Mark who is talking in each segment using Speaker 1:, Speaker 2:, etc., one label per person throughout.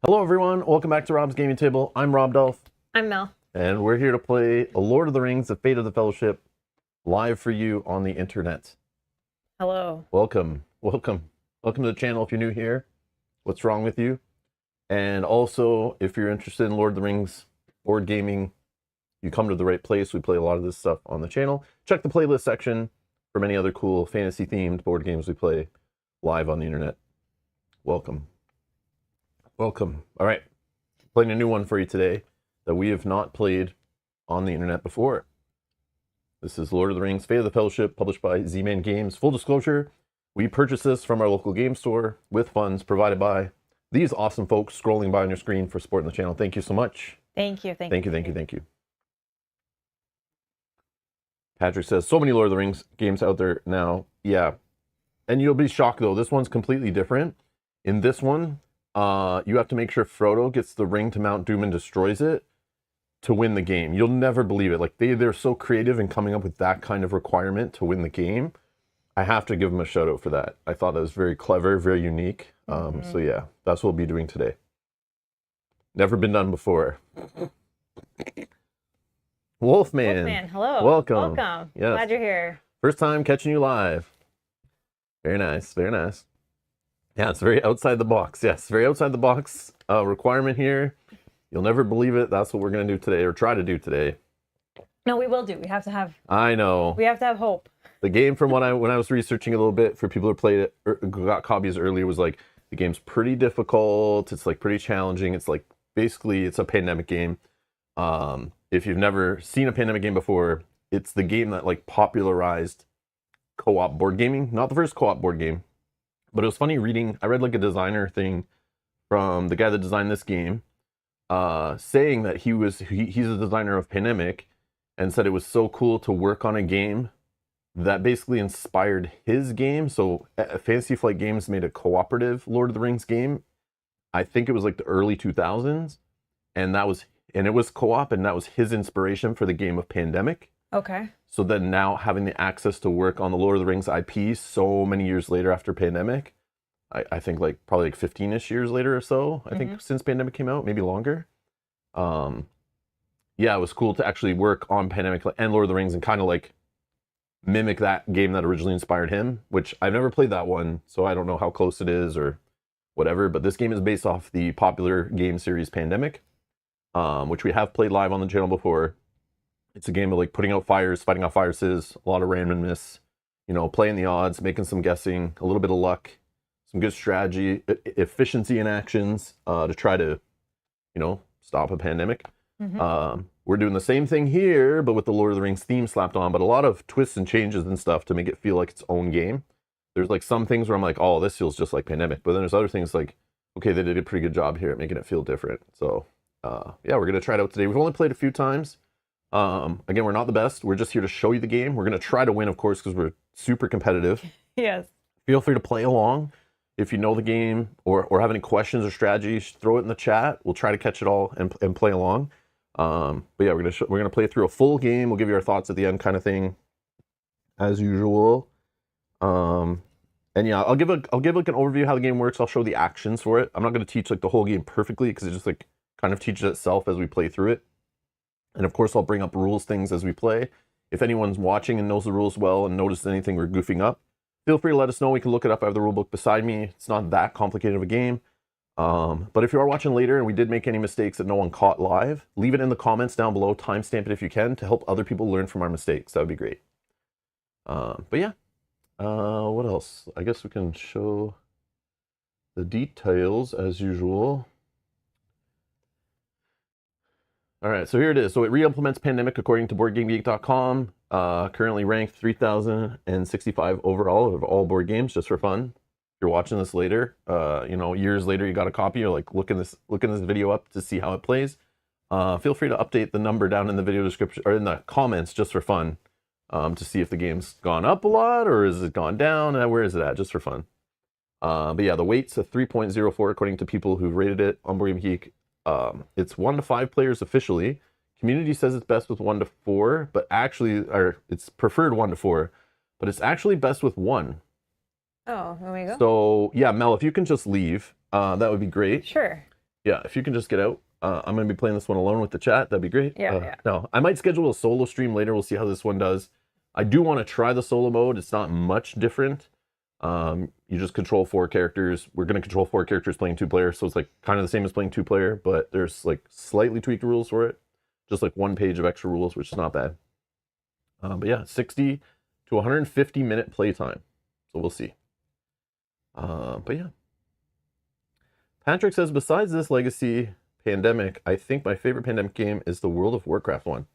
Speaker 1: Hello everyone, welcome back to Rob's Gaming Table. I'm Rob Dolph.
Speaker 2: I'm Mel.
Speaker 1: And we're here to play A Lord of the Rings, The Fate of the Fellowship, live for you on the internet.
Speaker 2: Hello.
Speaker 1: Welcome to the channel if you're new here. What's wrong with you? And also, if you're interested in Lord of the Rings board gaming, you come to the right place. We play a lot of this stuff on the channel. Check the playlist section for many other cool fantasy-themed board games we play live on the internet. Welcome. Welcome. All right, playing a new one for you today that we have not played on the internet before. This is Lord of the Rings, Fate of the Fellowship, published by Z-Man Games. Full disclosure, we purchased this from our local game store with funds provided by these awesome folks scrolling by on your screen for supporting the channel. Thank you so much.
Speaker 2: Thank you.
Speaker 1: Thank you. Patrick says, so many Lord of the Rings games out there now. Yeah. And you'll be shocked, though. This one's completely different. In this one, you have to make sure Frodo gets the ring to Mount Doom and destroys it to win the game. You'll never believe it. Like, they're so creative in coming up with that kind of requirement to win the game. I have to give them a shout out for that. I thought that was very clever, very unique. So yeah, that's what we'll be doing today. Never been done before. Wolfman.
Speaker 2: Hello.
Speaker 1: Welcome.
Speaker 2: Yes.
Speaker 1: Glad
Speaker 2: you're here.
Speaker 1: First time catching you live. Very nice. Very nice. Yeah, it's very outside the box. Yes, very outside the box requirement here. You'll never believe it. That's what we're going to do today, or try to do today.
Speaker 2: No, we will do. We have to have...
Speaker 1: I know.
Speaker 2: We have to have hope.
Speaker 1: The game, from when I was researching a little bit for people who played it, or got copies earlier, was like, the game's pretty difficult. It's like pretty challenging. It's like, basically, it's a pandemic game. If you've never seen a pandemic game before, it's the game that like popularized co-op board gaming. Not the first co-op board game. But it was funny reading, I read like a designer thing from the guy that designed this game, saying that he's a designer of Pandemic, and said it was so cool to work on a game that basically inspired his game. So Fantasy Flight Games made a cooperative Lord of the Rings game. I think it was like the early 2000s, and it was co-op, and that was his inspiration for the game of Pandemic.
Speaker 2: Okay.
Speaker 1: So then now having the access to work on the Lord of the Rings IP so many years later after Pandemic, I think like probably like 15-ish years later or so, I think since Pandemic came out, maybe longer. Yeah, it was cool to actually work on Pandemic and Lord of the Rings and kind of like mimic that game that originally inspired him, which I've never played that one, so I don't know how close it is or whatever, but this game is based off the popular game series Pandemic, which we have played live on the channel before. It's a game of like putting out fires, fighting off viruses, a lot of randomness, you know, playing the odds, making some guessing, a little bit of luck, some good strategy, efficiency in actions to try to, you know, stop a pandemic. We're doing the same thing here, but with the Lord of the Rings theme slapped on, but a lot of twists and changes and stuff to make it feel like its own game. There's like some things where I'm like, oh, this feels just like Pandemic. But then there's other things like, okay, they did a pretty good job here at making it feel different. So yeah, we're going to try it out today. We've only played a few times. Again, we're not the best. We're just here to show you the game. We're going to try to win, of course, because we're super competitive.
Speaker 2: Yes. Feel
Speaker 1: free to play along. If you know the game or have any questions or strategies, throw it in the chat. We'll try to catch it all and play along. But yeah, we're gonna play through a full game. We'll give you our thoughts at the end, kind of thing, as usual. And yeah, I'll give like an overview of how the game works. I'll show the actions for it. I'm not gonna teach like the whole game perfectly because it just like kind of teaches itself as we play through it. And of course, I'll bring up rules things as we play. If anyone's watching and knows the rules well and notices anything we're goofing up, feel free to let us know. We can look it up. I have the rule book beside me. It's not that complicated of a game. But if you are watching later and we did make any mistakes that no one caught live, leave it in the comments down below. Timestamp it if you can to help other people learn from our mistakes. That would be great. But yeah, what else? I guess we can show the details as usual. All right, so here it is. So it re-implements Pandemic according to BoardGameGeek.com. Currently ranked 3,065 overall of all board games, just for fun. If you're watching this later, you know, years later, you got a copy, or like looking this video up to see how it plays. Feel free to update the number down in the video description or in the comments just for fun, to see if the game's gone up a lot or is it gone down. Where is it at? Just for fun. But yeah, the weight's a 3.04 according to people who rated it on Board Game Geek. It's 1 to 5 players officially. Community says it's best with 1 to 4, but actually, or it's preferred 1 to 4, but it's actually best with 1.
Speaker 2: Oh, there we go.
Speaker 1: So yeah, Mel, if you can just leave, that would be great.
Speaker 2: Sure.
Speaker 1: Yeah, if you can just get out. I'm going to be playing this one alone with the chat. That'd be great.
Speaker 2: Yeah.
Speaker 1: No, I might schedule a solo stream later. We'll see how this one does. I do want to try the solo mode. It's not much different. You just control 4 characters. We're going to control 4 characters playing 2-player, so it's like kind of the same as playing 2-player, but there's like slightly tweaked rules for it. Just like 1 page of extra rules, which is not bad. But yeah, 60 to 150 minute playtime. So we'll see. But yeah. Patrick says, besides this Legacy Pandemic, I think my favorite Pandemic game is the World of Warcraft one.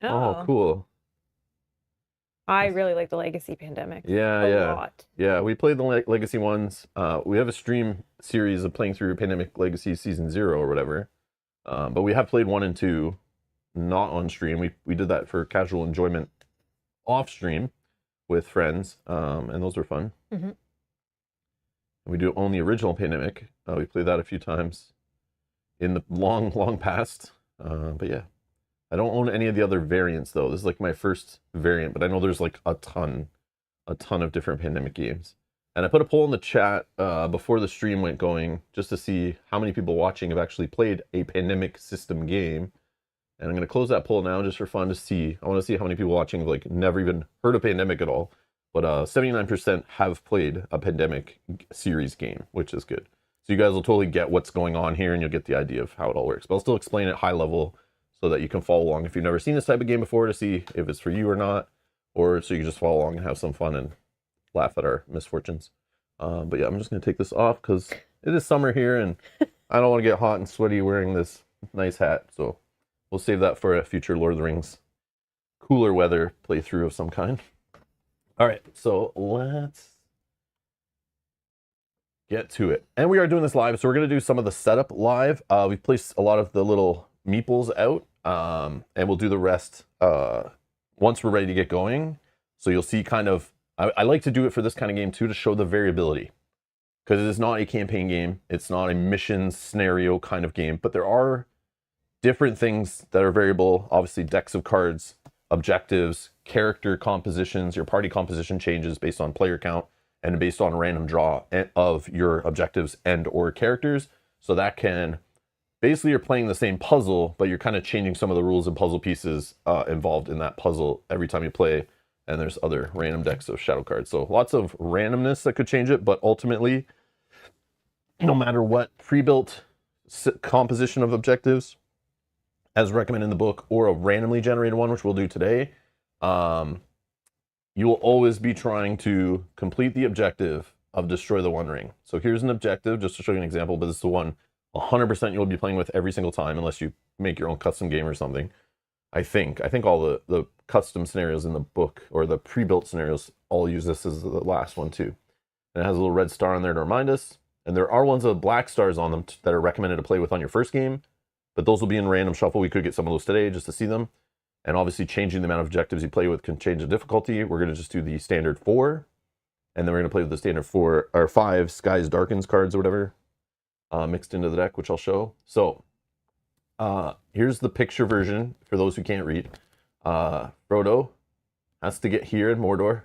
Speaker 1: Oh, cool.
Speaker 2: I really like the Legacy Pandemic.
Speaker 1: Yeah,
Speaker 2: a lot.
Speaker 1: Yeah, we played the Legacy ones. We have a stream series of playing through Pandemic Legacy Season 0 or whatever. But we have played 1 and 2, not on stream. We did that for casual enjoyment off stream with friends, and those were fun.
Speaker 2: Mm-hmm.
Speaker 1: We do own the original Pandemic. We played that a few times in the long past. But yeah, I don't own any of the other variants though. This is like my first variant, but I know there's like a ton of different Pandemic games. And I put a poll in the chat before the stream went going just to see how many people watching have actually played a Pandemic system game. And I'm going to close that poll now just for fun to see. I want to see how many people watching have like never even heard of Pandemic at all. But 79% have played a Pandemic series game, which is good. So you guys will totally get what's going on here and you'll get the idea of how it all works. But I'll still explain it high level so that you can follow along if you've never seen this type of game before to see if it's for you or not. Or so you can just follow along and have some fun and laugh at our misfortunes. But yeah, I'm just going to take this off because it is summer here and I don't want to get hot and sweaty wearing this nice hat. So we'll save that for a future Lord of the Rings cooler weather playthrough of some kind. All right, so let's get to it. And we are doing this live, so we're going to do some of the setup live. We've placed a lot of the little meeples out, and we'll do the rest once we're ready to get going. So you'll see kind of, I like to do it for this kind of game too, to show the variability. Because it is not a campaign game. It's not a mission scenario kind of game, but there are different things that are variable. Obviously, decks of cards, objectives, character compositions, your party composition changes based on player count and based on random draw of your objectives and or characters. So that can, basically you're playing the same puzzle, but you're kind of changing some of the rules and puzzle pieces involved in that puzzle every time you play. And there's other random decks of shadow cards. So lots of randomness that could change it, but ultimately, no matter what pre-built composition of objectives, as recommended in the book, or a randomly generated one, which we'll do today, you will always be trying to complete the objective of destroy the One Ring. So here's an objective, just to show you an example, but this is the one 100% you'll be playing with every single time, unless you make your own custom game or something. I think all the custom scenarios in the book, or the pre-built scenarios, all use this as the last one too. And it has a little red star on there to remind us. And there are ones with black stars on them that are recommended to play with on your first game. But those will be in random shuffle. We could get some of those today just to see them. And obviously changing the amount of objectives you play with can change the difficulty. We're going to just do the standard 4. And then we're going to play with the standard 4 or 5 Skies Darkens cards or whatever mixed into the deck, which I'll show. So here's the picture version for those who can't read. Frodo has to get here in Mordor.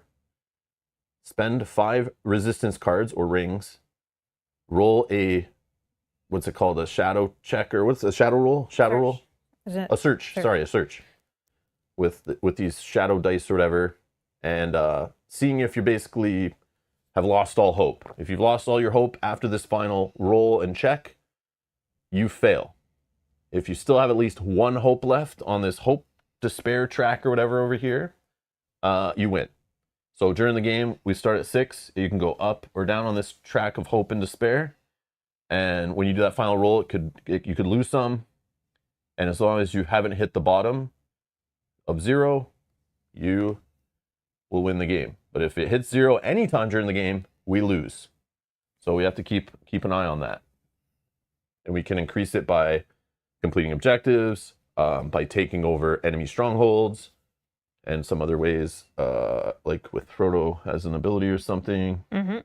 Speaker 1: Spend 5 resistance cards or rings. Roll a, what's it called? A shadow check, or what's a shadow roll? Shadow roll? A search. Sorry, a search. With these shadow dice or whatever. And seeing if you basically have lost all hope. If you've lost all your hope after this final roll and check, you fail. If you still have at least 1 hope left on this hope despair track or whatever over here, you win. So during the game, we start at 6. You can go up or down on this track of hope and despair. And when you do that final roll, you could lose some. And as long as you haven't hit the bottom of 0, you will win the game. But if it hits 0 anytime during the game, we lose. So we have to keep an eye on that. And we can increase it by completing objectives, by taking over enemy strongholds, and some other ways, like with Frodo has an ability or something.
Speaker 2: Mm-hmm.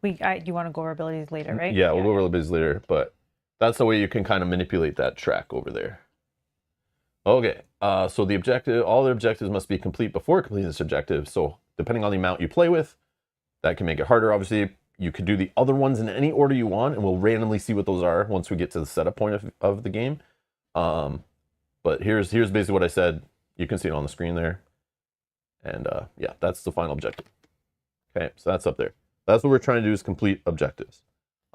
Speaker 2: You want to go over abilities later, right?
Speaker 1: Yeah, we'll go over abilities later, but that's the way you can kind of manipulate that track over there. Okay, so the objective, all the objectives must be complete before completing this objective. So depending on the amount you play with, that can make it harder. Obviously, You could do the other ones in any order you want, and we'll randomly see what those are once we get to the setup point of the game. But here's basically what I said. You can see it on the screen there. And yeah, that's the final objective. Okay, so that's up there. That's what we're trying to do, is complete objectives.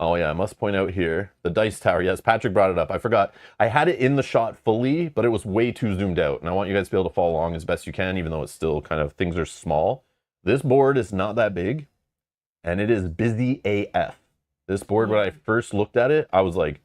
Speaker 1: Oh yeah, I must point out here, the dice tower. Yes, Patrick brought it up. I forgot. I had it in the shot fully, but it was way too zoomed out. And I want you guys to be able to follow along as best you can, even though it's still kind of, things are small. This board is not that big, and it is busy AF. This board, when I first looked at it, I was like,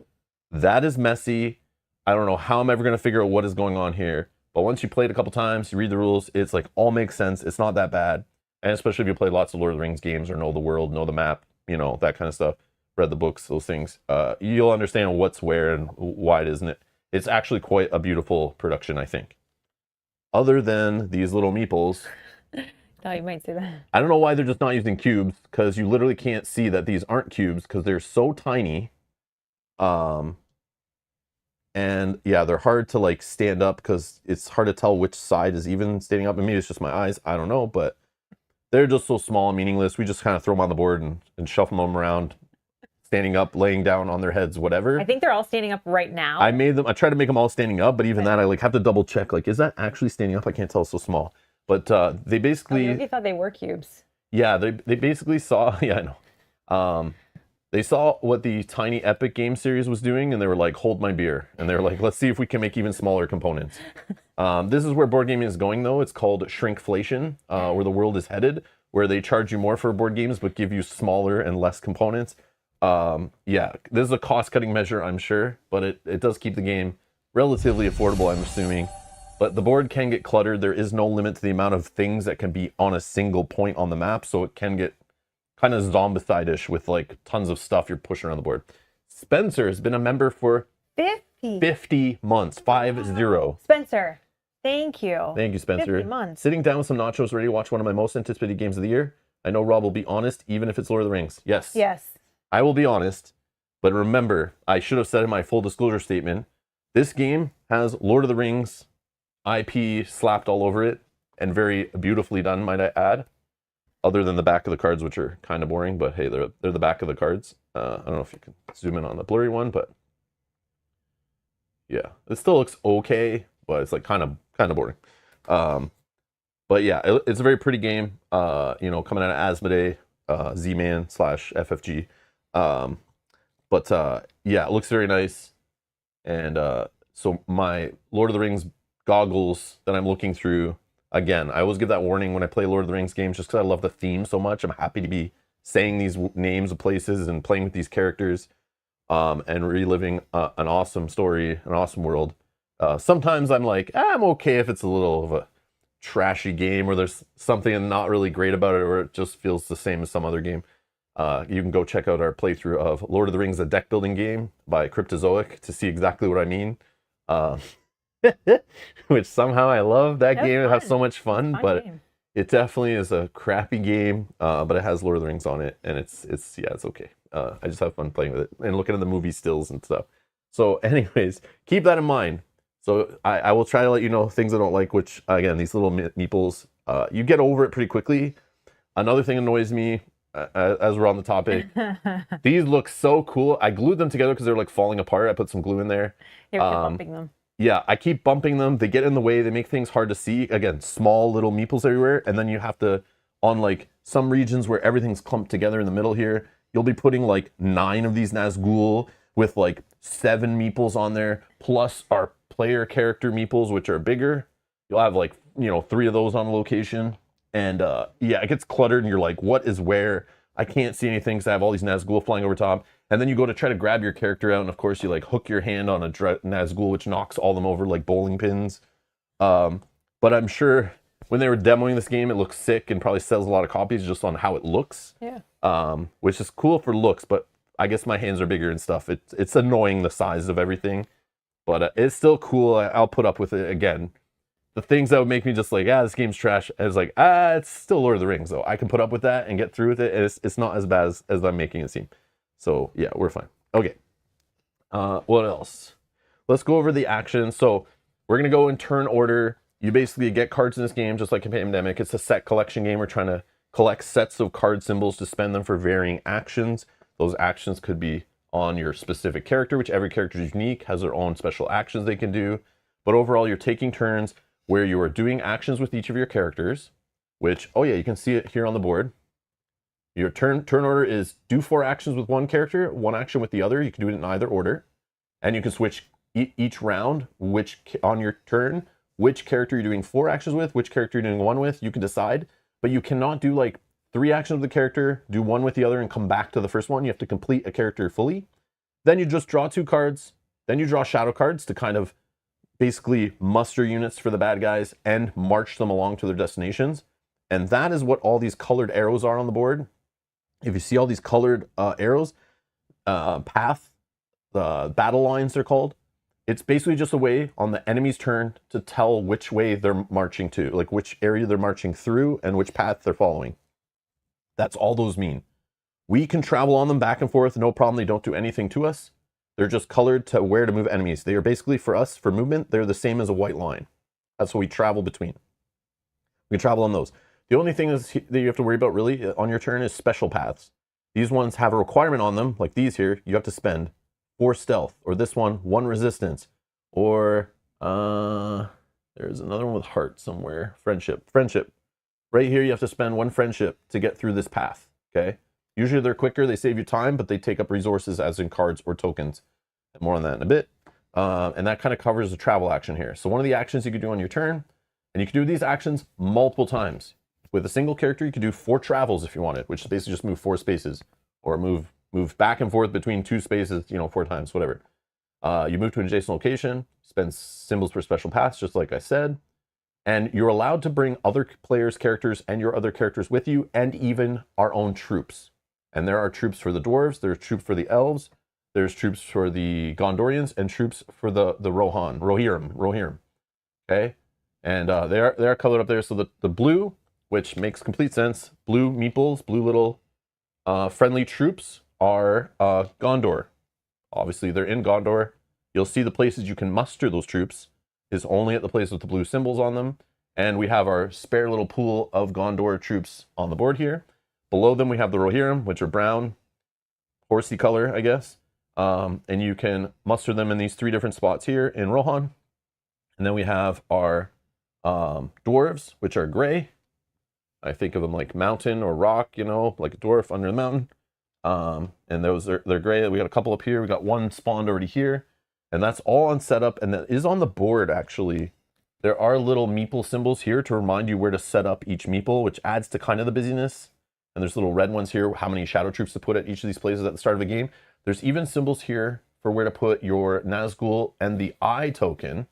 Speaker 1: that is messy. I don't know how I'm ever going to figure out what is going on here. But once you play it a couple times, you read the rules, it's like all makes sense. It's not that bad. And especially if you play lots of Lord of the Rings games or know the world, know the map, you know, that kind of stuff. Read the books, those things. You'll understand what's where and why it isn't it. It's actually quite a beautiful production, I think. Other than these little meeples.
Speaker 2: Thought you might say that.
Speaker 1: I don't know why they're just not using cubes, because you literally can't see that these aren't cubes because they're so tiny. And yeah, they're hard to like stand up because it's hard to tell which side is even standing up. And maybe it's just my eyes. I don't know, but they're just so small and meaningless. We just kind of throw them on the board and shuffle them around. Standing up, laying down on their heads, whatever.
Speaker 2: I think they're all standing up right now.
Speaker 1: I tried to make them all standing up, but even that, I like have to double check. Like, is that actually standing up? I can't tell, it's so small. But they basically...
Speaker 2: maybe thought they were cubes.
Speaker 1: Yeah, they basically saw... Yeah, I know. They saw what the Tiny Epic game series was doing, and they were like, hold my beer. And they were like, let's see if we can make even smaller components. This is where board gaming is going, though. It's called shrinkflation, where the world is headed, where they charge you more for board games, but give you smaller and less components. Yeah, this is a cost-cutting measure, I'm sure, but it does keep the game relatively affordable, I'm assuming. But the board can get cluttered. There is no limit to the amount of things that can be on a single point on the map, so it can get kind of zombicide-ish with like tons of stuff you're pushing around the board. Spencer has been a member for 50 months, 50.
Speaker 2: Spencer, thank you.
Speaker 1: Thank you, Spencer.
Speaker 2: 50 months.
Speaker 1: Sitting down with some nachos, ready to watch one of my most anticipated games of the year. I know Rob will be honest, even if it's Lord of the Rings. Yes.
Speaker 2: Yes.
Speaker 1: I will be honest, but remember, I should have said in my full disclosure statement, this game has Lord of the Rings IP slapped all over it, and very beautifully done, might I add. Other than the back of the cards, which are kind of boring, but hey, they're the back of the cards. I don't know if you can zoom in on the blurry one, but yeah, it still looks okay, but it's like kind of boring. But yeah, it's a very pretty game. You know, coming out of Asmodee, Z-Man / FFG. But yeah, it looks very nice. And so my Lord of the Rings goggles that I'm looking through, again, I always give that warning when I play Lord of the Rings games, just because I love the theme so much. I'm happy to be saying these names of places and playing with these characters, and reliving an awesome story, an awesome world. Sometimes I'm like, I'm okay if it's a little of a trashy game, or there's something not really great about it, or it just feels the same as some other game. You can go check out our playthrough of Lord of the Rings, a deck building game by Cryptozoic to see exactly what I mean. Which somehow I love that game. It has so much fun, but it definitely is a crappy game. But it has Lord of the Rings on it, and it's okay. I just have fun playing with it and looking at the movie stills and stuff. So anyways, keep that in mind. So I will try to let you know things I don't like, which again, these little meeples, you get over it pretty quickly. Another thing annoys me, as we're on the topic, these look so cool. I glued them together because they're like falling apart. I put some glue in there.
Speaker 2: You're bumping them.
Speaker 1: Yeah, I keep bumping them. They get in the way. They make things hard to see. Again, small little meeples everywhere. And then you have to, on like some regions where everything's clumped together in the middle here, you'll be putting like 9 of these Nazgul with like 7 meeples on there, plus our player character meeples, which are bigger. You'll have like, 3 of those on location. And yeah, it gets cluttered and you're like, what is where? I can't see anything because I have all these Nazgul flying over top. And then you go to try to grab your character out, and of course you like hook your hand on a Nazgul, which knocks all them over like bowling pins. But I'm sure when they were demoing this game, it looks sick and probably sells a lot of copies just on how it looks.
Speaker 2: Yeah.
Speaker 1: Which is cool for looks, but I guess my hands are bigger and stuff. It's annoying the size of everything, but it's still cool. I'll put up with it again. The things that would make me just like, this game's trash. I was like, it's still Lord of the Rings, though. I can put up with that and get through with it. And it's not as bad as I'm making it seem. So yeah, we're fine. Okay. What else? Let's go over the action. So we're going to go in turn order. You basically get cards in this game, just like in Pandemic. It's a set collection game. We're trying to collect sets of card symbols to spend them for varying actions. Those actions could be on your specific character, which every character is unique, has their own special actions they can do. But overall, you're taking turns where you are doing actions with each of your characters, which, oh yeah, you can see it here on the board. Your turn order is do 4 actions with one character, 1 action with the other. You can do it in either order. And you can switch each round, on your turn, which character you're doing 4 actions with, which character you're doing 1 with. You can decide, but you cannot do like 3 actions with the character, do 1 with the other, and come back to the first one. You have to complete a character fully. Then you just draw 2 cards. Then you draw shadow cards to kind of basically muster units for the bad guys and march them along to their destinations. And that is what all these colored arrows are on the board. If you see all these colored arrows, path, battle lines they're called, it's basically just a way on the enemy's turn to tell which way they're marching to, like which area they're marching through and which path they're following. That's all those mean. We can travel on them back and forth, no problem. They don't do anything to us. They're just colored to where to move enemies. They are basically, for us, for movement, they're the same as a white line. That's what we travel between. We can travel on those. The only thing that you have to worry about really on your turn is special paths. These ones have a requirement on them, like these here. You have to spend 4 stealth, or this one, 1 resistance, or there's another one with heart somewhere. Friendship. Right here, you have to spend 1 friendship to get through this path, okay? Usually they're quicker, they save you time, but they take up resources as in cards or tokens. And more on that in a bit. And that kind of covers the travel action here. So one of the actions you could do on your turn, and you can do these actions multiple times. With a single character, you could do 4 travels if you wanted, which is basically just move 4 spaces, or move back and forth between 2 spaces, 4 times, whatever. You move to an adjacent location, spend symbols for special paths, just like I said. And you're allowed to bring other players' characters and your other characters with you, and even our own troops. And there are troops for the dwarves, there's troops for the elves, there's troops for the Gondorians, and troops for the Rohirrim. Okay? And they are colored up there. So the blue, which makes complete sense, blue meeples, blue little friendly troops are Gondor. Obviously, they're in Gondor. You'll see the places you can muster those troops is only at the place with the blue symbols on them. And we have our spare little pool of Gondor troops on the board here. Below them, we have the Rohirrim, which are brown, horsey color, I guess. And you can muster them in these 3 different spots here in Rohan. And then we have our dwarves, which are gray. I think of them like mountain or rock, like a dwarf under the mountain. And they're gray. We got a couple up here. We got 1 spawned already here. And that's all on setup, and that is on the board, actually. There are little meeple symbols here to remind you where to set up each meeple, which adds to kind of the busyness. And there's little red ones here, how many shadow troops to put at each of these places at the start of the game. There's even symbols here for where to put your Nazgul and the Eye token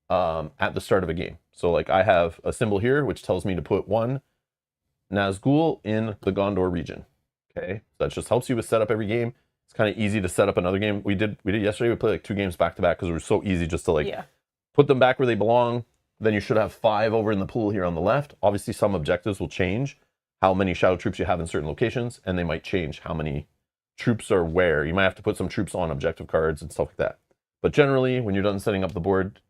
Speaker 1: at the start of a game. So like I have a symbol here, which tells me to put 1 Nazgul in the Gondor region. Okay, so that just helps you with setup every game. It's kind of easy to set up another game. We did yesterday. We played like 2 games back to back because it was so easy just to put them back where they belong. Then you should have 5 over in the pool here on the left. Obviously, some objectives will change how many shadow troops you have in certain locations, and they might change how many troops are where. You might have to put some troops on objective cards and stuff like that. But generally, when you're done setting up the board,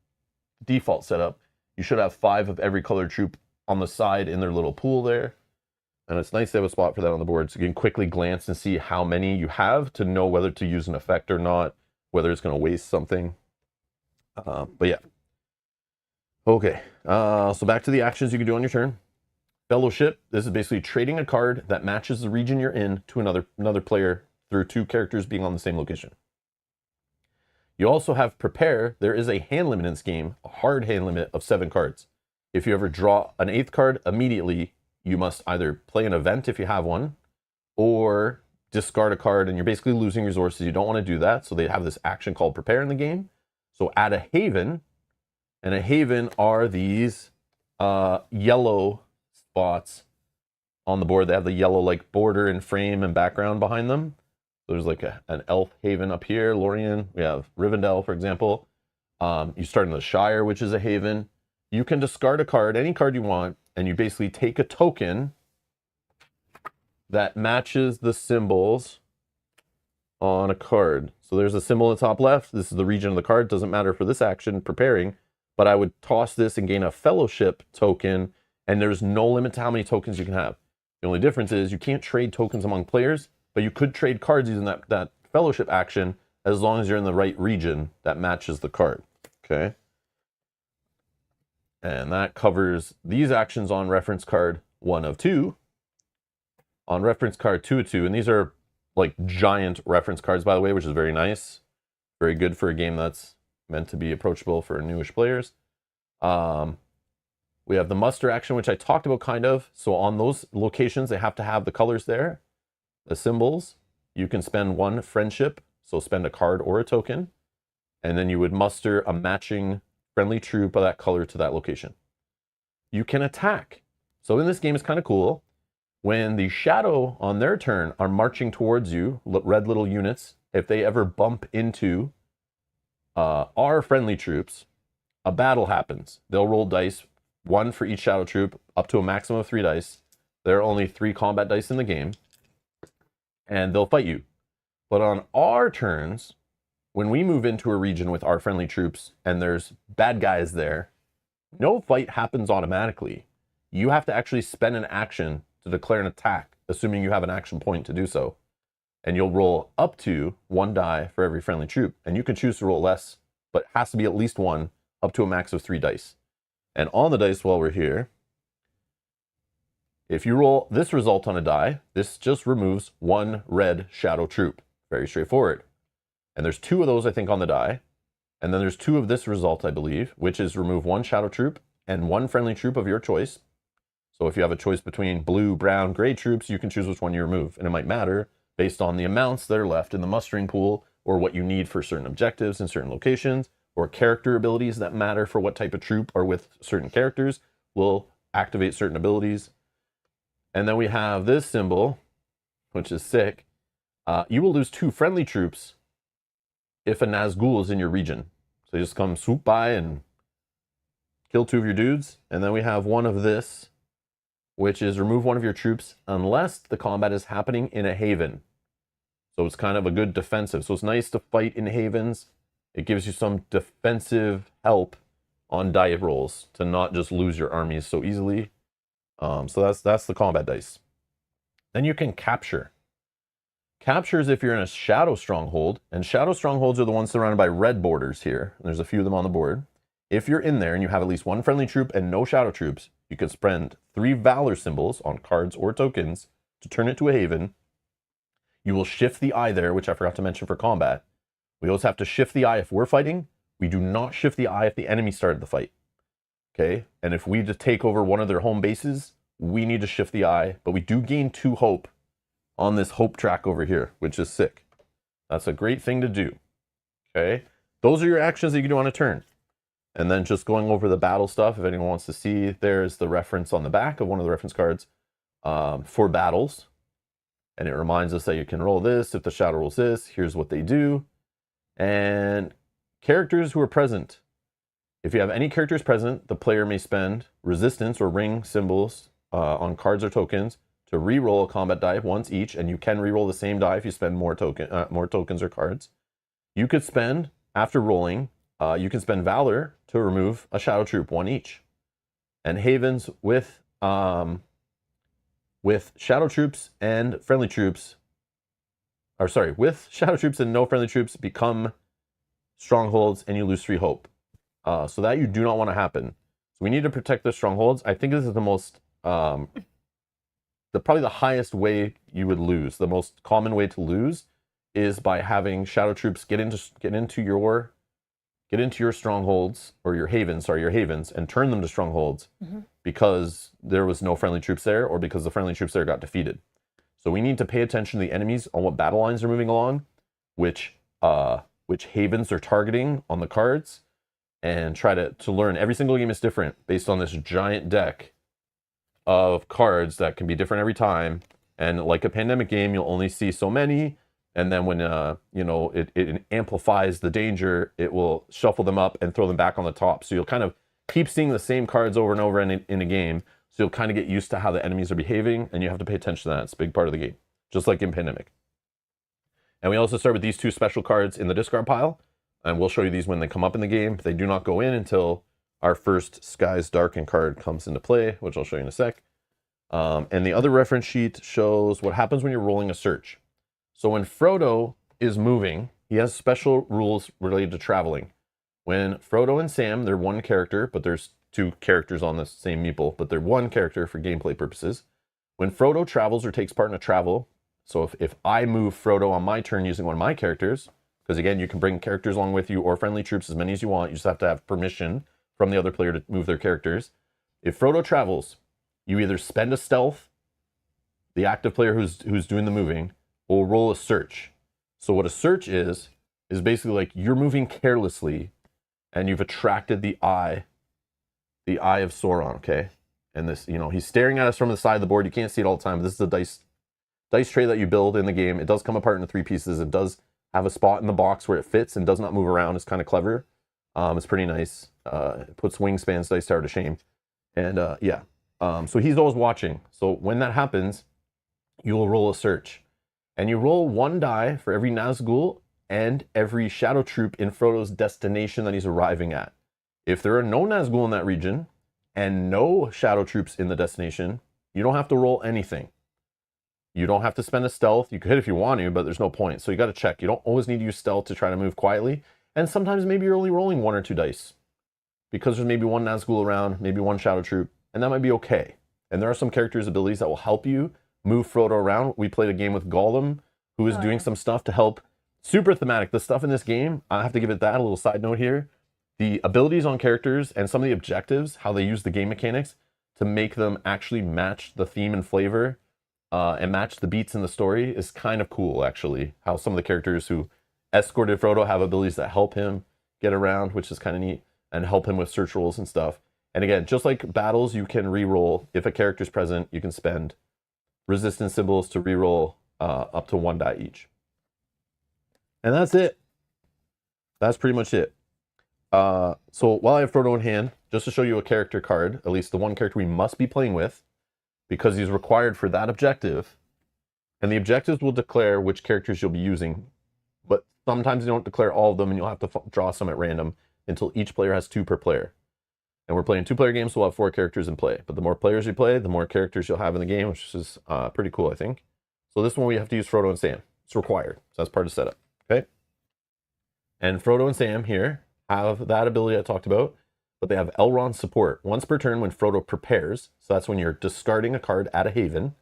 Speaker 1: default setup, you should have 5 of every colored troop on the side in their little pool there. And it's nice to have a spot for that on the board so you can quickly glance and see how many you have to know whether to use an effect or not, whether it's going to waste something. But yeah. Okay, so back to the actions you can do on your turn. Fellowship, this is basically trading a card that matches the region you're in to another player through 2 characters being on the same location. You also have Prepare. There is a hand limit in this game, a hard hand limit of 7 cards. If you ever draw an 8th card immediately, you must either play an event if you have one, or discard a card, and you're basically losing resources. You don't want to do that, so they have this action called Prepare in the game. So add a Haven, and a Haven are these yellow spots on the board. They have the yellow like border and frame and background behind them. There's like an elf haven up here, Lorien. We have Rivendell, for example. You start in the Shire, which is a haven. You can discard a card, any card you want, and you basically take a token that matches the symbols on a card. So there's a symbol in the top left. This is the region of the card. Doesn't matter for this action, preparing, but I would toss this and gain a fellowship token, and there's no limit to how many tokens you can have. The only difference is you can't trade tokens among players, but you could trade cards using that fellowship action as long as you're in the right region that matches the card. Okay. And that covers these actions on reference card 1 of 2. On reference card 2 of 2, and these are like giant reference cards, by the way, which is very nice. Very good for a game that's meant to be approachable for newish players. We have the muster action, which I talked about kind of. So on those locations, they have to have the colors there, the symbols. You can spend 1 friendship, so spend a card or a token, and then you would muster a matching friendly troop of that color to that location. You can attack. So in this game, it's kind of cool. When the shadow on their turn are marching towards you, red little units, if they ever bump into our friendly troops, a battle happens. They'll roll dice, 1 for each shadow troop, up to a maximum of 3 dice. There are only 3 combat dice in the game, and they'll fight you. But on our turns, when we move into a region with our friendly troops and there's bad guys there, no fight happens automatically. You have to actually spend an action to declare an attack, assuming you have an action point to do so. And you'll roll up to 1 die for every friendly troop. And you can choose to roll less, but it has to be at least 1, up to a max of 3 dice. And on the dice while we're here, if you roll this result on a die, this just removes 1 red shadow troop. Very straightforward. And there's 2 of those, I think, on the die. And then there's 2 of this result, I believe, which is remove 1 shadow troop and 1 friendly troop of your choice. So if you have a choice between blue, brown, gray troops, you can choose which one you remove. And it might matter based on the amounts that are left in the mustering pool, or what you need for certain objectives in certain locations, or character abilities that matter for what type of troop are with certain characters will activate certain abilities. And then we have this symbol, which is sick. You will lose 2 friendly troops if a Nazgul is in your region. So you just come swoop by and kill 2 of your dudes. And then we have one of this, which is remove 1 of your troops unless the combat is happening in a haven. So it's kind of a good defensive. So it's nice to fight in havens. It gives you some defensive help on die rolls to not just lose your armies so easily. So that's the combat dice. Then you can capture. Capture is if you're in a shadow stronghold, and shadow strongholds are the ones surrounded by red borders here. There's a few of them on the board. If you're in there and you have at least 1 friendly troop and no shadow troops, you can spend 3 valor symbols on cards or tokens to turn it to a haven. You will shift the eye there, which I forgot to mention for combat. We also have to shift the eye if we're fighting. We do not shift the eye if the enemy started the fight. Okay? And if we just take over one of their home bases, we need to shift the eye, but we do gain 2 hope on this hope track over here, which is sick. That's a great thing to do. Okay? Those are your actions that you can do on a turn. And then just going over the battle stuff, if anyone wants to see, there's the reference on the back of one of the reference cards for battles. And it reminds us that you can roll this. If the shadow rolls this, here's what they do. And characters who are present. If you have any characters present, the player may spend resistance or ring symbols on cards or tokens to re-roll a combat die once each. And you can re-roll the same die if you spend more tokens or cards. You could spend, after rolling, you can spend Valor to remove a Shadow Troop, 1 each. And Havens with Shadow Troops and friendly troops, with Shadow Troops and no friendly troops become strongholds and you lose 3 hope. So that you do not want to happen. So we need to protect the strongholds. I think this is the most, probably the highest way you would lose. The most common way to lose is by having Shadow Troops get into your strongholds, or your havens, and turn them to strongholds because there was no friendly troops there, or because the friendly troops there got defeated. So we need to pay attention to the enemies on what battle lines are moving along, which havens they're targeting on the cards, and try to learn. Every single game is different based on this giant deck of cards that can be different every time. And like a pandemic game, you'll only see so many. And then when it amplifies the danger, it will shuffle them up and throw them back on the top. So you'll kind of keep seeing the same cards over and over in a game. So you'll kind of get used to how the enemies are behaving, and you have to pay attention to that. It's a big part of the game, just like in Pandemic. And we also start with these 2 special cards in the discard pile, and we'll show you these when they come up in the game. They do not go in until our first Skies Darken card comes into play, which I'll show you in a sec. And the other reference sheet shows what happens when you're rolling a search. So when Frodo is moving, he has special rules related to traveling. When Frodo and Sam, they're one character, but there's two characters on the same meeple, but they're one character for gameplay purposes. When Frodo travels or takes part in a travel, so if I move Frodo on my turn using one of my characters, because again, you can bring characters along with you or friendly troops, as many as you want, you just have to have permission from the other player to move their characters. If Frodo travels, you either spend a stealth, the active player who's doing the moving, or roll a search. So what a search is basically like you're moving carelessly and you've attracted the eye of Sauron, okay? And this, he's staring at us from the side of the board. You can't see it all the time, but this is a dice tray that you build in the game. It does come apart into 3 pieces. It does have a spot in the box where it fits and does not move around. It's kind of clever. It's pretty nice. It puts Wingspan's Dice Tower to shame. And yeah. So he's always watching. So when that happens, you will roll a search. And you roll 1 die for every Nazgul and every Shadow Troop in Frodo's destination that he's arriving at. If there are no Nazgul in that region and no Shadow Troops in the destination, you don't have to roll anything. You don't have to spend a stealth. You could if you want to, but there's no point. So you got to check. You don't always need to use stealth to try to move quietly. And sometimes maybe you're only rolling 1 or 2 dice because there's maybe 1 Nazgul around, maybe 1 Shadow Troop, and that might be okay. And there are some characters' abilities that will help you move Frodo around. We played a game with Gollum, who is doing some stuff to help. Super thematic. The stuff in this game, I have to give it that. A little side note here. The abilities on characters and some of the objectives, how they use the game mechanics to make them actually match the theme and flavor and match the beats in the story is kind of cool, actually. How some of the characters who escorted Frodo have abilities that help him get around, which is kind of neat, and help him with search rolls and stuff. And again, just like battles, you can re-roll. If a character's present, you can spend resistance symbols to re-roll up to 1 die each. And that's it. That's pretty much it. So while I have Frodo in hand, just to show you a character card, at least the one character we must be playing with, because he's required for that objective, and the objectives will declare which characters you'll be using, but sometimes you don't declare all of them, and you'll have to draw some at random until each player has 2 per player. And we're playing 2-player games, so we'll have 4 characters in play. But the more players you play, the more characters you'll have in the game, which is pretty cool, I think. So this one we have to use Frodo and Sam. It's required, so that's part of the setup, okay? And Frodo and Sam here have that ability I talked about, but they have Elrond support. Once per turn when Frodo prepares, so that's when you're discarding a card at a haven,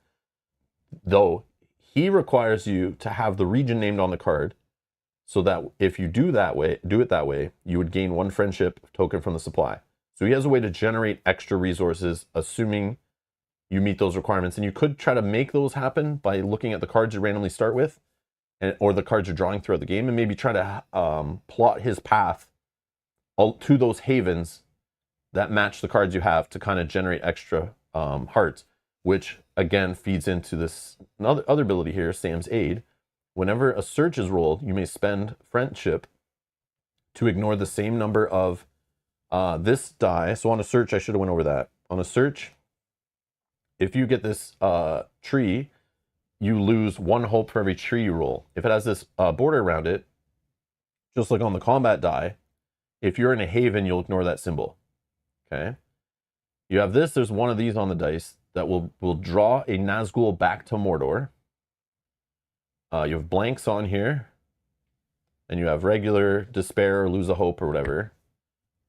Speaker 1: though he requires you to have the region named on the card, so that if you do it that way, you would gain 1 friendship token from the supply. So he has a way to generate extra resources, assuming you meet those requirements. And you could try to make those happen by looking at the cards you randomly start with, or the cards you're drawing throughout the game, and maybe try to plot his path to those havens that match the cards you have to kind of generate extra hearts, which again feeds into this other ability here, Sam's Aid. Whenever a search is rolled, you may spend friendship to ignore the same number of this die. So on a search, I should have went over that. On a search, if you get this tree, you lose 1 hope for every tree you roll. If it has this border around it, just like on the combat die, if you're in a haven, you'll ignore that symbol. Okay. You have this. There's 1 of these on the dice that will draw a Nazgul back to Mordor. You have blanks on here, and you have regular, despair, or lose a hope, or whatever.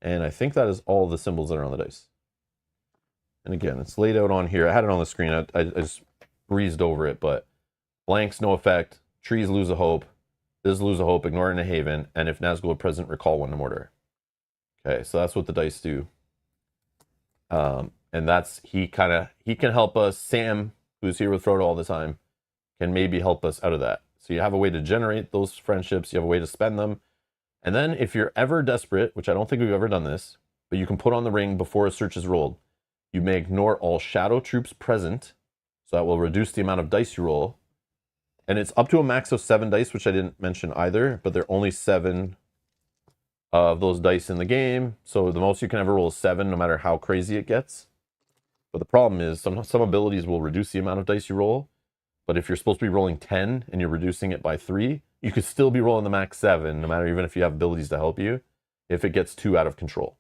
Speaker 1: And I think that is all the symbols that are on the dice. And again, it's laid out on here. I had it on the screen. I just breezed over it, but blanks, no effect. Trees, lose a hope. This lose a hope, ignore it in a haven. And if Nazgul are present, recall 1 to Mordor. Okay, so that's what the dice do. And that's, he can help us. Sam, who's here with Frodo all the time, can maybe help us out of that. So you have a way to generate those friendships. You have a way to spend them. And then if you're ever desperate, which I don't think we've ever done this, but you can put on the ring before a search is rolled, you may ignore all Shadow Troops present. So that will reduce the amount of dice you roll. And it's up to a max of 7 dice, which I didn't mention either, but there are only 7 of those dice in the game. So the most you can ever roll is 7, no matter how crazy it gets. But the problem is some abilities will reduce the amount of dice you roll. But if you're supposed to be rolling 10 and you're reducing it by 3, you could still be rolling the max 7, no matter even if you have abilities to help you, if it gets too out of control.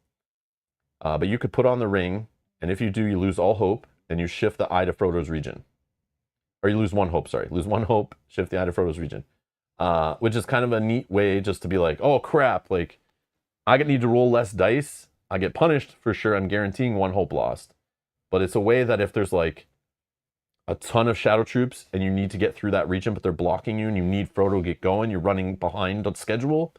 Speaker 1: But you could put on the ring, and if you do, you lose all hope. and you shift the eye to Frodo's region. Or you lose 1 hope, sorry. Lose 1 hope, shift the eye to Frodo's region. Which is kind of a neat way just to be like, oh crap, like I need to roll less dice. I get punished for sure. I'm guaranteeing 1 hope lost. But it's a way that if there's like a ton of shadow troops and you need to get through that region, but they're blocking you and you need Frodo to get going, you're running behind on schedule.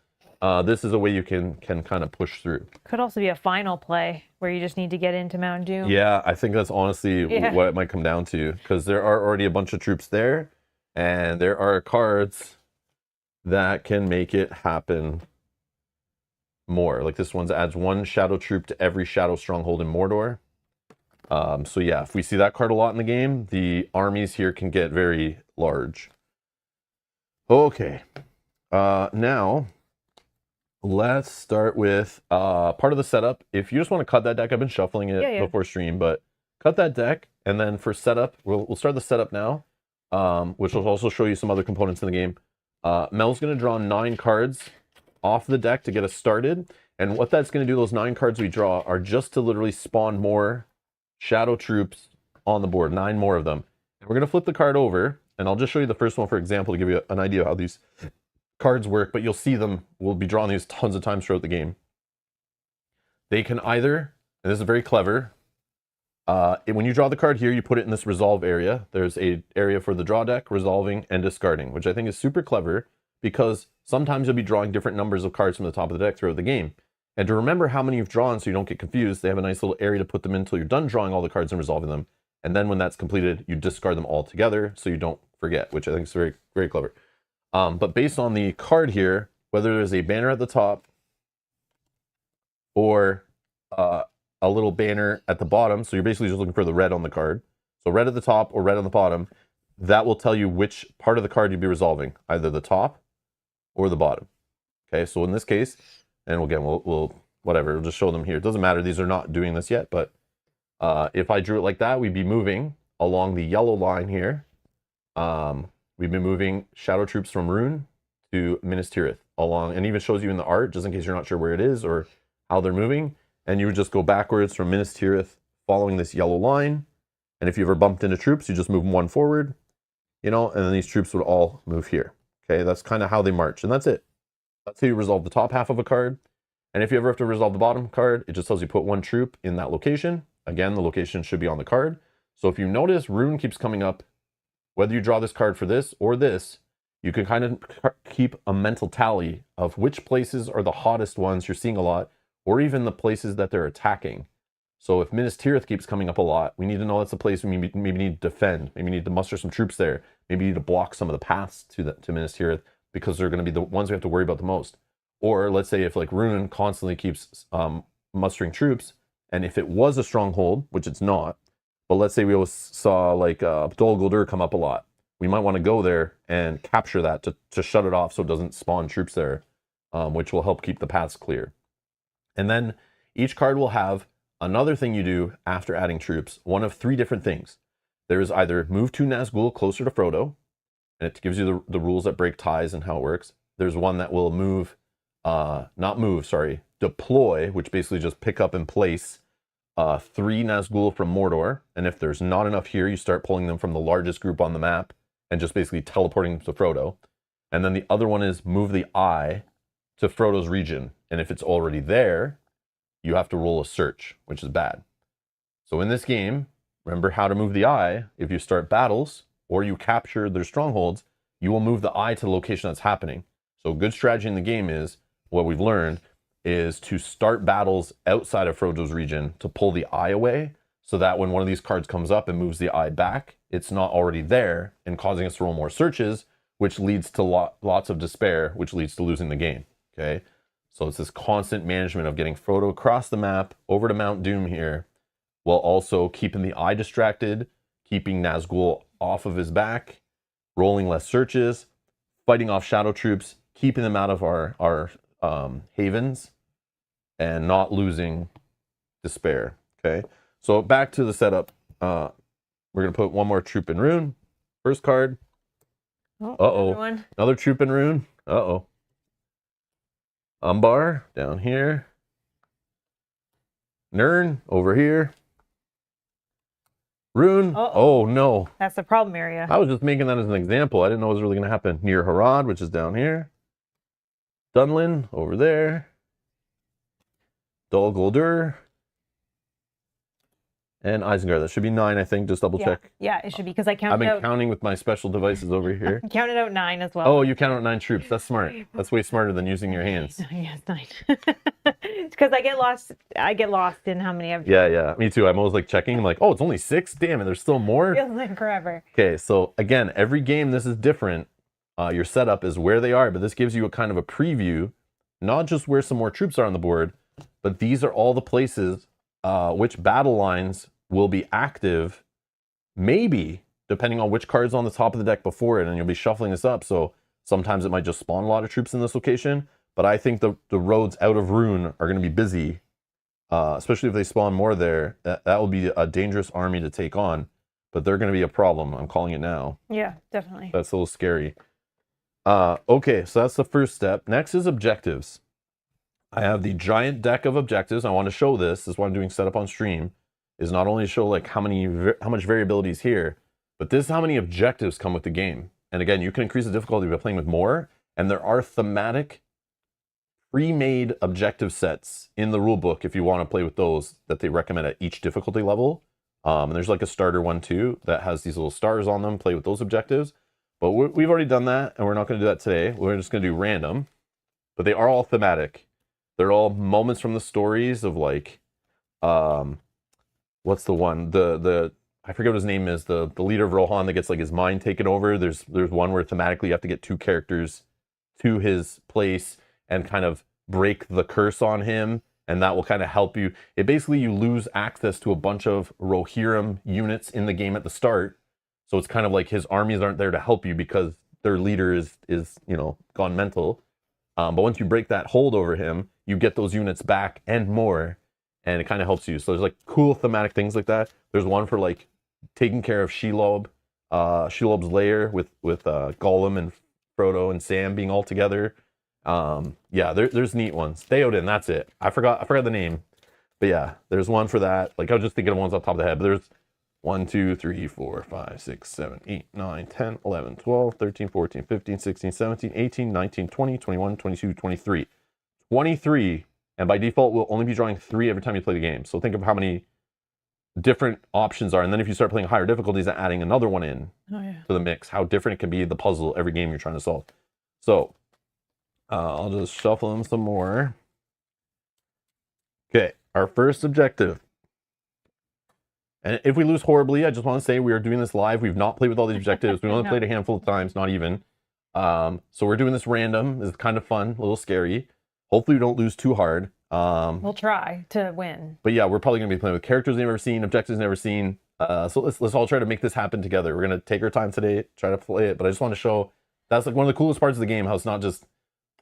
Speaker 1: This is a way you can kind of push through.
Speaker 2: Could also be a final play where you just need to get into Mount Doom.
Speaker 1: Yeah, I think that's honestly what it might come down to, because there are already a bunch of troops there, and there are cards that can make it happen more. Like this one adds 1 shadow troop to every shadow stronghold in Mordor. So yeah, if we see that card a lot in the game, the armies here can get very large. Okay, now let's start with part of the setup. If you just want to cut that deck, I've been shuffling it before stream, but cut that deck, and then for setup, we'll start the setup now, which will also show you some other components in the game. Mel's going to draw 9 cards off the deck to get us started, and what that's going to do, those 9 cards we draw are just to literally spawn more shadow troops on the board, 9 more of them. And we're going to flip the card over, and I'll just show you the first one for example to give you an idea of how these cards work, but you'll see them. We'll be drawing these tons of times throughout the game. They can either, and this is very clever, when you draw the card here, you put it in this resolve area. There's a area for the draw deck, resolving, and discarding, which I think is super clever because sometimes you'll be drawing different numbers of cards from the top of the deck throughout the game. And to remember how many you've drawn so you don't get confused, they have a nice little area to put them in until you're done drawing all the cards and resolving them. And then when that's completed, you discard them all together so you don't forget, which I think is very, very clever. But based on the card here, whether there's a banner at the top or a little banner at the bottom, so you're basically just looking for the red on the card. So red at the top or red on the bottom, that will tell you which part of the card you'd be resolving, either the top or the bottom. Okay, so in this case, and again, we'll whatever, we'll just show them here. It doesn't matter, these are not doing this yet, but if I drew it like that, we'd be moving along the yellow line here. We've been moving shadow troops from Rune to Minas Tirith along, and even shows you in the art, just in case you're not sure where it is or how they're moving. And you would just go backwards from Minas Tirith following this yellow line. And if you ever bumped into troops, you just move them 1 forward, you know, and then these troops would all move here. Okay, that's kind of how they march, and that's it. That's how you resolve the top half of a card. And if you ever have to resolve the bottom card, it just tells you put 1 troop in that location. Again, the location should be on the card. So if you notice, Rune keeps coming up. Whether you draw this card for this or this, you can kind of keep a mental tally of which places are the hottest ones you're seeing a lot, or even the places that they're attacking. So if Minas Tirith keeps coming up a lot, we need to know that's a place we maybe need to defend. Maybe need to muster some troops there. Maybe need to block some of the paths to Minas Tirith because they're going to be the ones we have to worry about the most. Or let's say if like Rune constantly keeps mustering troops, and if it was a stronghold, which it's not, but let's say we always saw like Dol Guldur come up a lot, we might want to go there and capture that to shut it off so it doesn't spawn troops there, which will help keep the paths clear. And then each card will have another thing you do after adding troops, one of 3 different things. There is either move to Nazgul closer to Frodo, and it gives you the rules that break ties and how it works. There's one that will deploy, which basically just pick up and place 3 Nazgul from Mordor, and if there's not enough here, you start pulling them from the largest group on the map and just basically teleporting them to Frodo. And then the other one is move the eye to Frodo's region, and if it's already there, you have to roll a search, which is bad. So in this game, remember how to move the eye. If you start battles or you capture their strongholds, you will move the eye to the location that's happening. So a good strategy in the game is, what we've learned, is to start battles outside of Frodo's region to pull the eye away, so that when one of these cards comes up and moves the eye back, it's not already there and causing us to roll more searches, which leads to lots of despair, which leads to losing the game. Okay, so it's this constant management of getting Frodo across the map over to Mount Doom here, while also keeping the eye distracted, keeping Nazgul off of his back, rolling less searches, fighting off shadow troops, keeping them out of our havens, and not losing despair. Okay, so back to the setup. We're gonna put 1 more troop in Rune. First card. Another troop in Rune. Umbar down here. Nirn over here. Rune. Oh no.
Speaker 2: That's the problem area.
Speaker 1: I was just making that as an example. I didn't know it was really going to happen. Near Harad, which is down here. Dunlin, over there. Dol Guldur. And Isengard. That should be 9, I think. Just double check.
Speaker 2: Yeah, it should be, because I counted
Speaker 1: I've been counting with my special devices over here.
Speaker 2: I counted out 9 as well.
Speaker 1: Oh, you counted out 9 troops. That's smart. That's way smarter than using your hands.
Speaker 2: Yeah, it's 9. Because I get lost in how many I've...
Speaker 1: Yeah. Me too. I'm always like checking. I'm like, oh, it's only 6? Damn it, there's still more?
Speaker 2: Feels like forever.
Speaker 1: Okay, so again, every game this is different. Your setup is where they are, but this gives you a kind of a preview, not just where some more troops are on the board, but these are all the places which battle lines will be active, maybe, depending on which card's on the top of the deck before it, and you'll be shuffling this up, so sometimes it might just spawn a lot of troops in this location, but I think the roads out of Rune are going to be busy, especially if they spawn more there. That will be a dangerous army to take on, but they're going to be a problem. I'm calling it now.
Speaker 2: Yeah, definitely.
Speaker 1: That's a little scary. Okay, so that's the first step. Next is objectives. I have the giant deck of objectives. I want to show this. This is why I'm doing setup on stream. Is not only to show like how much variability is here, but this is how many objectives come with the game. And again, you can increase the difficulty by playing with more. And there are thematic, pre-made objective sets in the rulebook if you want to play with those that they recommend at each difficulty level. And there's like a starter one too that has these little stars on them. Play with those objectives. But we've already done that, and we're not going to do that today. We're just going to do random. But they are all thematic. They're all moments from the stories of like, what's the one? I forget what his name is. The leader of Rohan that gets like his mind taken over. There's one where thematically you have to get 2 characters to his place and kind of break the curse on him, and that will kind of help you. It basically, you lose access to a bunch of Rohirrim units in the game at the start. So it's kind of like his armies aren't there to help you because their leader is gone mental. But once you break that hold over him, you get those units back and more, and it kind of helps you. So there's like cool thematic things like that. There's one for like taking care of Shelob's lair with Gollum and Frodo and Sam being all together. Yeah, there's neat ones. Theoden, that's it. I forgot the name, but yeah, there's one for that. Like I was just thinking of ones off the top of the head, but there's 1, 2, 3, 4, 5, 6, 7, 8, 9, 10, 11, 12, 13, 14, 15, 16, 17, 18, 19, 20, 21, 22, 23. 23, and by default, we'll only be drawing 3 every time you play the game. So think of how many different options are. And then if you start playing higher difficulties and adding another one in to the mix, how different it can be, the puzzle, every game you're trying to solve. So I'll just shuffle them some more. Okay, our first objective. And if we lose horribly, I just want to say we are doing this live. We've not played with all these objectives. We've only played a handful of times, not even. So we're doing this random. This is kind of fun, a little scary. Hopefully we don't lose too hard.
Speaker 2: We'll try to win.
Speaker 1: But yeah, we're probably going to be playing with characters they've never seen, objectives never seen. So let's all try to make this happen together. We're going to take our time today, try to play it. But I just want to show that's like one of the coolest parts of the game, how it's not just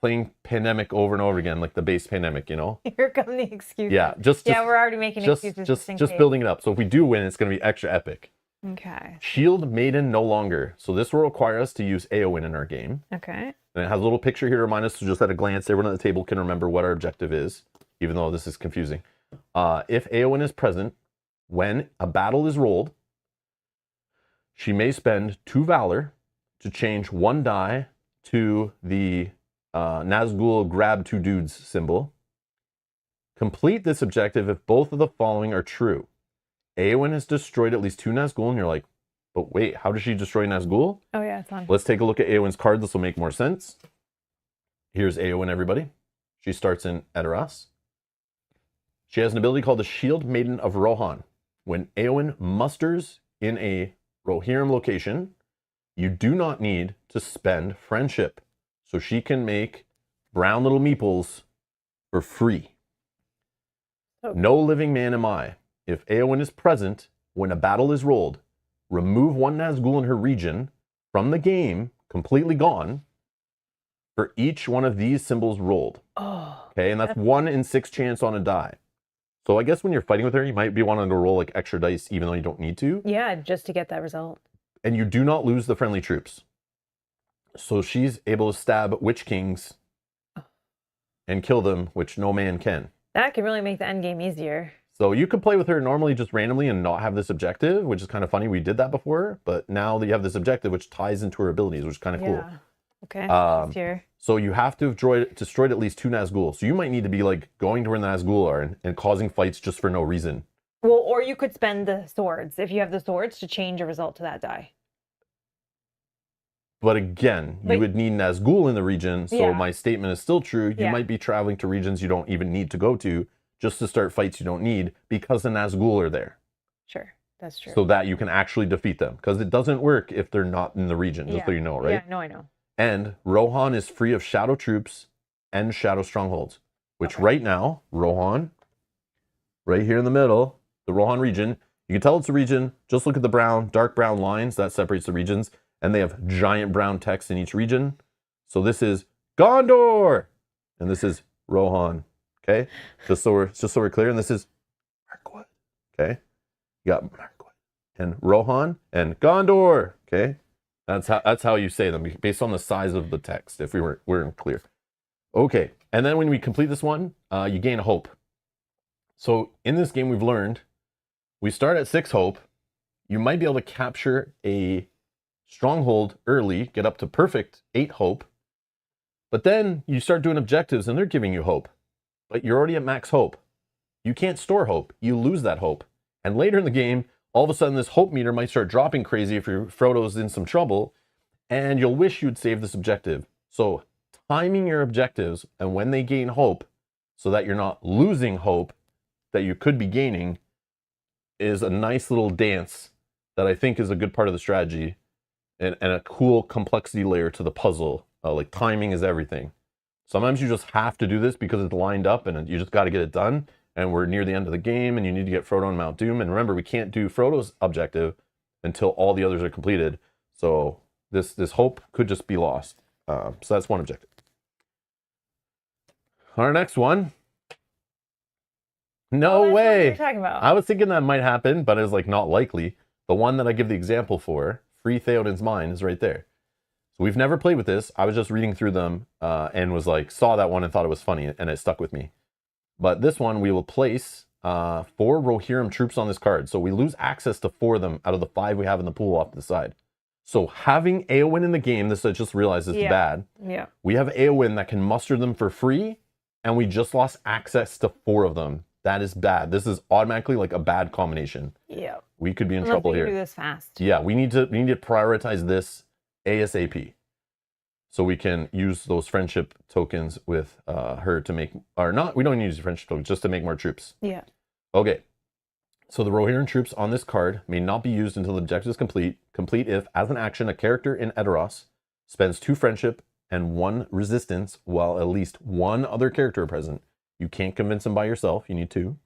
Speaker 1: playing Pandemic over and over again, like the base Pandemic, you know?
Speaker 2: Here come the excuses.
Speaker 1: Yeah,
Speaker 2: we're already making excuses.
Speaker 1: Just building it up. So if we do win, it's going to be extra epic.
Speaker 2: Okay.
Speaker 1: Shield Maiden no longer. So this will require us to use Eowyn in our game.
Speaker 2: Okay.
Speaker 1: And it has a little picture here to remind us, so just at a glance, everyone at the table can remember what our objective is, even though this is confusing. If Eowyn is present, when a battle is rolled, she may spend 2 Valor to change 1 die to the Nazgul grab 2 dudes symbol. Complete this objective if both of the following are true. Eowyn has destroyed at least 2 Nazgul, and you're like, but wait, how does she destroy Nazgul?
Speaker 2: Oh yeah, it's on.
Speaker 1: Let's take a look at Eowyn's card. This will make more sense. Here's Eowyn, everybody. She starts in Edoras. She has an ability called the Shield Maiden of Rohan. When Eowyn musters in a Rohirrim location, you do not need to spend friendship. So she can make brown little meeples for free. Oh. No living man am I. If Eowyn is present, when a battle is rolled, remove 1 Nazgul in her region from the game, completely gone, for each one of these symbols rolled.
Speaker 2: Oh,
Speaker 1: okay, and that's 1 in 6 chance on a die. So I guess when you're fighting with her, you might be wanting to roll like extra dice even though you don't need to.
Speaker 2: Yeah, just to get that result.
Speaker 1: And you do not lose the friendly troops. So she's able to stab Witch Kings and kill them, which no man can.
Speaker 2: That can really make the end game easier.
Speaker 1: So you could play with her normally just randomly and not have this objective, which is kind of funny. We did that before, but now that you have this objective, which ties into her abilities, which is kind of cool.
Speaker 2: Okay. She's here.
Speaker 1: So you have to have destroyed at least 2 Nazgul. So you might need to be like going to where the Nazgul are and causing fights just for no reason.
Speaker 2: Well, or you could spend the swords, if you have the swords, to change a result to that die.
Speaker 1: But again, you would need Nazgul in the region, so my statement is still true. You might be traveling to regions you don't even need to go to just to start fights you don't need because the Nazgul are there.
Speaker 2: Sure, that's true.
Speaker 1: So that you can actually defeat them. Because it doesn't work if they're not in the region, just so you know, right?
Speaker 2: Yeah, no, I know.
Speaker 1: And Rohan is free of shadow troops and shadow strongholds, which right now, Rohan, right here in the middle, the Rohan region, you can tell it's a region. Just look at the dark brown lines that separates the regions. And they have giant brown text in each region. So this is Gondor, and this is Rohan. Okay, just so we're clear. And this is Mirkwood. Okay, you got Mirkwood and Rohan and Gondor. Okay, that's how you say them based on the size of the text. If we're clear. Okay, and then when we complete this one, you gain a hope. So in this game, we've learned we start at 6 hope. You might be able to capture a stronghold early, get up to perfect 8 hope, but then you start doing objectives and they're giving you hope, but you're already at max hope. You can't store hope. You lose that hope. And later in the game, all of a sudden this hope meter might start dropping crazy if your Frodo's in some trouble, and you'll wish you'd save this objective. So timing your objectives and when they gain hope so that you're not losing hope that you could be gaining is a nice little dance that I think is a good part of the strategy. And a cool complexity layer to the puzzle. Like timing is everything. Sometimes you just have to do this because it's lined up and you just got to get it done. And we're near the end of the game and you need to get Frodo on Mount Doom. And remember, we can't do Frodo's objective until all the others are completed. So this hope could just be lost. So that's one objective. Our next one. No way.
Speaker 2: What you're talking about.
Speaker 1: I was thinking that might happen, but it was like not likely. The one that I give the example for, Free Theoden's Mind, is right there. So we've never played with this. I was just reading through them and was like, saw that one and thought it was funny and it stuck with me. But this one, we will place 4 Rohirrim troops on this card. So we lose access to 4 of them out of the 5 we have in the pool off to the side. So having Eowyn in the game, this I just realized is bad.
Speaker 2: Yeah.
Speaker 1: We have Eowyn that can muster them for free and we just lost access to 4 of them. That is bad. This is automatically like a bad combination.
Speaker 2: Yeah.
Speaker 1: We could be in trouble here.
Speaker 2: Do this fast.
Speaker 1: Yeah, we need to prioritize this ASAP, so we can use those friendship tokens with her to make, or not. We don't need to use friendship tokens, just to make more troops.
Speaker 2: Yeah.
Speaker 1: Okay. So the Rohirrim troops on this card may not be used until the objective is complete. Complete if, as an action, a character in Edoras spends 2 friendship and 1 resistance, while at least 1 other character are present. You can't convince them by yourself. You need 2.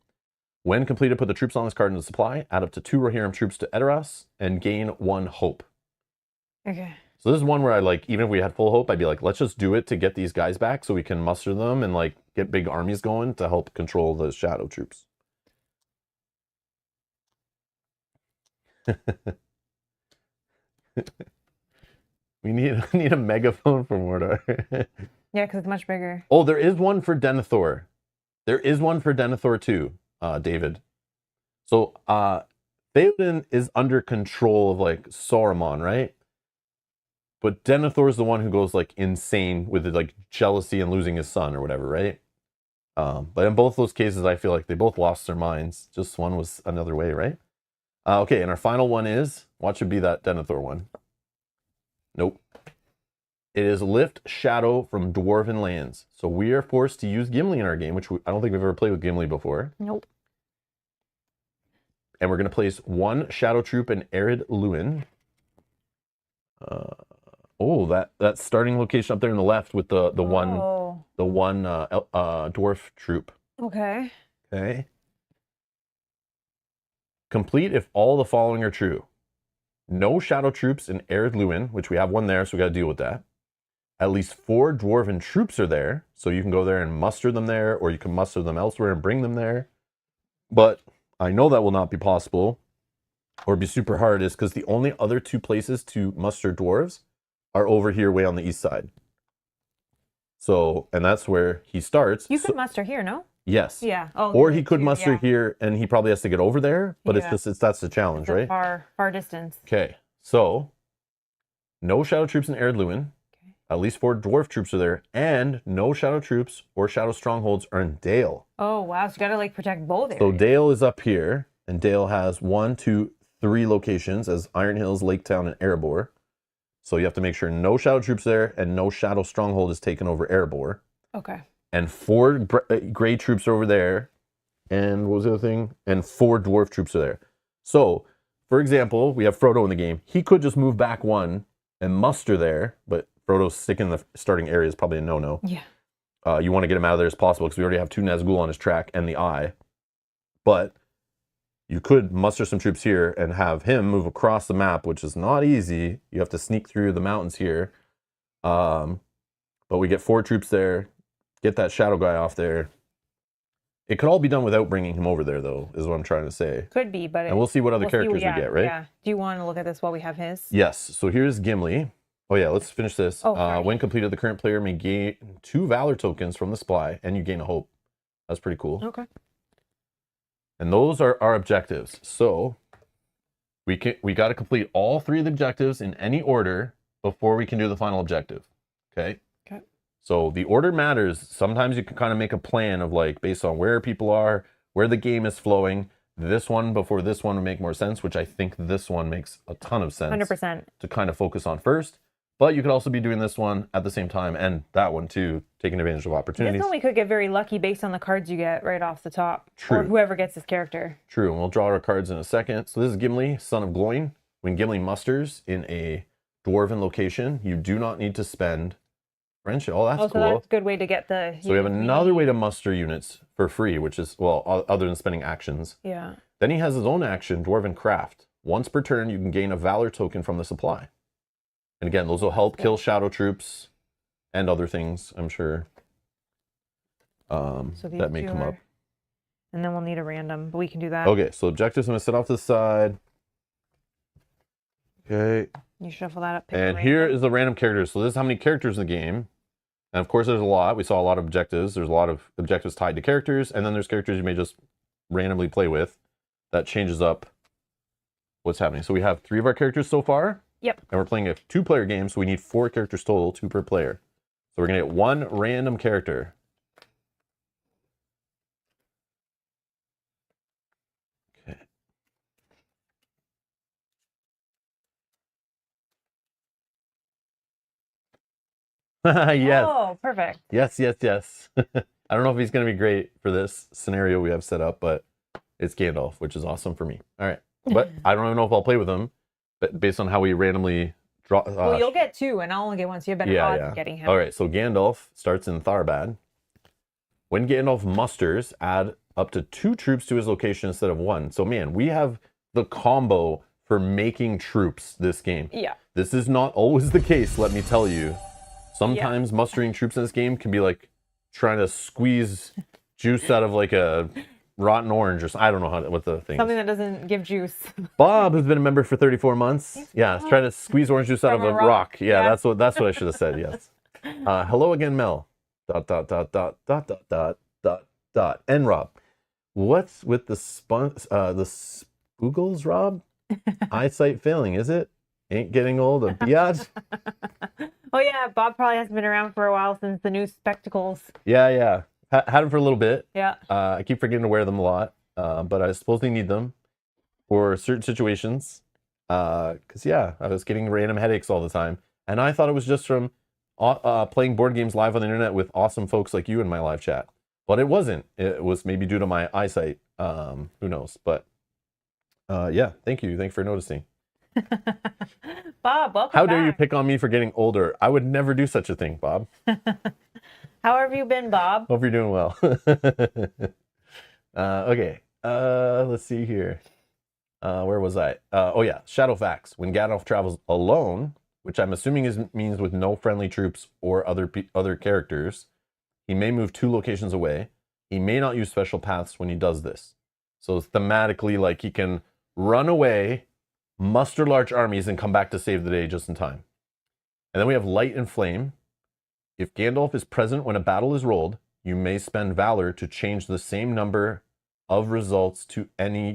Speaker 1: When completed, put the troops on this card in the supply, add up to 2 Rohirrim troops to Edoras, and gain 1 hope.
Speaker 2: Okay.
Speaker 1: So this is one where I like, even if we had full hope, I'd be like, let's just do it to get these guys back so we can muster them and like get big armies going to help control the shadow troops. we need a megaphone for Mordor.
Speaker 2: Yeah, because it's much bigger.
Speaker 1: Oh, there is one for Denethor. There is one for Denethor too, David. So Theoden is under control of like Saruman, right? But Denethor is the one who goes like insane with like jealousy and losing his son or whatever, right? But in both those cases, I feel like they both lost their minds. Just one was another way, right? Okay, and our final one is, what should be that Denethor one? Nope. It is lift shadow from dwarven lands. So we are forced to use Gimli in our game, which I don't think we've ever played with Gimli before.
Speaker 2: Nope.
Speaker 1: And we're going to place 1 shadow troop in Ered Luin. Oh, that starting location up there on the left with the one dwarf troop.
Speaker 2: Okay.
Speaker 1: Okay. Complete if all the following are true. No shadow troops in Ered Luin, which we have 1 there, so we got to deal with that. At least 4 dwarven troops are there, so you can go there and muster them there, or you can muster them elsewhere and bring them there. But I know that will not be possible, or be super hard, is because the only other 2 places to muster dwarves are over here way on the east side. So, and that's where he starts.
Speaker 2: You could muster here, no?
Speaker 1: Yes.
Speaker 2: Yeah. Oh,
Speaker 1: Or
Speaker 2: the
Speaker 1: he could
Speaker 2: two,
Speaker 1: muster
Speaker 2: yeah.
Speaker 1: here, and he probably has to get over there. But
Speaker 2: Yeah.
Speaker 1: that's the challenge,
Speaker 2: It's a
Speaker 1: right?
Speaker 2: far distance.
Speaker 1: Okay. So no shadow troops in Ered Luin.
Speaker 2: Okay.
Speaker 1: At least 4 dwarf troops are there, and no shadow troops or shadow strongholds are in Dale.
Speaker 2: Oh wow! So you gotta like protect both areas.
Speaker 1: So Dale is up here, and Dale has 1, 2, 3 locations as Iron Hills, Lake Town, and Erebor. So you have to make sure no shadow troops there, and no shadow stronghold is taken over Erebor.
Speaker 2: Okay.
Speaker 1: And 4 gray troops are over there, and what was the other thing? And 4 dwarf troops are there. So, for example, we have Frodo in the game. He could just move back 1 and muster there, but Frodo's sticking in the starting area is probably a no-no.
Speaker 2: Yeah.
Speaker 1: You want to get him out of there as possible because we already have 2 Nazgul on his track and the Eye. But you could muster some troops here and have him move across the map, which is not easy. You have to sneak through the mountains here. But we get 4 troops there, get that shadow guy off there. It could all be done without bringing him over there, though, is what I'm trying to say.
Speaker 2: Could be, but
Speaker 1: And we'll see what other characters we
Speaker 2: yeah,
Speaker 1: get, right?
Speaker 2: Yeah. Do you want to look at this while we have his?
Speaker 1: Yes. So here's Gimli. Oh yeah, let's finish this.
Speaker 2: Oh,
Speaker 1: when completed, the current player may gain 2 Valor tokens from the supply, and you gain a Hope. That's pretty cool.
Speaker 2: Okay.
Speaker 1: And those are our objectives. So we got to complete all 3 of the objectives in any order before we can do the final objective. Okay.
Speaker 2: Okay.
Speaker 1: So the order matters. Sometimes you can kind of make a plan of like based on where people are, where the game is flowing. This one before this one would make more sense, which I think this one makes a ton of sense.
Speaker 2: 100%.
Speaker 1: To kind of focus on first. But you could also be doing this one at the same time and that one too, taking advantage of opportunities.
Speaker 2: This one we could get very lucky based on the cards you get right off the top.
Speaker 1: True.
Speaker 2: Or whoever gets this character.
Speaker 1: True, and we'll draw our cards in a second. So this is Gimli, son of Gloin. When Gimli musters in a dwarven location, you do not need to spend friendship. Oh, that's
Speaker 2: so
Speaker 1: cool.
Speaker 2: that's a good way to get the...
Speaker 1: So we have another way to muster units for free, which is, well, other than spending actions.
Speaker 2: Yeah.
Speaker 1: Then he has his own action, Dwarven Craft. Once per turn, you can gain a Valor token from the supply. And again, those will help kill shadow troops and other things, I'm sure, that may come up.
Speaker 2: And then we'll need a random, but we can do that.
Speaker 1: Okay, so objectives I'm going to set off to the side. Okay.
Speaker 2: You shuffle that up.
Speaker 1: And here is the random characters. So this is how many characters in the game. And of course, there's a lot. We saw a lot of objectives. There's a lot of objectives tied to characters. And then there's characters you may just randomly play with. That changes up what's happening. So we have 3 of our characters so far.
Speaker 2: Yep.
Speaker 1: And we're playing a 2-player game, so we need 4 characters total, 2 per player. So we're going to get 1 random character. Okay. Yes.
Speaker 2: Oh, perfect.
Speaker 1: Yes, yes, yes. I don't know if he's going to be great for this scenario we have set up, but it's Gandalf, which is awesome for me. All right. But I don't even know if I'll play with him, but based on how we randomly draw.
Speaker 2: Well, you'll get 2, and I'll only get 1, so you have better odds of getting him.
Speaker 1: All right, so Gandalf starts in Tharbad. When Gandalf musters, add up to 2 troops to his location instead of 1. So, man, we have the combo for making troops this game.
Speaker 2: Yeah.
Speaker 1: This is not always the case, let me tell you. Sometimes mustering troops in this game can be like trying to squeeze juice out of like a rotten orange or something. I don't know what the thing
Speaker 2: Something
Speaker 1: is.
Speaker 2: that doesn't give juice.
Speaker 1: Bob has been a member for 34 months. Yeah, trying to squeeze orange juice out of
Speaker 2: From
Speaker 1: a
Speaker 2: a
Speaker 1: rock.
Speaker 2: rock.
Speaker 1: Yeah,
Speaker 2: Yeah.
Speaker 1: that's what I should have said. Yes. Hello again, Mel. ... And Rob, what's with the spoogles, Rob? Eyesight failing, is it? Ain't getting old, a biatch.
Speaker 2: Oh yeah, Bob probably hasn't been around for a while since the new spectacles.
Speaker 1: Yeah. Had them for a little bit.
Speaker 2: Yeah.
Speaker 1: I keep forgetting to wear them a lot, but I supposedly need them for certain situations. Because, I was getting random headaches all the time. And I thought it was just from playing board games live on the internet with awesome folks like you in my live chat. But it wasn't. It was maybe due to my eyesight. Who knows? But, thank you. Thanks for noticing.
Speaker 2: Bob, welcome
Speaker 1: How dare you
Speaker 2: back.
Speaker 1: pick on me for getting older? I would never do such a thing, Bob.
Speaker 2: How have you been, Bob?
Speaker 1: Hope you're doing well. Okay. Let's see here. Where was I? Shadowfax. When Gandalf travels alone, which I'm assuming means with no friendly troops or other characters, he may move 2 locations away. He may not use special paths when he does this. So thematically, like he can run away, muster large armies, and come back to save the day just in time. And then we have Light and Flame. If Gandalf is present when a battle is rolled, you may spend Valor to change the same number of results to any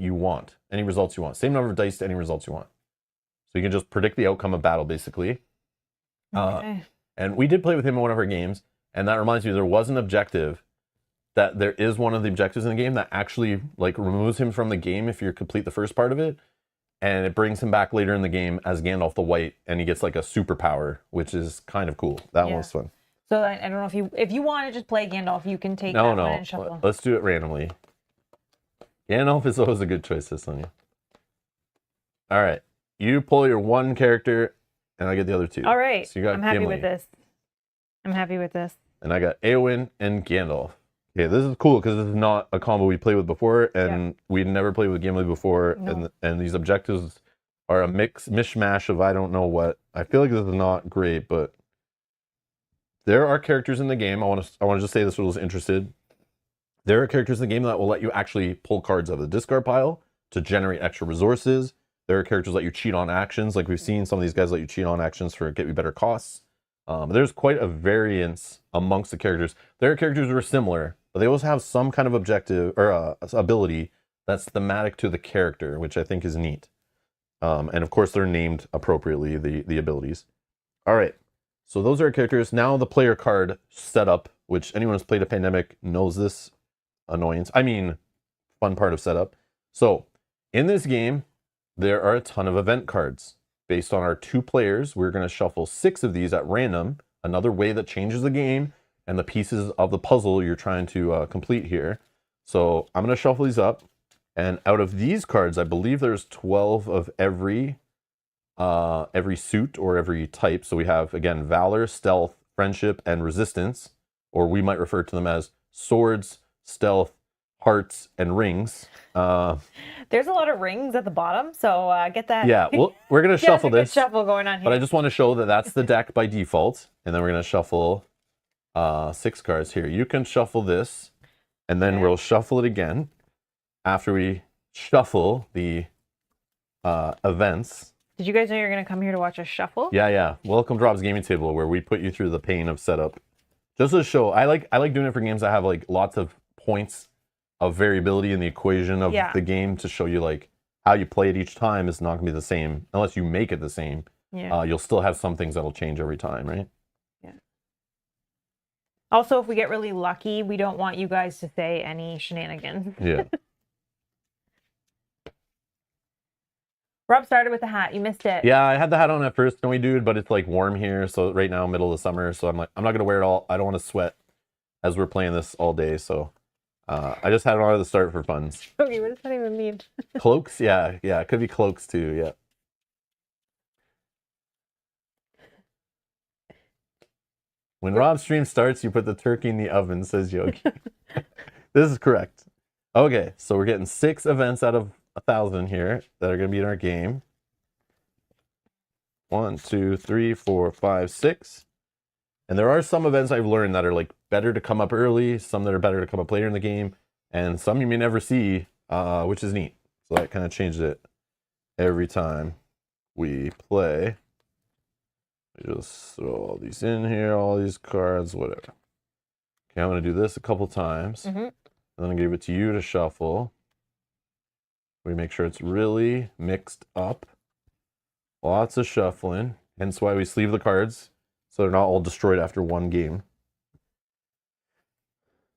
Speaker 1: results you want. Same number of dice to any results you want. So you can just predict the outcome of battle, basically.
Speaker 2: Okay.
Speaker 1: And we did play with him in one of our games, and that reminds me there was an objective that there is one of the objectives in the game that actually like removes him from the game if you complete the first part of it, and it brings him back later in the game as Gandalf the White, and he gets like a superpower, which is kind of cool. That one was fun.
Speaker 2: So I don't know if you want to just play Gandalf, you can take that one and shuffle.
Speaker 1: Let's do it randomly. Gandalf is always a good choice this one. All right, you pull your one character, and I get the other two.
Speaker 2: All right,
Speaker 1: so you got
Speaker 2: I'm happy
Speaker 1: Gimli.
Speaker 2: with this. I'm happy with this.
Speaker 1: And I got Eowyn and Gandalf. Okay, this is cool because this is not a combo we played with before, and we'd never played with Gimli before, and these objectives are a mishmash of I don't know what. I feel like this is not great, but there are characters in the game. I want to just say this for those interested. There are characters in the game that will let you actually pull cards out of the discard pile to generate extra resources. There are characters that let you cheat on actions, like we've seen some of these guys let you cheat on actions for get you better costs. There's quite a variance amongst the characters. There are characters who are similar, but they always have some kind of objective or ability that's thematic to the character, which I think is neat. And of course, they're named appropriately, the abilities. All right, so those are our characters. Now the player card setup, which anyone who's played a Pandemic knows this annoyance. I mean, fun part of setup. So in this game, there are a ton of event cards. Based on our 2 players, we're going to shuffle 6 of these at random, another way that changes the game and the pieces of the puzzle you're trying to complete here. So I'm going to shuffle these up, and out of these cards, I believe there's 12 of every suit or every type. So we have, again, Valor, Stealth, Friendship, and Resistance, or we might refer to them as Swords, Stealth, Hearts, and Rings.
Speaker 2: There's a lot of rings at the bottom, so get that.
Speaker 1: Yeah, well, we're going to shuffle this.
Speaker 2: Shuffle going on here.
Speaker 1: But I just want to show that that's the deck by default. And then we're going to shuffle 6 cards here. You can shuffle this, and then we'll shuffle it again after we shuffle the events.
Speaker 2: Did you guys know you're going to come here to watch us shuffle?
Speaker 1: Yeah. Welcome to Rob's Gaming Table, where we put you through the pain of setup. Just to show, I like doing it for games that have like lots of points of variability in the equation of the game, to show you like how you play it each time is not going to be the same unless you make it the same.
Speaker 2: Yeah.
Speaker 1: You'll still have some things that'll change every time, right?
Speaker 2: Yeah. Also, if we get really lucky, we don't want you guys to say any shenanigans.
Speaker 1: Yeah.
Speaker 2: Rob started with the hat. You missed it.
Speaker 1: Yeah, I had the hat on at first, don't we, dude? But it's like warm here, so right now, middle of the summer, so I'm like, I'm not gonna wear it all. I don't want to sweat as we're playing this all day, so I just had it on at the start for fun.
Speaker 2: Okay, what does that even mean?
Speaker 1: Cloaks? Yeah, it could be cloaks too, yeah. When Rob's stream starts, you put the turkey in the oven, says Yogi. This is correct. Okay, so we're getting 6 events out of 1,000 here that are going to be in our game. 1, 2, 3, 4, 5, 6. And there are some events I've learned that are like better to come up early, some that are better to come up later in the game, and some you may never see, which is neat. So that kind of changes it every time we play. We just throw all these in here, all these cards, whatever. Okay, I'm going to do this a couple times.
Speaker 2: Mm-hmm.
Speaker 1: And then I give it to you to shuffle. We make sure it's really mixed up. Lots of shuffling. Hence why we sleeve the cards, so they're not all destroyed after one game.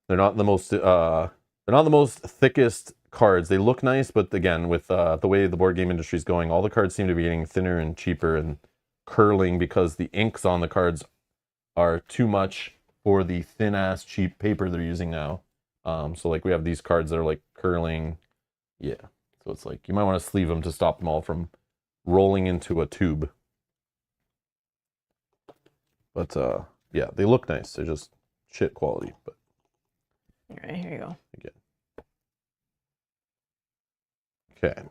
Speaker 1: They're not the most thickest cards. They look nice, but again, with the way the board game industry is going, all the cards seem to be getting thinner and cheaper and curling because the inks on the cards are too much for the thin ass cheap paper they're using now. So like we have these cards that are like curling. Yeah. So it's like you might want to sleeve them to stop them all from rolling into a tube. But yeah, they look nice. They're just shit quality. But
Speaker 2: all right, here you go.
Speaker 1: Again. Okay.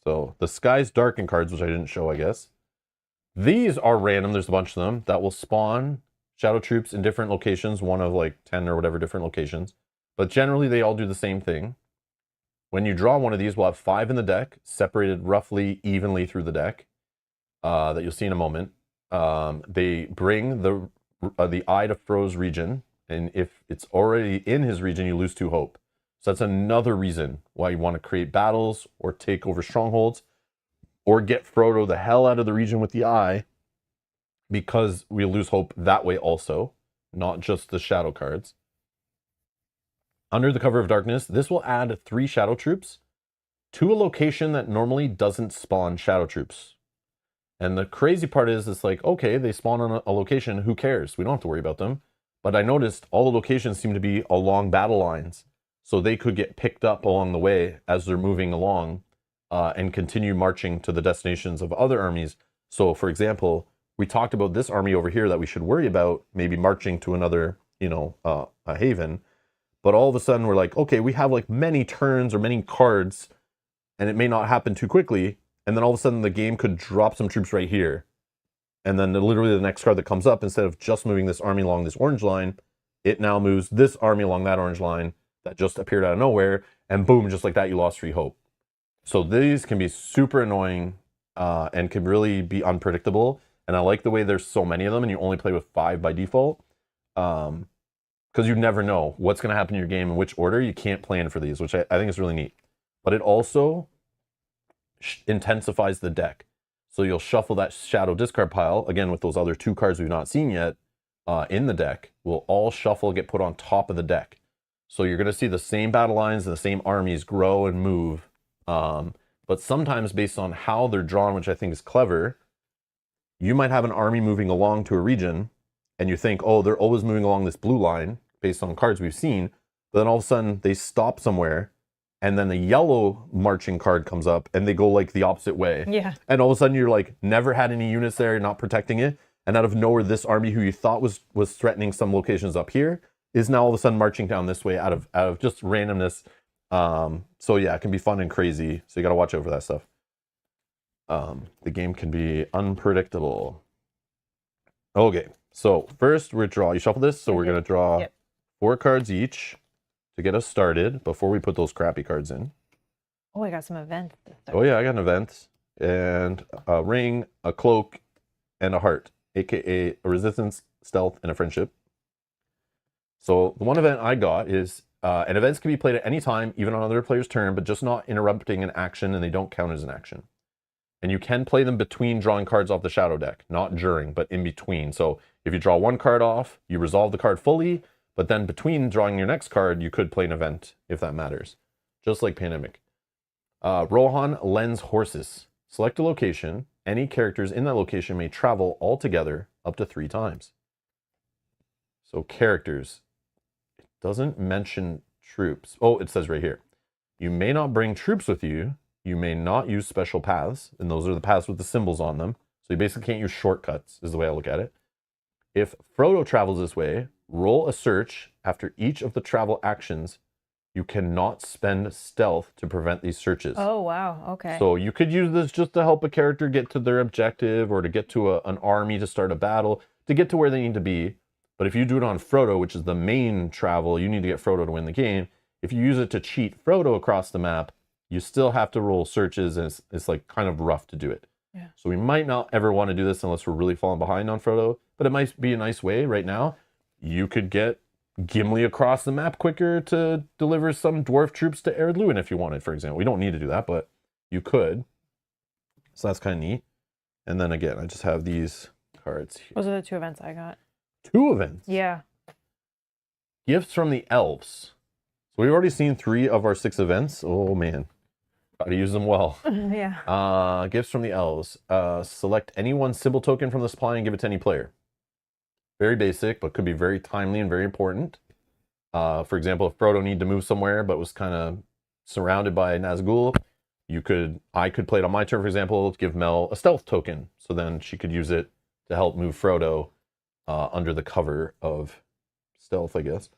Speaker 1: So the Sky's Darken cards, which I didn't show, I guess. These are random. There's a bunch of them that will spawn shadow troops in different locations, one of like 10 or whatever different locations. But generally, they all do the same thing. When you draw one of these, we'll have 5 in the deck, separated roughly evenly through the deck, that you'll see in a moment. They bring the Eye to Froze region, And if it's already in his region, you lose 2 hope. So that's another reason why you want to create battles or take over strongholds or get Frodo the hell out of the region with the eye, because we lose hope that way also, not just the shadow cards. Under the cover of darkness, this will add 3 shadow troops to a location that normally doesn't spawn shadow troops. And the crazy part is, it's like, okay, they spawn on a location, who cares? We don't have to worry about them. But I noticed all the locations seem to be along battle lines, so they could get picked up along the way as they're moving along and continue marching to the destinations of other armies. So, for example, we talked about this army over here that we should worry about, maybe marching to another, a haven. But all of a sudden we're like, okay, we have like many turns or many cards, and it may not happen too quickly. And then all of a sudden the game could drop some troops right here. And then literally the next card that comes up, instead of just moving this army along this orange line, it now moves this army along that orange line that just appeared out of nowhere. And boom, just like that, you lost 3 hope. So these can be super annoying and can really be unpredictable. And I like the way there's so many of them and you only play with 5 by default. Because you never know what's going to happen in your game in which order. You can't plan for these, which I think is really neat. But it also intensifies the deck. So you'll shuffle that shadow discard pile, again with those other 2 cards we've not seen yet in the deck, will all shuffle, get put on top of the deck. So you're going to see the same battle lines and the same armies grow and move. But sometimes based on how they're drawn, which I think is clever, you might have an army moving along to a region and you think, oh, they're always moving along this blue line based on cards we've seen. But then all of a sudden they stop somewhere and then the yellow marching card comes up and they go like the opposite way.
Speaker 2: Yeah.
Speaker 1: And all of a sudden you're like, never had any units there, not protecting it. And out of nowhere, this army who you thought was threatening some locations up here is now all of a sudden marching down this way out of just randomness. So yeah, it can be fun and crazy. So you got to watch out for that stuff. The game can be unpredictable. Okay, so first we're draw. You shuffle this, so we're going to draw 4 cards each to get us started before we put those crappy cards in.
Speaker 2: Oh, I got some events.
Speaker 1: Oh yeah, I got an event and a ring, a cloak, and a heart, aka a resistance, stealth, and a friendship. So the one event I got is and events can be played at any time, even on another player's turn, but just not interrupting an action, and they don't count as an action. And you can play them between drawing cards off the shadow deck, not during, but in between. So if you draw 1 card off, you resolve the card fully, but then between drawing your next card, you could play an event if that matters, just like Pandemic. Rohan lends horses. Select a location. Any characters in that location may travel all together up to 3 times. So characters. It doesn't mention troops. Oh, it says right here. You may not bring troops with you. You may not use special paths, and those are the paths with the symbols on them. So you basically can't use shortcuts, is the way I look at it. If Frodo travels this way, roll a search after each of the travel actions. You cannot spend stealth to prevent these searches.
Speaker 2: Oh, wow. Okay.
Speaker 1: So you could use this just to help a character get to their objective, or to get to an army to start a battle, to get to where they need to be. But if you do it on Frodo, which is the main travel, you need to get Frodo to win the game. If you use it to cheat Frodo across the map, you still have to roll searches, and it's like kind of rough to do it.
Speaker 2: Yeah.
Speaker 1: So we might not ever want to do this unless we're really falling behind on Frodo, but it might be a nice way right now. You could get Gimli across the map quicker to deliver some dwarf troops to Ered Luin if you wanted, for example. We don't need to do that, but you could. So that's kind of neat. And then again, I just have these cards here.
Speaker 2: Those are the 2 events I got.
Speaker 1: 2 events?
Speaker 2: Yeah.
Speaker 1: Gifts from the elves. So we've already seen 3 of our 6 events. Oh man, gotta use them well.
Speaker 2: Yeah.
Speaker 1: Gifts from the elves. Select any one symbol token from the supply and give it to any player. Very basic, but could be very timely and very important. For example, if Frodo needed to move somewhere but was kind of surrounded by Nazgul, I could play it on my turn, for example, give Mel a stealth token. So then she could use it to help move Frodo under the cover of stealth, I guess.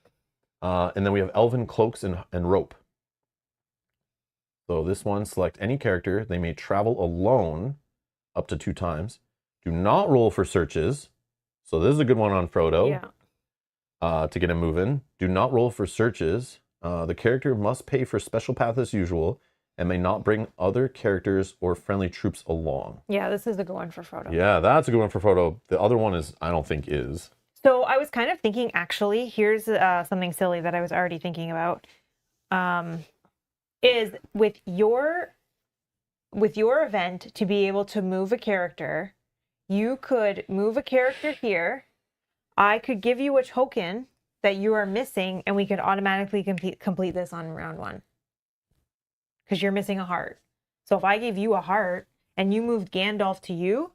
Speaker 1: And then we have elven cloaks and rope. So this one, select any character. They may travel alone up to 2 times. Do not roll for searches. So this is a good one on Frodo.
Speaker 2: Yeah.
Speaker 1: To get him moving. Do not roll for searches. The character must pay for special path as usual and may not bring other characters or friendly troops along.
Speaker 2: Yeah, this is a good one for Frodo.
Speaker 1: Yeah, that's a good one for Frodo. The other one is, I don't think is.
Speaker 2: So I was kind of thinking, actually, here's something silly that I was already thinking about. Is with your event to be able to move a character, you could move a character here. I could give you a token that you are missing, and we could automatically complete this on round 1. Because you're missing a heart. So if I gave you a heart and you moved Gandalf to you,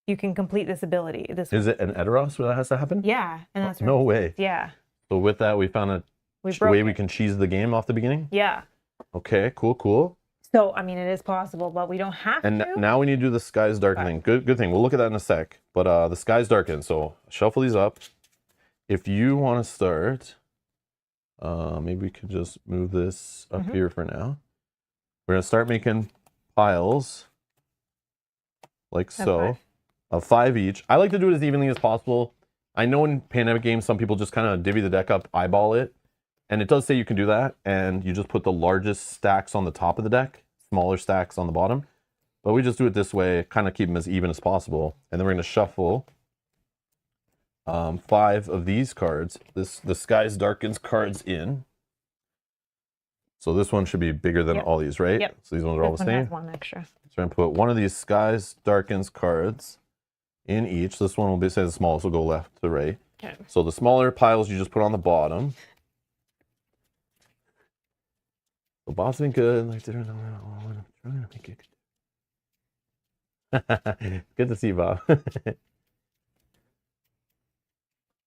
Speaker 2: you can complete this ability.
Speaker 1: Is it an Edoras where that has to happen?
Speaker 2: Yeah, and that's
Speaker 1: no way.
Speaker 2: Yeah.
Speaker 1: So with that, we found a way we can cheese the game off the beginning?
Speaker 2: Yeah.
Speaker 1: Okay, cool.
Speaker 2: So, I mean, it is possible, but we don't have
Speaker 1: and
Speaker 2: to.
Speaker 1: And now we need to do the Skies Darkening. Good thing. We'll look at that in a sec. But the Skies Darken. So shuffle these up. If you want to start, maybe we could just move this up here for now. We're going to start making piles like so of 5 each. I like to do it as evenly as possible. I know in Pandemic games, some people just kind of divvy the deck up, eyeball it. And it does say you can do that. And you just put the largest stacks on the top of the deck, smaller stacks on the bottom. But we just do it this way, kind of keep them as even as possible. And then we're going to shuffle 5 of these cards. The Skies Darkens cards in. So this one should be bigger than all these, right?
Speaker 2: Yep.
Speaker 1: So these ones are all the same.
Speaker 2: Has 1 extra.
Speaker 1: So we're going to put one of these Skies Darkens cards in each. This one will be, say, the smallest will go left to right.
Speaker 2: Okay.
Speaker 1: So the smaller piles you just put on the bottom. The bot's been good. Like, I'm trying to make it. Good to see you, Bob.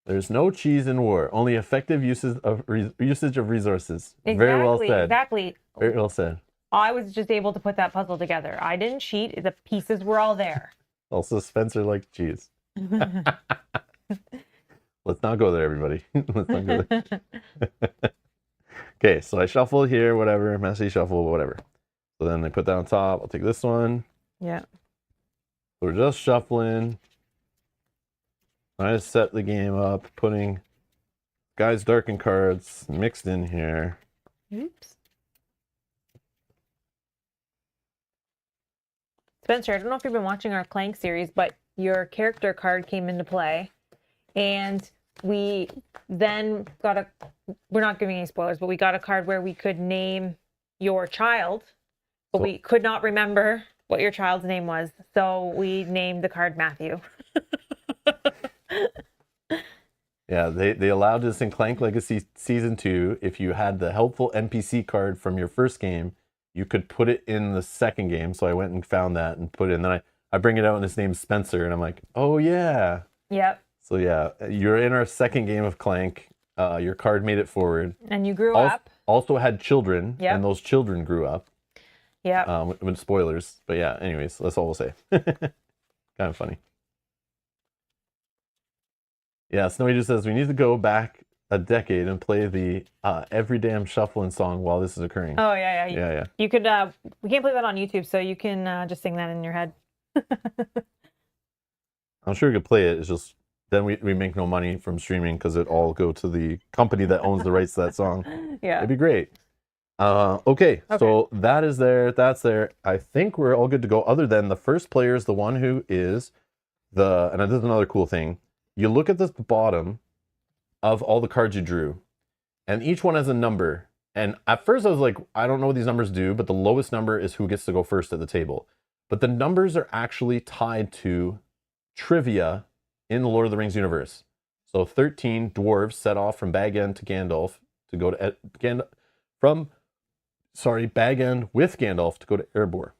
Speaker 1: There's no cheese in war, only effective usage of resources.
Speaker 2: Exactly,
Speaker 1: Very well said.
Speaker 2: Exactly.
Speaker 1: Very well said.
Speaker 2: I was just able to put that puzzle together. I didn't cheat. The pieces were all there.
Speaker 1: Also, Spencer liked cheese. Let's not go there, everybody. Let's not go there. Okay, so I shuffle here, whatever. Messy shuffle, whatever. So then I put that on top. I'll take this one.
Speaker 2: Yeah.
Speaker 1: So we're just shuffling. I just set the game up, putting Skies Darken cards mixed in here.
Speaker 2: Oops. Spencer, I don't know if you've been watching our Clank series, but your character card came into play. And we then got we're not giving any spoilers, but we got a card where we could name your child, but we could not remember what your child's name was. So we named the card Matthew.
Speaker 1: Yeah, they allowed this in Clank Legacy Season 2. If you had the helpful NPC card from your first game, you could put it in the second game. So I went and found that and put it in. Then I bring it out and his name's Spencer. And I'm like, oh, yeah.
Speaker 2: Yep.
Speaker 1: So yeah, you're in our second game of Clank. Your card made it forward.
Speaker 2: And you grew up.
Speaker 1: Also had children.
Speaker 2: Yep.
Speaker 1: And those children grew up.
Speaker 2: Yeah.
Speaker 1: With spoilers. But yeah, anyways, that's all we'll say. Kind of funny. Yeah, Snowy just says we need to go back a decade and play the Every Damn Shuffling song while this is occurring.
Speaker 2: Oh, yeah.
Speaker 1: Yeah.
Speaker 2: You could, we can't play that on YouTube, so you can just sing that in your head.
Speaker 1: I'm sure we could play it. It's just, then we make no money from streaming because it all go to the company that owns the rights to that song.
Speaker 2: Yeah.
Speaker 1: It'd be great. Okay, so that is there. That's there. I think we're all good to go, other than the first player is the one who is and this is another cool thing. You look at the bottom of all the cards you drew, and each one has a number. And at first I was like, I don't know what these numbers do, but the lowest number is who gets to go first at the table. But the numbers are actually tied to trivia in the Lord of the Rings universe. So 13 dwarves set off from Bag End to Gandalf to go to Bag End with Gandalf to go to Erebor.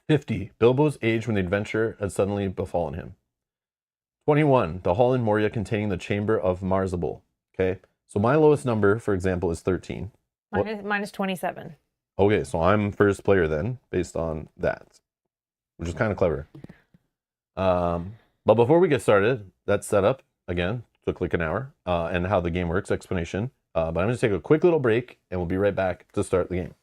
Speaker 1: 50, Bilbo's age when the adventure had suddenly befallen him. 21, the hall in Moria containing the chamber of Marzabul. Okay, so my lowest number, for example, is 13.
Speaker 2: Mine is 27.
Speaker 1: Okay, so I'm first player then, based on that, which is kind of clever. But before we get started, that setup, again, took like an hour, and how the game works, explanation. But I'm going to take a quick little break, and we'll be right back to start the game.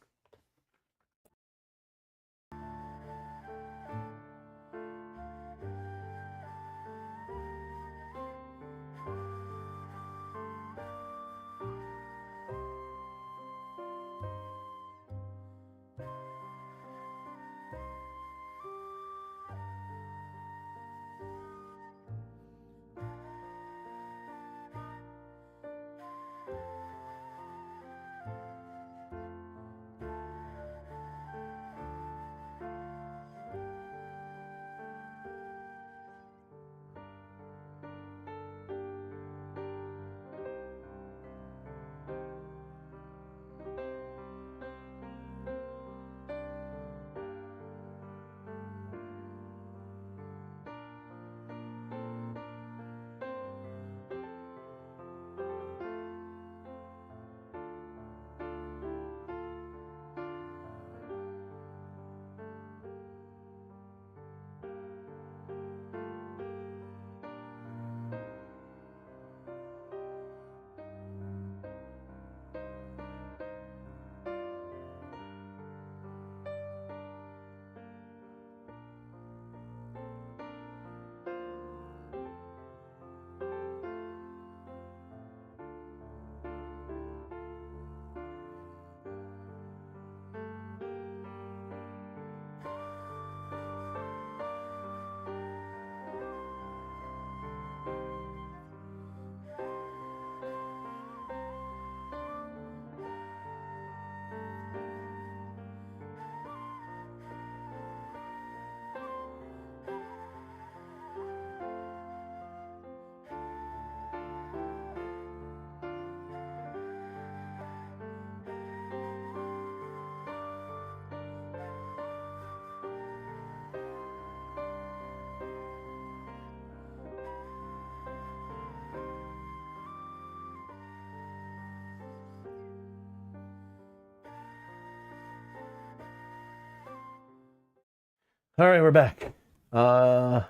Speaker 1: All right, we're back. Oh,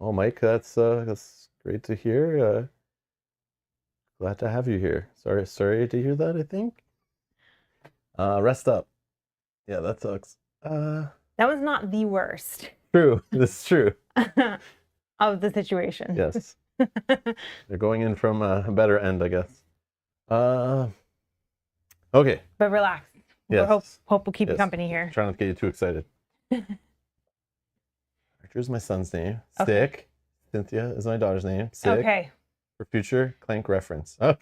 Speaker 1: Mike, that's great to hear. Glad to have you here. Sorry to hear that, I think. Rest up. Yeah, that sucks.
Speaker 2: That was not the worst.
Speaker 1: True. This is true.
Speaker 2: Of the situation.
Speaker 1: Yes. They're going in from a better end, I guess. Okay.
Speaker 2: But relax.
Speaker 1: Yes.
Speaker 2: Hope we'll keep you company here.
Speaker 1: Try not to get you too excited. Here's my son's name.
Speaker 2: Okay.
Speaker 1: Stick. Cynthia is my daughter's name. Sick.
Speaker 2: Okay.
Speaker 1: For future Clank reference. Okay.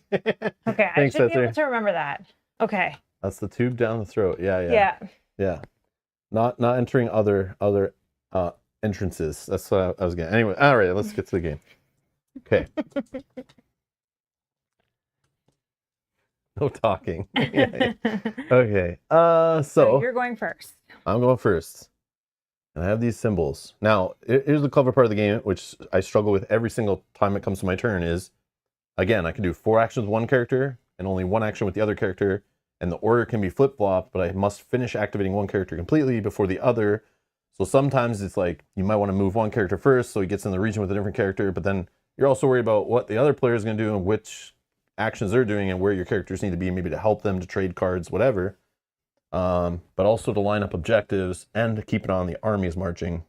Speaker 2: Okay.
Speaker 1: Thanks,
Speaker 2: I should be able to remember that. Okay.
Speaker 1: That's the tube down the throat. Yeah. Not entering other entrances. That's what I was getting. Anyway, all right, let's get to the game. Okay. No talking. Yeah. Okay. So
Speaker 2: you're going first.
Speaker 1: I'm going first. And I have these symbols. Now, here's the clever part of the game, which I struggle with every single time it comes to my turn is, again, I can do 4 actions with one character and only 1 action with the other character, and the order can be flip-flopped, but I must finish activating one character completely before the other. So sometimes it's like, you might want to move one character first so he gets in the region with a different character, but then you're also worried about what the other player is going to do and which actions they're doing and where your characters need to be, maybe to help them, to trade cards, whatever. But also to line up objectives and to keep it on the armies marching.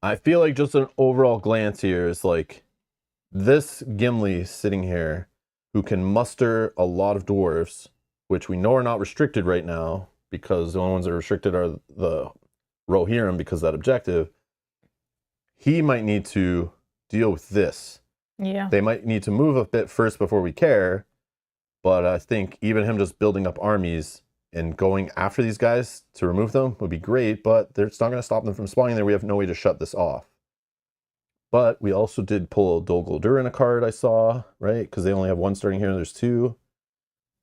Speaker 1: I feel like just an overall glance here is like this Gimli sitting here who can muster a lot of dwarves, which we know are not restricted right now because the only ones that are restricted are the Rohirrim because of that objective. He might need to deal with this.
Speaker 2: Yeah.
Speaker 1: They might need to move a bit first before we care. But I think even him just building up armies and going after these guys to remove them would be great, but it's not going to stop them from spawning there. We have no way to shut this off. But we also did pull Dol Guldur in a card I saw, right? Because they only have 1 starting here and there's 2.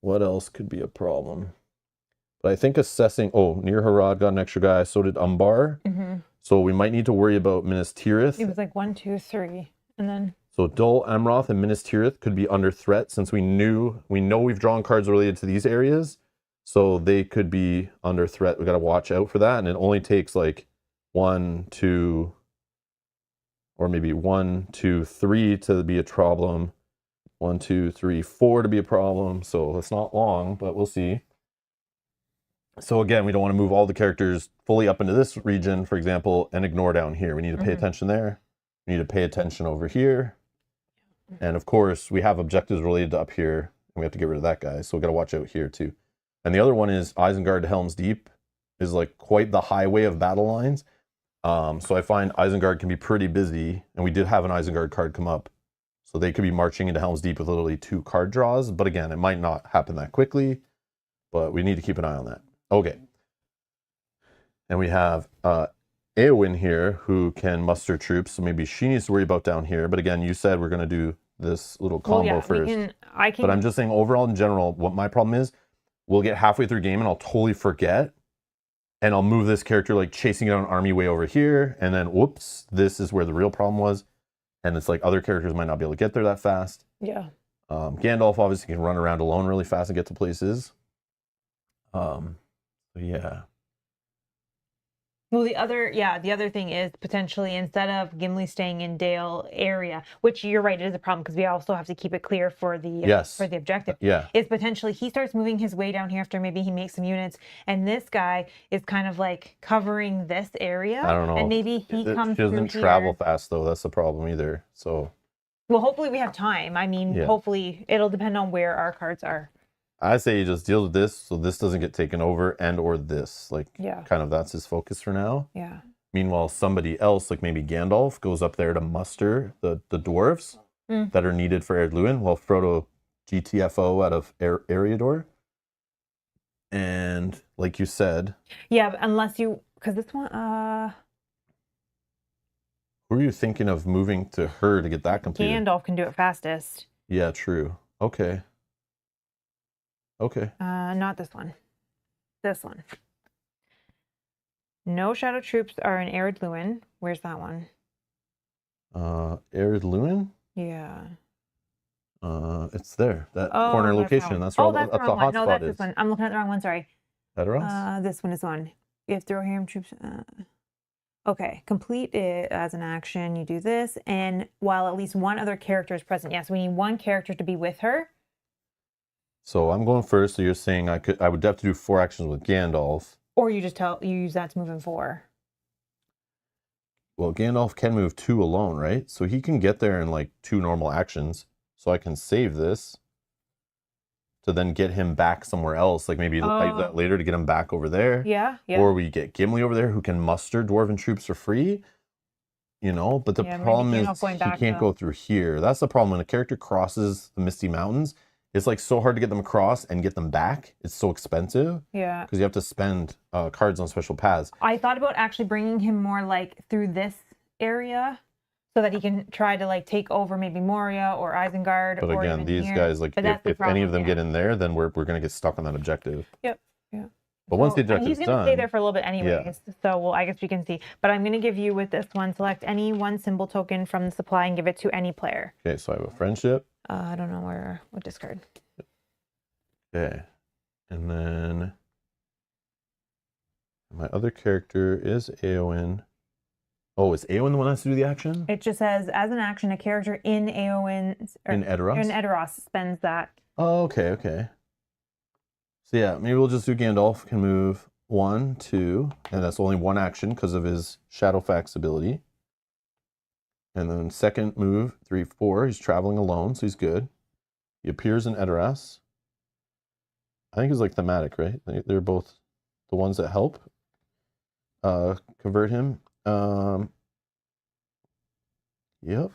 Speaker 1: What else could be a problem? But I think assessing... Oh, Nir Harad got an extra guy. So did Umbar.
Speaker 2: Mm-hmm.
Speaker 1: So we might need to worry about Minas Tirith.
Speaker 2: It was like 1, 2, 3. And then...
Speaker 1: So Dol Amroth and Minas Tirith could be under threat since we know we've drawn cards related to these areas. So they could be under threat. We got to watch out for that. And it only takes like 1, 2, or maybe 1, 2, 3 to be a problem. 1, 2, 3, 4 to be a problem. So it's not long, but we'll see. So again, we don't want to move all the characters fully up into this region, for example, and ignore down here. We need to pay attention there. We need to pay attention over here. And of course, we have objectives related to up here, and we have to get rid of that guy. So we got to watch out here too. And the other one is Isengard to Helm's Deep is like quite the highway of battle lines. So I find Isengard can be pretty busy, and we did have an Isengard card come up. So they could be marching into Helm's Deep with literally 2 card draws. But again, it might not happen that quickly, but we need to keep an eye on that. Okay. And we have Eowyn here who can muster troops, so maybe she needs to worry about down here. But again, you said we're going to do this little combo first. But I'm just saying overall in general, what my problem is, we'll get halfway through game and I'll totally forget. And I'll move this character like chasing down an army way over here. And then, whoops, this is where the real problem was. And it's like other characters might not be able to get there that fast.
Speaker 2: Yeah.
Speaker 1: Gandalf obviously can run around alone really fast and get to places. Yeah.
Speaker 2: Well, the other thing is potentially instead of Gimli staying in Dale area, which you're right, it is a problem because we also have to keep it clear for the objective.
Speaker 1: Yeah.
Speaker 2: Is potentially he starts moving his way down here after maybe he makes some units, and this guy is kind of like covering this area.
Speaker 1: I don't know.
Speaker 2: And maybe he comes.
Speaker 1: She doesn't travel fast though. That's the problem either. So.
Speaker 2: Well, hopefully we have time. I mean, hopefully it'll depend on where our cards are.
Speaker 1: I say you just deal with this so this doesn't get taken over and or this. Like, kind of that's his focus for now.
Speaker 2: Yeah.
Speaker 1: Meanwhile, somebody else, like maybe Gandalf, goes up there to muster the dwarves that are needed for Erd Luin, while Frodo GTFO out of Eriador. And like you said...
Speaker 2: Yeah, unless you... Because this one...
Speaker 1: Who are you thinking of moving to her to get that completed?
Speaker 2: Gandalf can do it fastest.
Speaker 1: Yeah, true. Okay. Okay.
Speaker 2: Not this one. This one. No shadow troops are in Erd Luin. Where's that one?
Speaker 1: Erd Luin?
Speaker 2: Yeah.
Speaker 1: It's there. That corner location. That's where that's a hotspot is.
Speaker 2: No, that's this one. I'm looking at the wrong one. Sorry.
Speaker 1: Edoras?
Speaker 2: This one is one. You have to throw Harem troops. Okay, complete it as an action. You do this, and while at least one other character is present. Yes, we need one character to be with her.
Speaker 1: So I'm going first. So you're saying I would have to do 4 actions with Gandalf.
Speaker 2: Or you use that to move in 4.
Speaker 1: Well, Gandalf can move 2 alone, right? So he can get there in like 2 normal actions. So I can save this to then get him back somewhere else. Like maybe use that later to get him back over there.
Speaker 2: Yeah, yeah.
Speaker 1: Or we get Gimli over there who can muster dwarven troops for free. You know, but the problem is he can't go through here. That's the problem. When a character crosses the Misty Mountains, it's like so hard to get them across and get them back. It's so expensive.
Speaker 2: Yeah.
Speaker 1: Because you have to spend cards on special paths.
Speaker 2: I thought about actually bringing him more like through this area so that he can try to like take over maybe Moria or Isengard.
Speaker 1: But again, these guys, like if any of them get in there, then we're going to get stuck on that objective.
Speaker 2: Yep. Yeah.
Speaker 1: But once the objective's
Speaker 2: done, he's going to stay there for a little bit anyway.
Speaker 1: Yeah.
Speaker 2: So well, I guess we can see. But I'm going to give you with this one, select any one symbol token from the supply and give it to any player.
Speaker 1: Okay, so I have a friendship.
Speaker 2: I don't know what discard.
Speaker 1: Okay, and then my other character is Eowyn. Oh, is Eowyn the one that has to do the action?
Speaker 2: It just says, as an action, a character in Eowyn's...
Speaker 1: In Edoras?
Speaker 2: In Edoras spends that.
Speaker 1: Oh, okay, okay. So yeah, maybe we'll just do Gandalf can move 1, 2, and that's only 1 action because of his Shadowfax ability. And then second move, 3, 4, he's traveling alone, so he's good. He appears in Edoras. I think it's like thematic, right? They're both the ones that help convert him. Yep.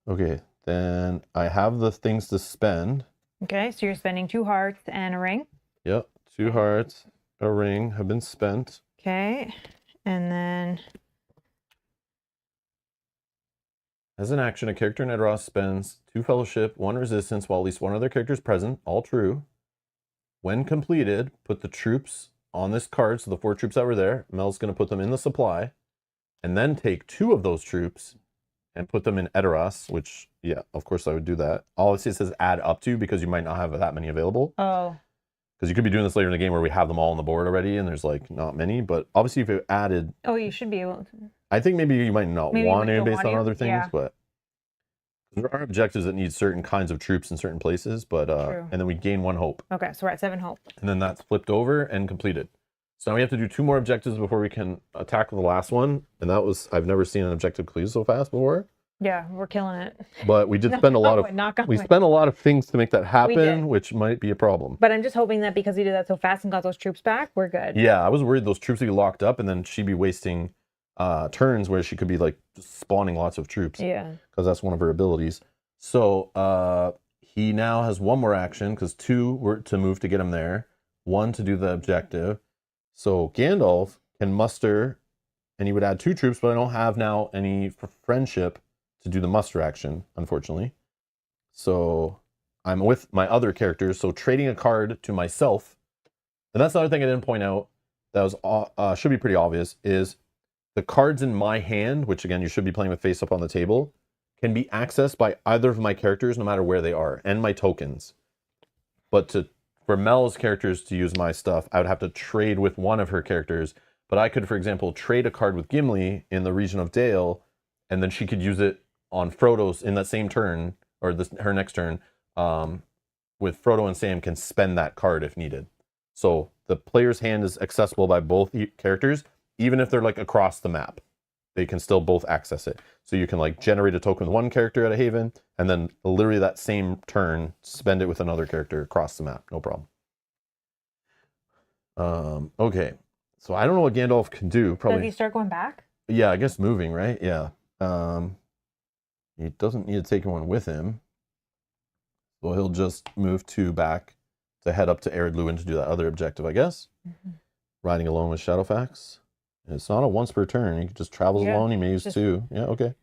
Speaker 1: Okay, then I have the things to spend.
Speaker 2: Okay, so you're spending 2 hearts and a ring.
Speaker 1: Yep, 2 hearts, a ring have been spent.
Speaker 2: Okay, and then...
Speaker 1: As an action, a character in Edoras spends 2 fellowship, 1 resistance, while at least 1 other character is present, all true. When completed, put the troops on this card, so the 4 troops that were there, Mel's going to put them in the supply, and then take 2 of those troops and put them in Edoras, which, yeah, of course I would do that. Obviously it says add up to because you might not have that many available.
Speaker 2: Oh.
Speaker 1: Because you could be doing this later in the game where we have them all on the board already and there's like not many, but obviously if you added...
Speaker 2: Oh, you should be able to.
Speaker 1: I think maybe you might not want to based on other things, but there are objectives that need certain kinds of troops in certain places, but and then we gain 1 hope.
Speaker 2: Okay, so we're at 7 hope.
Speaker 1: And then that's flipped over and completed. So now we have to do 2 more objectives before we can attack the last one. And that was, I've never seen an objective completed so fast before.
Speaker 2: Yeah, we're killing it.
Speaker 1: But we did spend a lot of spent a lot of things to make that happen, which might be a problem.
Speaker 2: But I'm just hoping that because we did that so fast and got those troops back, we're good.
Speaker 1: Yeah, I was worried those troops would be locked up and then she'd be wasting turns where she could be like just spawning lots of troops.
Speaker 2: Yeah.
Speaker 1: Because that's one of her abilities. So he now has 1 more action because 2 were to move to get him there, 1 to do the objective. So Gandalf can muster, and he would add 2 troops, but I don't have now any for friendship to do the muster action, unfortunately. So I'm with my other characters, so trading a card to myself. And that's another thing I didn't point out that was should be pretty obvious, is the cards in my hand, which again you should be playing with face up on the table, can be accessed by either of my characters no matter where they are, and my tokens. But for Mel's characters to use my stuff, I would have to trade with one of her characters. But I could, for example, trade a card with Gimli in the region of Dale, and then she could use it on Frodo's in that same turn, or her next turn, with Frodo and Sam can spend that card if needed. So the player's hand is accessible by both characters, even if they're like across the map. They can still both access it. So you can like generate a token with one character at a haven, and then literally that same turn, spend it with another character across the map. No problem. Okay. So I don't know what Gandalf can do. Probably.
Speaker 2: Does he start going back?
Speaker 1: Yeah, I guess moving, right? Yeah. He doesn't need to take one with him. So he'll just move 2 back to head up to Ered Luin to do that other objective, I guess. Mm-hmm. Riding alone with Shadowfax. And it's not a once per turn. He just travels alone. He may use 2. Yeah, okay.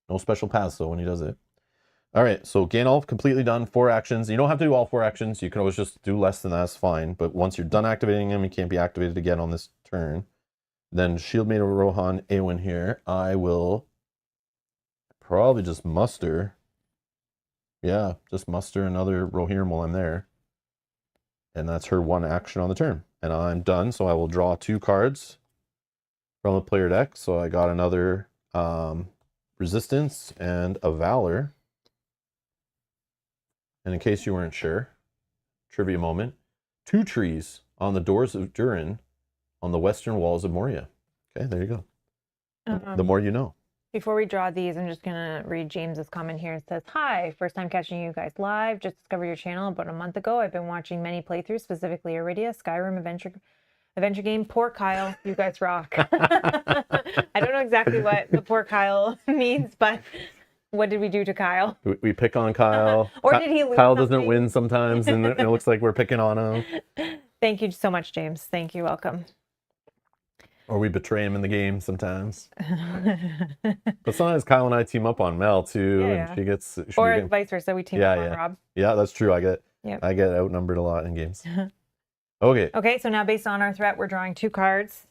Speaker 1: No special paths, though, when he does it. All right, so Gandalf, completely done. 4 actions. You don't have to do all 4 actions. You can always just do less than that. That's fine. But once you're done activating him, he can't be activated again on this turn. Then Shieldmate of Rohan, Eowyn here. I will probably just muster. Yeah, just muster another Rohirrim while I'm there. And that's her one action on the turn. And I'm done, so I will draw 2 cards from a player deck. So I got another Resistance and a Valor. And in case you weren't sure, trivia moment, 2 trees on the doors of Durin on the western walls of Moria. Okay, there you go. The more you know.
Speaker 2: Before we draw these, I'm just going to read James's comment here. It says, "Hi, first time catching you guys live. Just discovered your channel about a month ago. I've been watching many playthroughs, specifically Iridia, Skyrim, Adventure Game. Poor Kyle, you guys rock." I don't know exactly what the poor Kyle means, but what did we do to Kyle?
Speaker 1: We pick on Kyle.
Speaker 2: Or did he lose
Speaker 1: Kyle
Speaker 2: something?
Speaker 1: doesn't win sometimes, and it looks like we're picking on him.
Speaker 2: Thank you so much, James. Thank you. Welcome.
Speaker 1: Or we betray him in the game sometimes. But sometimes Kyle and I team up on Mel too,
Speaker 2: Yeah.
Speaker 1: and she gets.
Speaker 2: Or vice versa, we team up on Rob.
Speaker 1: Yeah, that's true. I get
Speaker 2: Yep.
Speaker 1: outnumbered a lot in games. Okay.
Speaker 2: Okay, so now based on our threat, we're drawing 2 cards.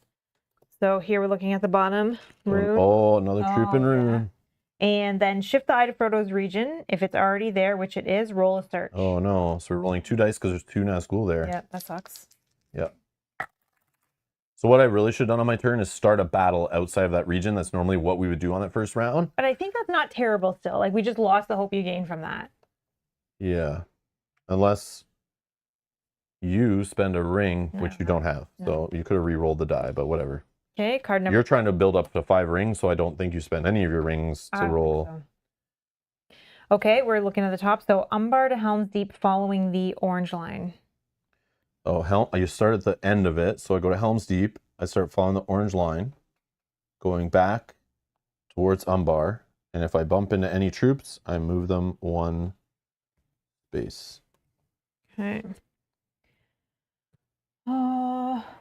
Speaker 2: So here we're looking at the bottom rune.
Speaker 1: Oh, another troop and rune.
Speaker 2: Yeah. And then shift the eye to Frodo's region. If it's already there, which it is, roll a search.
Speaker 1: Oh no! So we're rolling 2 dice because there's 2 Nazgul there.
Speaker 2: Yeah, that sucks.
Speaker 1: Yeah. So what I really should have done on my turn is start a battle outside of that region. That's normally what we would do on that first round.
Speaker 2: But I think that's not terrible still. Like, we just lost the hope you gained from that.
Speaker 1: Yeah. Unless you spend a ring, which you don't have. So you could have re-rolled the die, but whatever.
Speaker 2: Okay, card number.
Speaker 1: You're trying to build up to 5 rings, so I don't think you spend any of your rings to roll.
Speaker 2: So. Okay, we're looking at the top. So Umbar to Helm's Deep following the orange line.
Speaker 1: Oh, you start at the end of it. So I go to Helm's Deep. I start following the orange line, going back towards Umbar. And if I bump into any troops, I move them 1 space.
Speaker 2: Okay.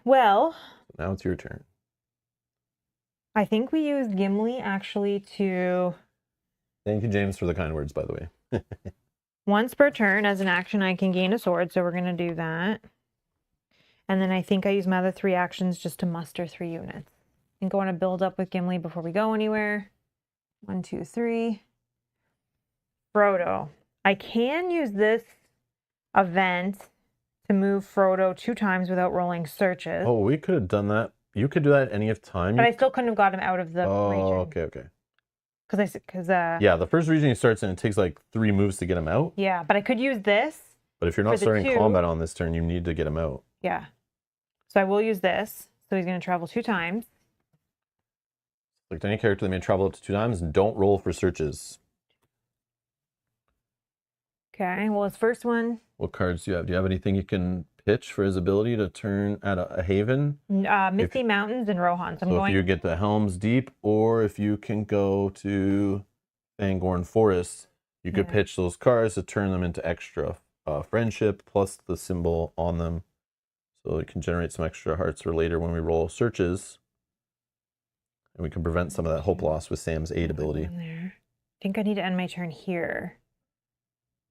Speaker 2: Well.
Speaker 1: Now it's your turn.
Speaker 2: I think we use Gimli actually to...
Speaker 1: Thank you, James, for the kind words, by the way.
Speaker 2: Once per turn, as an action, I can gain a sword, so we're going to do that. And then I think I use my other 3 actions just to muster 3 units. I think I want to build up with Gimli before we go anywhere. 1, 2, 3. Frodo. I can use this event to move Frodo 2 times without rolling searches.
Speaker 1: Oh, we could have done that. You could do that at any time.
Speaker 2: But I still couldn't have got him out of the region.
Speaker 1: Oh, okay.
Speaker 2: Yeah,
Speaker 1: the first region he starts in, it takes like 3 moves to get him out.
Speaker 2: Yeah, but I could use this.
Speaker 1: But if you're not starting combat on this turn, you need to get him out.
Speaker 2: Yeah. So I will use this. So he's going to travel 2 times.
Speaker 1: Select any character that may travel up to 2 times and don't roll for searches.
Speaker 2: Okay, well, his first one.
Speaker 1: What cards do you have? Do you have anything you can pitch for his ability to turn at a haven?
Speaker 2: Misty Mountains and Rohan. So
Speaker 1: if you get to Helm's Deep, or if you can go to Fangorn Forest, you could pitch those cards to turn them into extra friendship plus the symbol on them. So it can generate some extra hearts for later when we roll searches. And we can prevent some of that hope loss with Sam's aid ability.
Speaker 2: I think I need to end my turn here.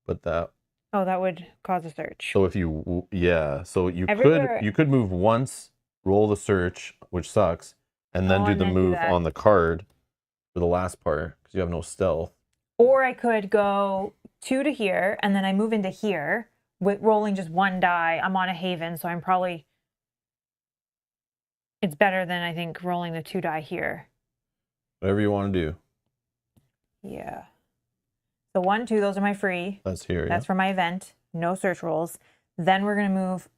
Speaker 1: But that...
Speaker 2: Oh, that would cause a search.
Speaker 1: So if you... Yeah. So you could move once, roll the search, which sucks, and then do the move on the card for the last part, because you have no stealth.
Speaker 2: Or I could go 2 to here, and then I move into here with rolling just 1 die. I'm on a haven, so I'm probably... It's better than, I think, rolling the 2 die here.
Speaker 1: Whatever you want to do.
Speaker 2: Yeah. So 1, 2, those are my free.
Speaker 1: That's here,
Speaker 2: That's for my event. No search rolls. Then we're going to move...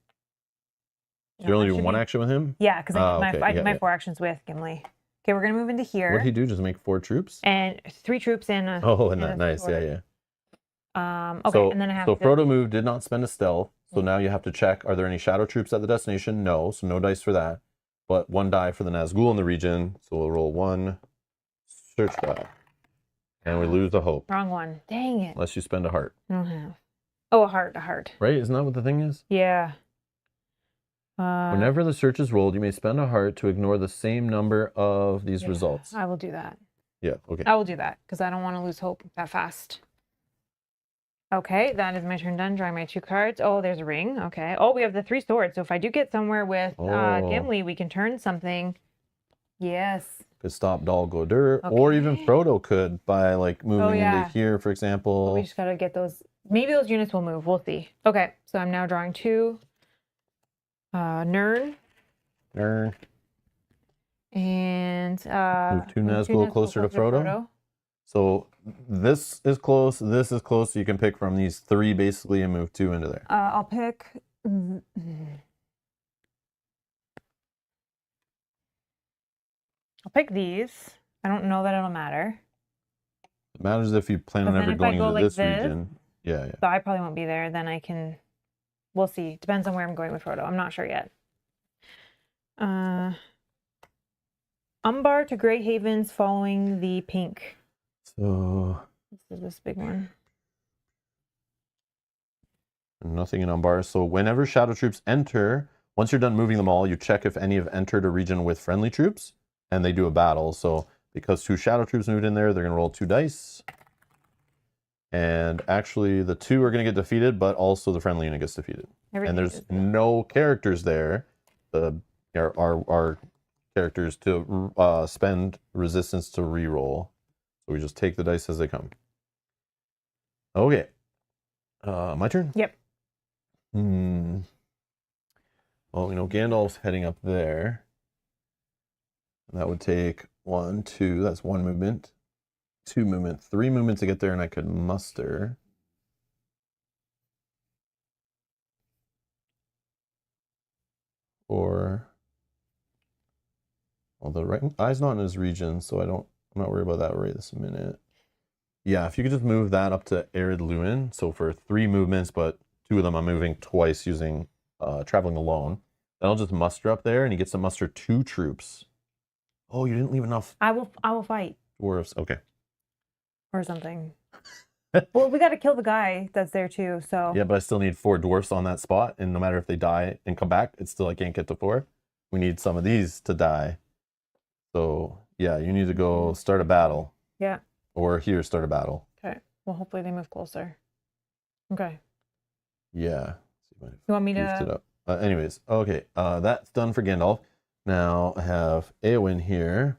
Speaker 1: So you're only doing 1 action with him?
Speaker 2: Yeah, because I did my 4 actions with Gimli. Okay, we're going to move into here.
Speaker 1: What did he do? Just make 4 troops?
Speaker 2: And 3 troops in a...
Speaker 1: Oh, and that nice. Yeah.
Speaker 2: Okay, and then I have
Speaker 1: So Frodo moved, did not spend a stealth. So now you have to check, are there any shadow troops at the destination? No, so no dice for that. But 1 die for the Nazgul in the region. So we'll roll 1 search die. And we lose the hope.
Speaker 2: Wrong one. Dang it.
Speaker 1: Unless you spend a heart.
Speaker 2: I don't have. Oh, a heart.
Speaker 1: Right? Isn't that what the thing is?
Speaker 2: Yeah.
Speaker 1: Whenever the search is rolled, you may spend a heart to ignore the same number of these results.
Speaker 2: I will do that.
Speaker 1: Yeah, okay.
Speaker 2: I will do that because I don't want to lose hope that fast. Okay, that is my turn done. Drawing my 2 cards. Oh, there's a ring. Okay. Oh, we have the 3 swords. So if I do get somewhere with Gimli, we can turn something. Yes.
Speaker 1: Could stop Dol Guldur, or even Frodo could by like moving into here, for example.
Speaker 2: We just gotta get those. Maybe those units will move. We'll see. Okay, so I'm now drawing 2 Nern.
Speaker 1: Nern.
Speaker 2: And
Speaker 1: Move 2 Nazgul closer to Frodo. So this is close, this is close. So you can pick from these 3 basically and move 2 into there.
Speaker 2: I'll pick. I'll pick these. I don't know that it'll matter.
Speaker 1: It matters if you plan on ever going into this region. Yeah, yeah.
Speaker 2: So I probably won't be there. Then I can. We'll see. Depends on where I'm going with Frodo. I'm not sure yet. Umbar to Grey Havens following the pink.
Speaker 1: So
Speaker 2: this is this big one.
Speaker 1: Nothing in Umbar. So whenever shadow troops enter, once you're done moving them all, you check if any have entered a region with friendly troops, and they do a battle. So because 2 shadow troops moved in there, they're going to roll 2 dice. And actually, the 2 are going to get defeated, but also the friendly unit gets defeated. And there's no characters there. Our characters to spend resistance to reroll. So we just take the dice as they come. Okay. My turn?
Speaker 2: Yep.
Speaker 1: Well, we know Gandalf's heading up there. That would take 1, 2. That's 1 movement. 2 movement. 3 movement to get there, and I could muster. Or, well, the right eye's not in his region, so I'm not worried about that right this minute. Yeah, if you could just move that up to Arid Luin, so for 3 movements, but 2 of them I'm moving twice using traveling alone. Then I'll just muster up there, and he gets to muster 2 troops. Oh, you didn't leave enough.
Speaker 2: I will fight.
Speaker 1: Dwarves, okay.
Speaker 2: Or something. Well, we got to kill the guy that's there too, so.
Speaker 1: Yeah, but I still need 4 dwarfs on that spot, and no matter if they die and come back, it's still I can't get to 4. We need some of these to die. So, yeah, you need to go start a battle.
Speaker 2: Yeah.
Speaker 1: Or here, start a battle.
Speaker 2: Okay. Well, hopefully they move closer. Okay.
Speaker 1: Yeah.
Speaker 2: You want me to?
Speaker 1: Anyways, okay. That's done for Gandalf. Now I have Eowyn here,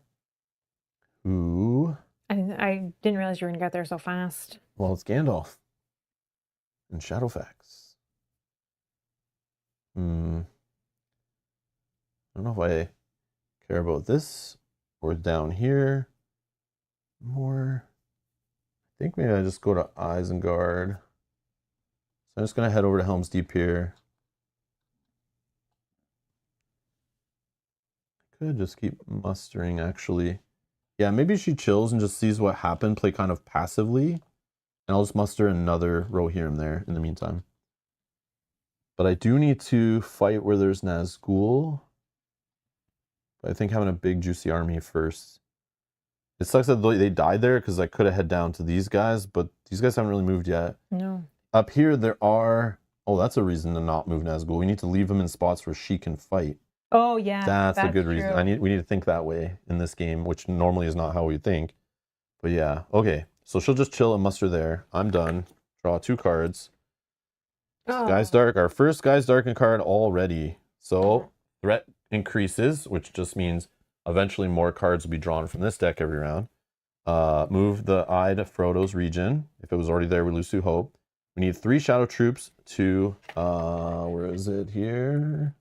Speaker 1: who...
Speaker 2: I didn't realize you were going to get there so fast.
Speaker 1: Well, it's Gandalf. And Shadowfax. I don't know if I care about this or down here more. I think maybe I just go to Isengard. So I'm just going to head over to Helm's Deep here. I could just keep mustering, actually. Yeah, maybe she chills and just sees what happened, play kind of passively. And I'll just muster another row here and there in the meantime. But I do need to fight where there's Nazgul. But I think having a big juicy army first. It sucks that they died there because I could have head down to these guys, but these guys haven't really moved yet.
Speaker 2: No.
Speaker 1: Up here there are... Oh, that's a reason to not move Nazgul. We need to leave them in spots where she can fight.
Speaker 2: Oh, yeah.
Speaker 1: That's a good reason. We need to think that way in this game, which normally is not how we think. But yeah, okay. So she'll just chill and muster there. I'm done. Draw 2 cards. Sky's Dark. Our first Sky's Darkened card already. So threat increases, which just means eventually more cards will be drawn from this deck every round. Move the eye to Frodo's region. If it was already there, we lose 2 hope. We need 3 shadow troops to, where is it here?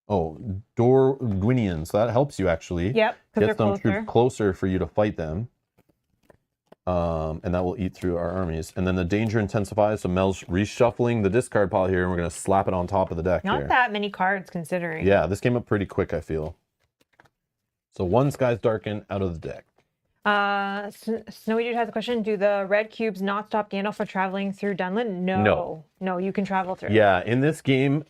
Speaker 1: Oh, Dorwinian. So that helps you actually.
Speaker 2: Yep, because
Speaker 1: get some troops closer for you to fight them. And that will eat through our armies. And then the danger intensifies. So Mel's reshuffling the discard pile here, and we're going to slap it on top of the deck.
Speaker 2: Not that many cards considering.
Speaker 1: Yeah, this came up pretty quick, I feel. So 1 Sky's Darkened out of the deck.
Speaker 2: Snowy Dude has a question. Do the red cubes not stop Gandalf from traveling through Dunlin? No. No, you can travel through.
Speaker 1: Yeah, in this game,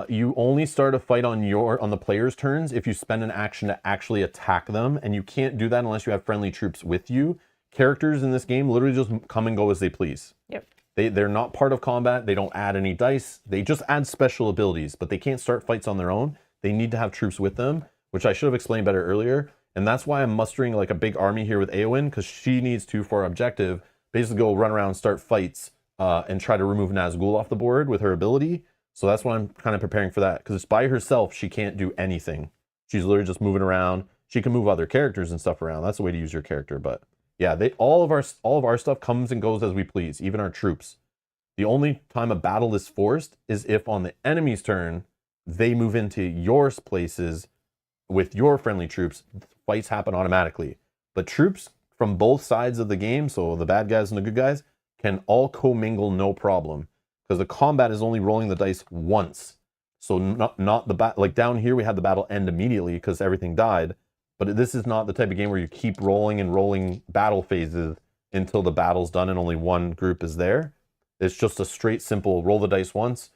Speaker 1: you only start a fight on the player's turns if you spend an action to actually attack them, and you can't do that unless you have friendly troops with you. Characters in this game literally just come and go as they please.
Speaker 2: Yep.
Speaker 1: They're not part of combat. They don't add any dice. They just add special abilities, but they can't start fights on their own. They need to have troops with them, which I should have explained better earlier. And that's why I'm mustering like a big army here with Eowyn, because she needs to, for our objective, basically go run around, start fights, and try to remove Nazgul off the board with her ability. So that's why I'm kind of preparing for that, because it's by herself, she can't do anything. She's literally just moving around. She can move other characters and stuff around. That's the way to use your character. But yeah, all of our stuff comes and goes as we please, even our troops. The only time a battle is forced is if on the enemy's turn, they move into your places with your friendly troops. Fights happen automatically. But troops from both sides of the game, so the bad guys and the good guys, can all commingle no problem. Because the combat is only rolling the dice once. So not the battle. Like down here, we had the battle end immediately because everything died. But this is not the type of game where you keep rolling and rolling battle phases until the battle's done and only one group is there. It's just a straight, simple roll the dice once,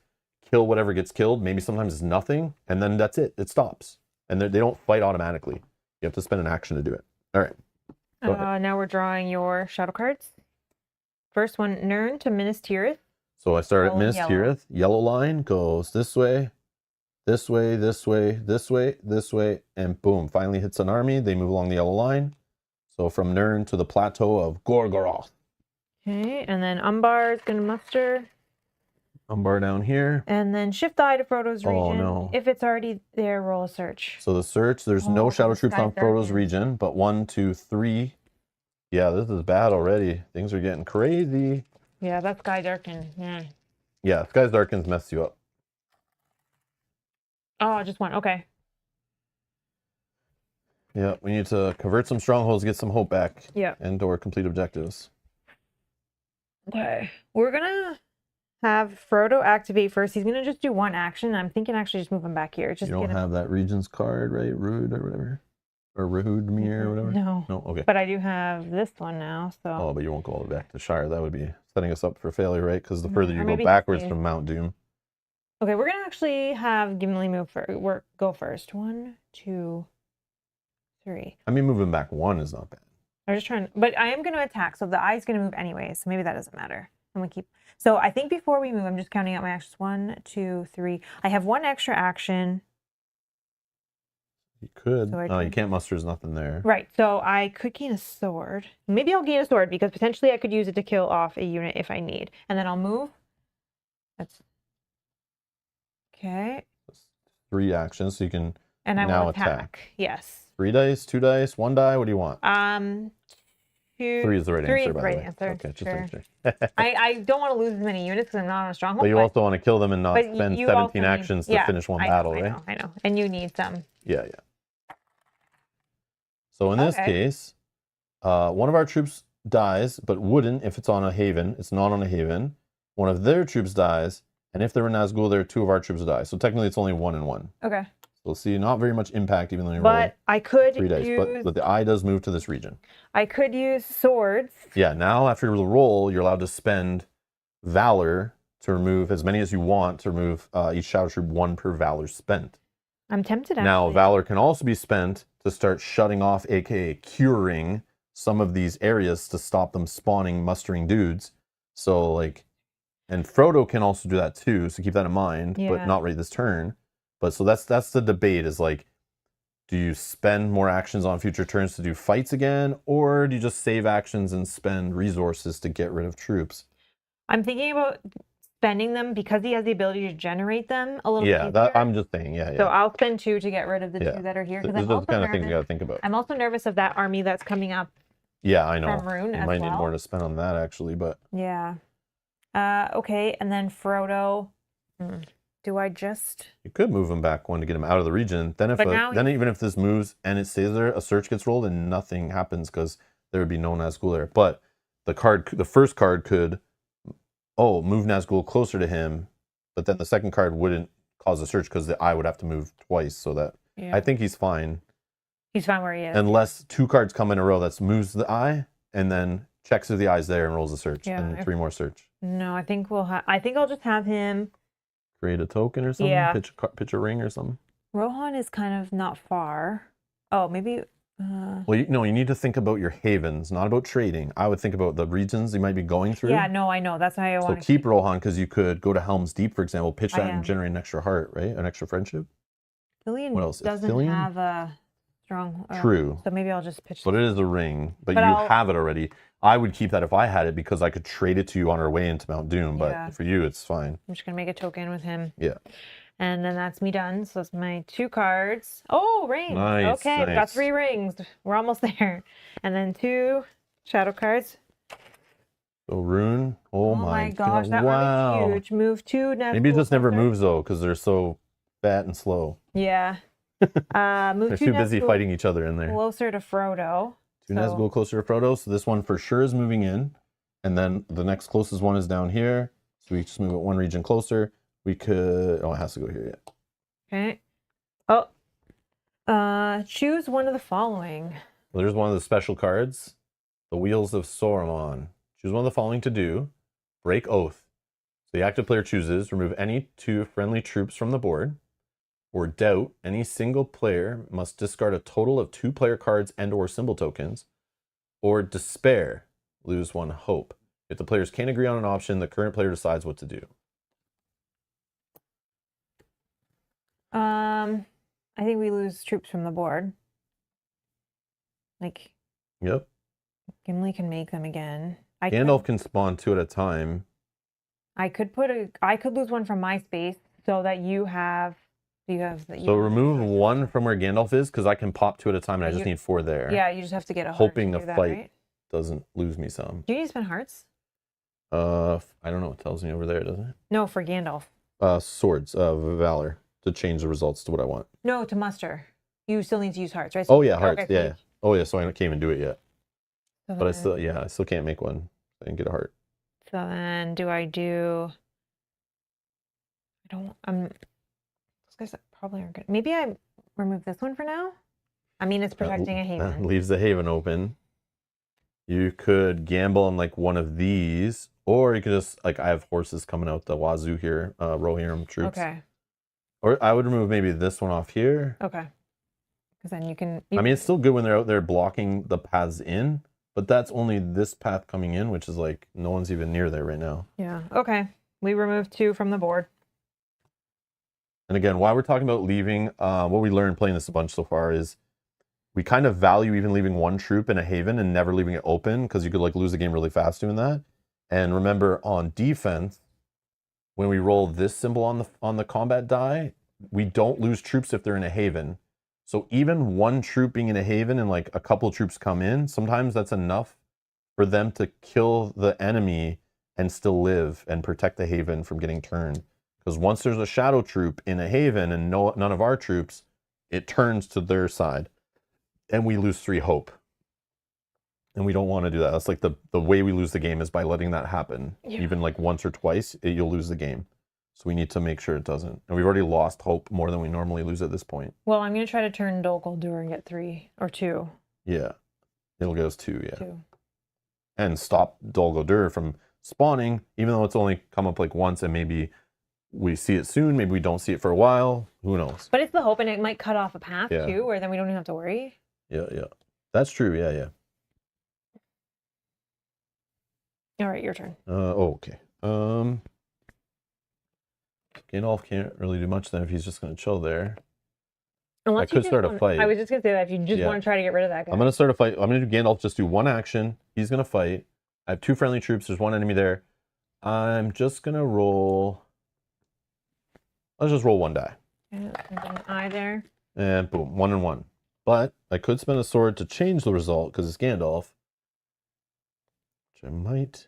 Speaker 1: kill whatever gets killed. Maybe sometimes it's nothing, and then that's it. It stops. And they don't fight automatically. You have to spend an action to do it. All right.
Speaker 2: Now we're drawing your shadow cards. First one, Nirn to Minas Tirith.
Speaker 1: So I start at Minas Tirith. Yellow line goes this way, this way, this way, this way, this way, and boom. Finally hits an army. They move along the yellow line. So from Nirn to the plateau of Gorgoroth.
Speaker 2: Okay, and then Umbar is going to muster.
Speaker 1: Umbar down here.
Speaker 2: And then shift I to Frodo's region.
Speaker 1: Oh, no.
Speaker 2: If it's already there, roll a search.
Speaker 1: So the search, there's no shadow troops on Frodo's region, but 1, 2, 3. Yeah, this is bad already. Things are getting crazy.
Speaker 2: Yeah, that Sky Darken.
Speaker 1: Yeah, Sky's Darken's messed you up.
Speaker 2: Oh, just one. Okay.
Speaker 1: Yeah, we need to convert some strongholds, get some hope back.
Speaker 2: Yeah.
Speaker 1: And or complete objectives.
Speaker 2: Okay. We're going to have Frodo activate first. He's going to just do one action. I'm thinking actually just move him back here. Just
Speaker 1: you don't have that Regent's card, right? Rude or whatever? Or Rahudmir or whatever?
Speaker 2: No.
Speaker 1: No? Okay.
Speaker 2: But I do have this one now, so...
Speaker 1: Oh, but you won't go all the way back to Shire. That would be setting us up for failure, right? Because the further you
Speaker 2: Or
Speaker 1: go backwards from Mount Doom.
Speaker 2: Okay, we're going to actually have Gimli go first. 1, 2, 3.
Speaker 1: I mean, moving back 1 is not bad.
Speaker 2: I'm just trying... But I am going to attack, so the eye is going to move anyways. So maybe that doesn't matter. I'm going to keep... So I think before we move, I'm just counting out my actions. 1, 2, 3. I have one extra action.
Speaker 1: You could.
Speaker 2: So
Speaker 1: No, you can't muster. There's nothing there.
Speaker 2: Right. So I could gain a sword. Maybe I'll gain a sword because potentially I could use it to kill off a unit if I need. And then I'll move. That's... Okay.
Speaker 1: 3 actions, so you can
Speaker 2: and I
Speaker 1: now
Speaker 2: will attack. Yes.
Speaker 1: 3 dice, 2 dice, 1 die. What do you want?
Speaker 2: 2.
Speaker 1: 3 is the right answer, by the way.
Speaker 2: Answer.
Speaker 1: Okay, just
Speaker 2: sure.
Speaker 1: answer.
Speaker 2: I don't want to lose as many units because I'm not on a stronghold.
Speaker 1: But you also want to kill them and not
Speaker 2: but
Speaker 1: spend
Speaker 2: you
Speaker 1: 17
Speaker 2: also
Speaker 1: actions
Speaker 2: need,
Speaker 1: to finish one battle, right?
Speaker 2: I know. And you need some.
Speaker 1: Yeah. So in this case, one of our troops dies, but wouldn't if it's on a haven. It's not on a haven. One of their troops dies, and if they're in Nazgul, there 2 of our troops die. So technically, it's only 1 and 1.
Speaker 2: Okay.
Speaker 1: So we'll see, not very much impact, even though you
Speaker 2: roll I could
Speaker 1: 3 dice. But the eye does move to this region.
Speaker 2: I could use swords.
Speaker 1: Yeah. Now after the roll, you're allowed to spend valor to remove as many as you want to remove each shadow troop 1 per valor spent.
Speaker 2: I'm tempted. Actually.
Speaker 1: Now valor can also be spent to start shutting off, aka curing some of these areas to stop them spawning mustering dudes. So like, and Frodo can also do that too, so keep that in mind, but not right this turn. But so that's the debate is like, do you spend more actions on future turns to do fights again, or do you just save actions and spend resources to get rid of troops?
Speaker 2: I'm thinking about spending them because he has the ability to generate them a little bit easier.
Speaker 1: That I'm just saying,
Speaker 2: So I'll spend 2 to get rid of the 2 that are here.
Speaker 1: This is the kind of thing you got to think about.
Speaker 2: I'm also nervous of that army that's coming up.
Speaker 1: Yeah, I know.
Speaker 2: From Rune
Speaker 1: you might need more to spend on that actually, but
Speaker 2: yeah. Okay, and then Frodo. Do I just?
Speaker 1: You could move him back 1 to get him out of the region. Then even if this moves and it stays there, a search gets rolled and nothing happens because there would be no Nazgul there. But the first card could, move Nazgul closer to him, but then the second card wouldn't cause a search because the eye would have to move twice. So that I think he's fine.
Speaker 2: He's fine where he is.
Speaker 1: Unless 2 cards come in a row that moves the eye and then checks if the eye's there and rolls a search and 3 more search.
Speaker 2: No, I think I'll just have him
Speaker 1: create a token or something. Yeah. Pitch a ring or something.
Speaker 2: Rohan is kind of not far. Oh, maybe.
Speaker 1: Well, you need to think about your havens, not about trading. I would think about the regions you might be going through.
Speaker 2: Yeah, no, I know. That's how I want
Speaker 1: to keep Rohan because you could go to Helm's Deep, for example, pitch that and generate an extra heart, right? An extra friendship.
Speaker 2: Killian doesn't have a strong.
Speaker 1: True.
Speaker 2: So maybe I'll just pitch.
Speaker 1: But it is a ring. But you have it already. I would keep that if I had it because I could trade it to you on our way into Mount Doom. But for you, it's fine.
Speaker 2: I'm just gonna make a token with him.
Speaker 1: Yeah.
Speaker 2: And then that's me done. So that's my 2 cards. Oh, rings.
Speaker 1: Nice,
Speaker 2: okay, I've got 3 rings. We're almost there. And then 2 shadow cards.
Speaker 1: So Rune. Oh my
Speaker 2: gosh, that
Speaker 1: wow.
Speaker 2: army's huge. Move 2 Nazgul
Speaker 1: Maybe it just never
Speaker 2: closer.
Speaker 1: moves though, because they're so fat and slow.
Speaker 2: Yeah. Move
Speaker 1: They're
Speaker 2: 2
Speaker 1: too busy
Speaker 2: Nazgul
Speaker 1: fighting each other in there.
Speaker 2: closer to Frodo.
Speaker 1: 2 Nazgul closer to Frodo. So this one for sure is moving in. And then the next closest one is down here. So we just move it 1 region closer. We could, oh, it has to go here yet.
Speaker 2: Okay. Choose one of the following.
Speaker 1: Well, there's one of the special cards. The Wheels of Sauron. Choose one of the following to do. Break Oath. So the active player chooses, remove any 2 friendly troops from the board. Or Doubt, any single player must discard a total of 2 player cards and or symbol tokens. Or Despair, lose 1 hope. If the players can't agree on an option, the current player decides what to do.
Speaker 2: I think we lose troops from the board. Like,
Speaker 1: Yep.
Speaker 2: Gimli can make them again.
Speaker 1: Gandalf can spawn 2 at a time.
Speaker 2: I could lose 1 from my space so that you have.
Speaker 1: So remove 1 from where Gandalf is, because I can pop 2 at a time, and I just need 4 there.
Speaker 2: Yeah, you just have to get a heart.
Speaker 1: Hoping the
Speaker 2: that,
Speaker 1: fight
Speaker 2: right?
Speaker 1: doesn't lose me some.
Speaker 2: Do you need to spend hearts?
Speaker 1: I don't know. It tells me over there, doesn't it?
Speaker 2: No, for Gandalf.
Speaker 1: Swords, Valor, to change the results to what I want.
Speaker 2: No, to muster. You still need to use hearts, right? So
Speaker 1: Oh yeah, hearts.
Speaker 2: okay,
Speaker 1: yeah. Oh yeah. So I can't even do it yet.
Speaker 2: So
Speaker 1: But I still can't make one and get a heart.
Speaker 2: So then, do I do? I don't. Those guys probably aren't good. Maybe I remove this one for now. I mean, it's protecting a haven.
Speaker 1: That leaves the haven open. You could gamble on like one of these, or you could just like I have horses coming out the wazoo here, Rohirrim troops.
Speaker 2: Okay.
Speaker 1: Or I would remove maybe this one off here.
Speaker 2: Okay. Because then you can.
Speaker 1: I mean, it's still good when they're out there blocking the paths in, but that's only this path coming in, which is like no one's even near there right now.
Speaker 2: Yeah. Okay. We remove 2 from the board.
Speaker 1: And again, while we're talking about leaving, what we learned playing this a bunch so far is we kind of value even leaving 1 troop in a haven and never leaving it open, because you could like lose the game really fast doing that. And remember, on defense, when we roll this symbol on the combat die, we don't lose troops if they're in a haven. So even 1 troop being in a haven and like a couple of troops come in, sometimes that's enough for them to kill the enemy and still live and protect the haven from getting turned. Because once there's a shadow troop in a haven and none of our troops, it turns to their side. And we lose 3 hope. And we don't want to do that. That's like the way we lose the game is by letting that happen. Yeah. Even like once or twice, you'll lose the game. So we need to make sure it doesn't. And we've already lost hope more than we normally lose at this point.
Speaker 2: Well, I'm going to try to turn Dol Guldur and get 3 or 2.
Speaker 1: Yeah. It'll get us 2, yeah.
Speaker 2: 2.
Speaker 1: And stop Dol Guldur from spawning, even though it's only come up like once and maybe we see it soon, maybe we don't see it for a while. Who knows?
Speaker 2: But it's the hope, and it might cut off a path too, where then we don't even have to worry.
Speaker 1: Yeah, yeah. That's true, yeah.
Speaker 2: All right, your turn.
Speaker 1: Okay. Gandalf can't really do much then if he's just going to chill there.
Speaker 2: Unless
Speaker 1: I could start a fight.
Speaker 2: I was just going to say that if you just want to try to get rid of that guy.
Speaker 1: I'm going to start a fight. I'm going to do Gandalf just do 1 action. He's going to fight. I have 2 friendly troops. There's 1 enemy there. I'm just going to roll. Let's just roll 1 die.
Speaker 2: An eye there.
Speaker 1: And boom, 1 and 1. But I could spend a sword to change the result because it's Gandalf. Which I might.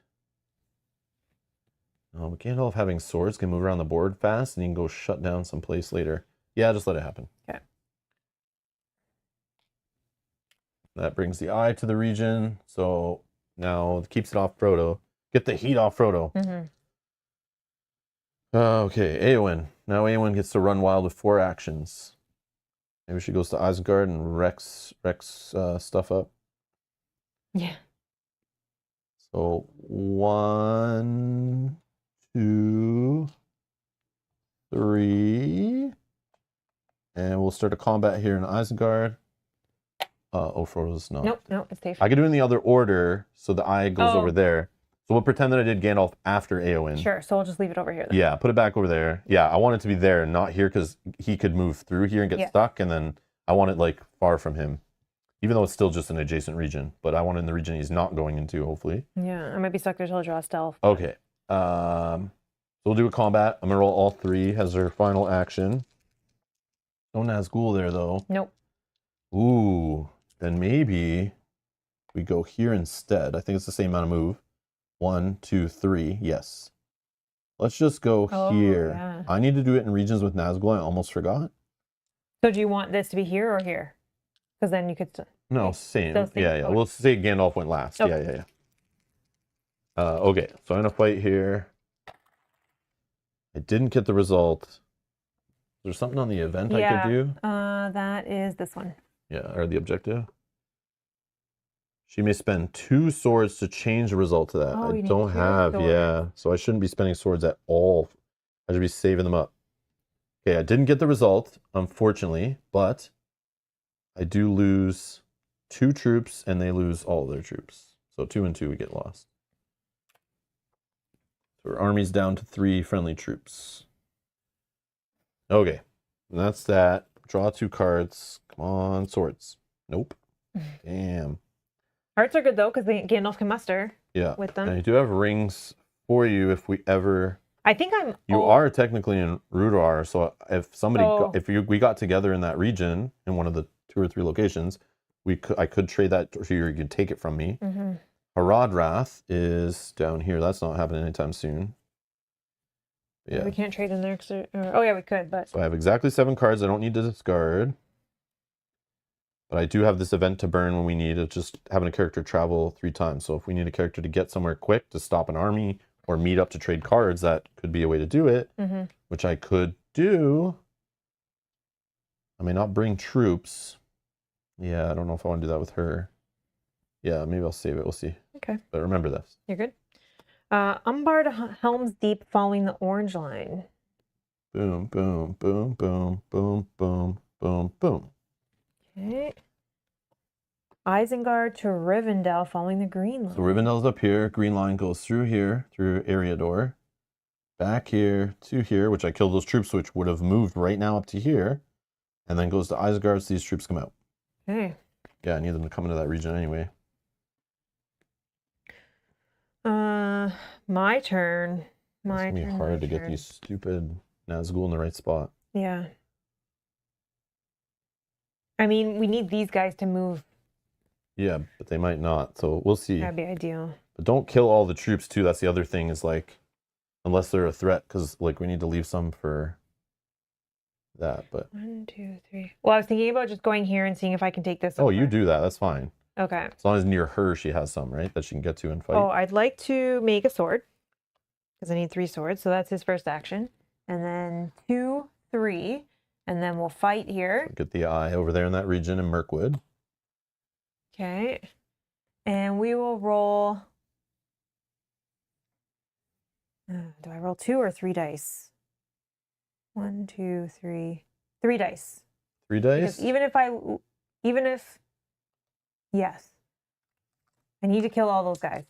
Speaker 1: But Gandalf having swords can move around the board fast and he can go shut down someplace later. Yeah, just let it happen.
Speaker 2: Okay.
Speaker 1: That brings the eye to the region. So now it keeps it off Frodo. Get the heat off Frodo.
Speaker 2: Mm-hmm.
Speaker 1: Okay, Eowyn. Now Eowyn gets to run wild with 4 actions. Maybe she goes to Isengard and wrecks stuff up.
Speaker 2: Yeah.
Speaker 1: So 1, 2, 3. And we'll start a combat here in Isengard. Frodo's not.
Speaker 2: Nope, it's safe.
Speaker 1: I could do it in the other order, so the eye goes over there. So we'll pretend that I did Gandalf after Eowyn.
Speaker 2: Sure, so we'll just leave it over here then.
Speaker 1: Yeah, put it back over there. Yeah, I want it to be there and not here because he could move through here and get stuck, and then I want it like far from him. Even though it's still just an adjacent region, but I want it in the region he's not going into, hopefully.
Speaker 2: Yeah, I might be stuck there till I draw stealth.
Speaker 1: Okay. So we'll do a combat. I'm going to roll all 3 as their final action. No Nazgul there, though.
Speaker 2: Nope.
Speaker 1: Ooh. Then maybe we go here instead. I think it's the same amount of move. 1, 2, 3. Yes. Let's just go
Speaker 2: Oh,
Speaker 1: here.
Speaker 2: yeah.
Speaker 1: I need to do it in regions with Nazgul. I almost forgot.
Speaker 2: So do you want this to be here or here? Because then you could still.
Speaker 1: No, same. Yeah.
Speaker 2: Okay.
Speaker 1: We'll say Gandalf went last.
Speaker 2: Okay.
Speaker 1: Yeah. Okay, so I'm gonna fight here. I didn't get the result. There's something on the event I could do.
Speaker 2: That is this one.
Speaker 1: Yeah, or the objective. She may spend 2 swords to change the result to that.
Speaker 2: Oh,
Speaker 1: I
Speaker 2: you need
Speaker 1: don't
Speaker 2: 2
Speaker 1: have,
Speaker 2: swords.
Speaker 1: yeah. So I shouldn't be spending swords at all. I should be saving them up. Okay, I didn't get the result, unfortunately, but I do lose 2 troops and they lose all of their troops. So 2 and 2 we get lost. So our army's down to 3 friendly troops. Okay, and that's that. Draw 2 cards. Come on, swords. Nope. Damn.
Speaker 2: Hearts are good though, because Gandalf can muster.
Speaker 1: Yeah.
Speaker 2: With them.
Speaker 1: And I do have rings for you if we ever.
Speaker 2: I think I'm.
Speaker 1: You are technically in Rudar, so if somebody, we got together in that region in one of the 2 or 3 locations, I could trade that, or you could take it from me.
Speaker 2: Mm-hmm.
Speaker 1: Harad Wrath is down here. That's not happening anytime soon. Yeah.
Speaker 2: We can't trade in there. Oh yeah, we could, but.
Speaker 1: So I have exactly 7 cards. I don't need to discard. But I do have this event to burn when we need it, just having a character travel 3 times. So if we need a character to get somewhere quick to stop an army or meet up to trade cards, that could be a way to do it, which I could do. I may not bring troops. Yeah, I don't know if I want to do that with her. Yeah, maybe I'll save it. We'll see.
Speaker 2: Okay.
Speaker 1: But remember this.
Speaker 2: You're good. Umbar to Helm's Deep following the orange line.
Speaker 1: Boom, boom, boom, boom, boom, boom, boom, boom.
Speaker 2: Okay. Isengard to Rivendell following the green line.
Speaker 1: So Rivendell's up here. Green line goes through here, through Eriador. Back here to here, which I killed those troops, which would have moved right now up to here. And then goes to Isengard, so these troops come out.
Speaker 2: Okay.
Speaker 1: Yeah, I need them to come into that region anyway.
Speaker 2: My turn.
Speaker 1: It's gonna be hard to get these stupid Nazgul in the right spot.
Speaker 2: Yeah. I mean, we need these guys to move.
Speaker 1: Yeah, but they might not, so we'll see.
Speaker 2: That'd be ideal.
Speaker 1: But don't kill all the troops too. That's the other thing is like, unless they're a threat, because like we need to leave some for that. But
Speaker 2: 1, 2, 3. Well, I was thinking about just going here and seeing if I can take this.
Speaker 1: Oh, you do that. That's fine.
Speaker 2: Okay.
Speaker 1: As long as near her she has some, right? That she can get to and fight.
Speaker 2: Oh, I'd like to make a sword because I need 3 swords. So that's his first action. And then 2, 3. And then we'll fight here.
Speaker 1: So get the eye over there in that region in Mirkwood.
Speaker 2: Okay. And we will roll. Do I roll 2 or 3 dice? 1, 2, 3. 3 dice.
Speaker 1: 3 dice?
Speaker 2: Because even if, yes. I need to kill all those guys.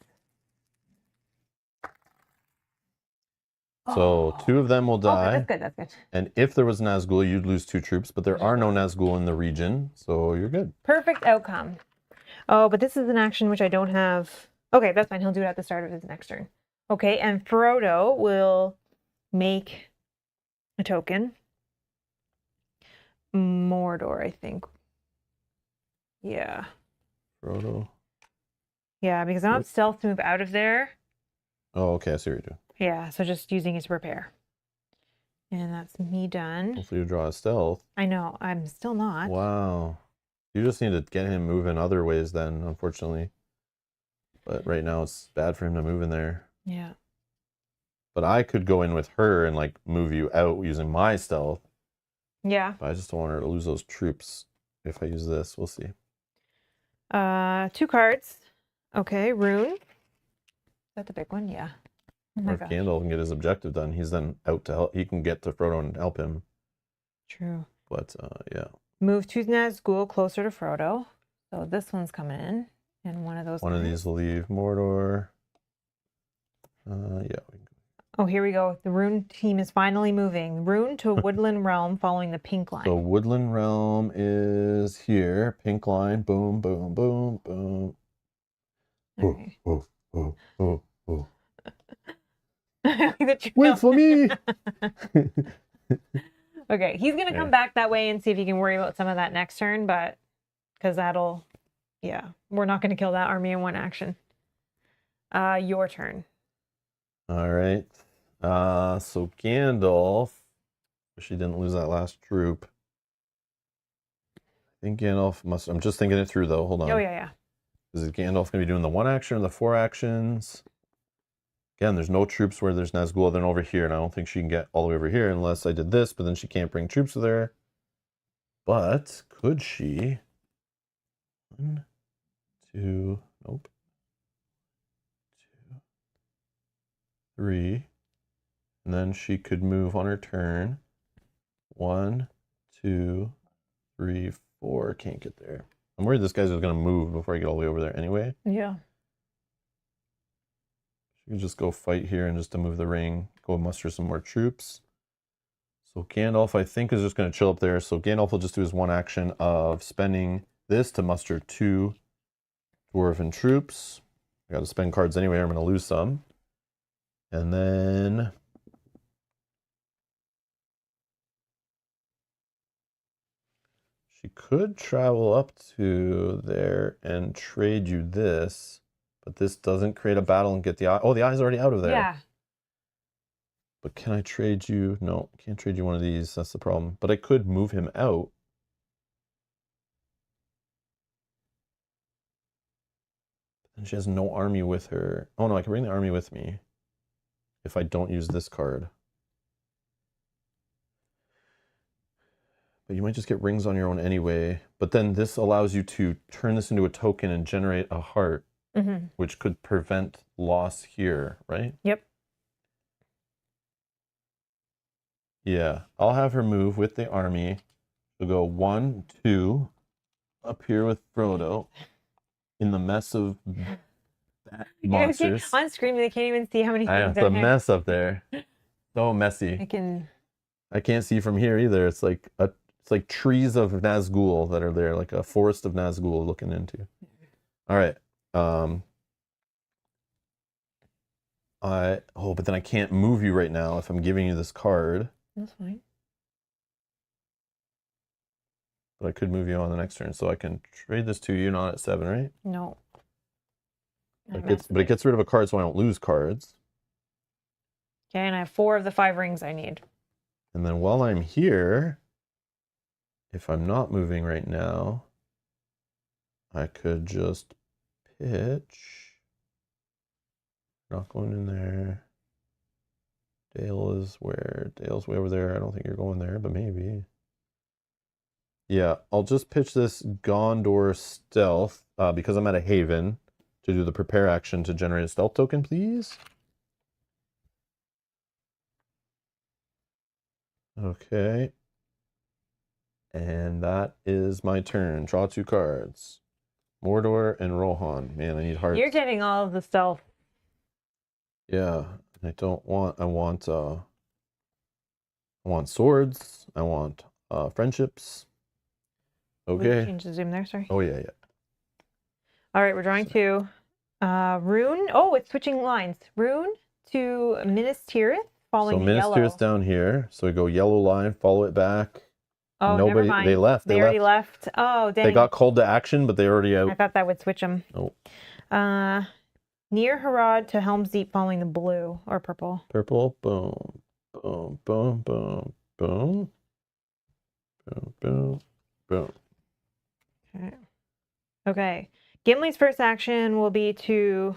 Speaker 1: So 2 of them will die.
Speaker 2: Okay, that's good, that's good.
Speaker 1: And if there was Nazgul, you'd lose 2 troops, but there are no Nazgul in the region, so you're good.
Speaker 2: Perfect outcome. Oh, but this is an action which I don't have. Okay, that's fine. He'll do it at the start of his next turn. Okay, and Frodo will make a token. Mordor, I think. Yeah.
Speaker 1: Frodo.
Speaker 2: Yeah, because I don't have stealth to move out of there.
Speaker 1: Oh, okay. I see what you're doing.
Speaker 2: Yeah, so just using it to prepare. And that's me done.
Speaker 1: Hopefully you draw a stealth.
Speaker 2: I know. I'm still not.
Speaker 1: Wow. You just need to get him moving other ways then, unfortunately. But right now it's bad for him to move in there.
Speaker 2: Yeah.
Speaker 1: But I could go in with her and like move you out using my stealth.
Speaker 2: Yeah.
Speaker 1: But I just don't want her to lose those troops if I use this. We'll see.
Speaker 2: 2 cards. Okay, Rune. Is that the big one? Yeah. Oh my
Speaker 1: Or if
Speaker 2: gosh.
Speaker 1: Gandalf can get his objective done, he's then out to help. He can get to Frodo and help him.
Speaker 2: True.
Speaker 1: But yeah.
Speaker 2: Move 2 Nazgul closer to Frodo. So this one's coming in. And one of those.
Speaker 1: One of these will leave Mordor. Yeah.
Speaker 2: Oh, here we go. The Rune team is finally moving. Rune to Woodland Realm following the pink line.
Speaker 1: So Woodland Realm is here. Pink line. Boom, boom, boom, boom.
Speaker 2: Okay.
Speaker 1: Oh.
Speaker 2: Wait
Speaker 1: for me.
Speaker 2: Okay, he's going to come back that way and see if he can worry about some of that next turn, but because that'll, yeah, we're not going to kill that army in one action. Your turn.
Speaker 1: All right. So Gandalf, wish he didn't lose that last troop. I think Gandalf must, I'm just thinking it through though. Hold on.
Speaker 2: Oh, yeah.
Speaker 1: Is Gandalf going to be doing the 1 action or the 4 actions? Again, there's no troops where there's Nazgul other than over here, and I don't think she can get all the way over here unless I did this, but then she can't bring troops with her. But could she? 1, 2, nope. 2, 3. And then she could move on her turn. 1, 2, 3, 4. Can't get there. I'm worried this guy's just going to move before I get all the way over there anyway.
Speaker 2: Yeah.
Speaker 1: She can just go fight here and just to move the ring, go muster some more troops. So Gandalf, I think, is just going to chill up there. So Gandalf will just do his 1 action of spending this to muster 2 dwarven troops. I got to spend cards anyway. I'm going to lose some. And then she could travel up to there and trade you this. But this doesn't create a battle and get the eye. Oh, the eye's already out of there.
Speaker 2: Yeah.
Speaker 1: But can I trade you? No, can't trade you one of these. That's the problem. But I could move him out. And she has no army with her. Oh, no, I can bring the army with me if I don't use this card. But you might just get rings on your own anyway. But then this allows you to turn this into a token and generate a heart. Mm-hmm. Which could prevent loss here, right?
Speaker 2: Yep.
Speaker 1: Yeah, I'll have her move with the army. She'll go 1, 2, up here with Frodo in the mess of monsters.
Speaker 2: On screen, they can't even see how many things
Speaker 1: it's a mess up there. So messy. I can't see from here either. It's like trees of Nazgul that are there, like a forest of Nazgul looking into. All right. But then I can't move you right now if I'm giving you this card.
Speaker 2: That's fine.
Speaker 1: But I could move you on the next turn, so I can trade this to you, not at 7, right?
Speaker 2: No.
Speaker 1: But it gets rid of a card, so I don't lose cards.
Speaker 2: Okay, and I have 4 of the 5 rings I need.
Speaker 1: And then while I'm here, if I'm not moving right now, I could just pitch. Not going in there. Dale is where? Dale's way over there. I don't think you're going there, but maybe. Yeah, I'll just pitch this Gondor Stealth because I'm at a haven to do the prepare action to generate a stealth token, please. Okay. And that is my turn. Draw 2 cards. Mordor and Rohan. Man, I need hearts.
Speaker 2: You're getting all of the stealth.
Speaker 1: Yeah, I want swords. I want friendships. Okay.
Speaker 2: Change the zoom there, sorry.
Speaker 1: Oh yeah.
Speaker 2: All right, we're drawing 2. Rune. Oh, it's switching lines. Rune to Minas Tirith, following
Speaker 1: Minas
Speaker 2: yellow.
Speaker 1: Tirith's down here. So we go yellow line, follow it back.
Speaker 2: Oh,
Speaker 1: nobody.
Speaker 2: Never mind.
Speaker 1: They left.
Speaker 2: They already left. Oh, dang.
Speaker 1: They got called to action, but they already out.
Speaker 2: I thought that would switch them.
Speaker 1: Nope.
Speaker 2: Near Harad to Helm's Deep, following the blue or purple.
Speaker 1: Purple. Boom. Boom. Boom. Boom. Boom. Boom. Boom. Boom.
Speaker 2: Okay. Gimli's first action will be to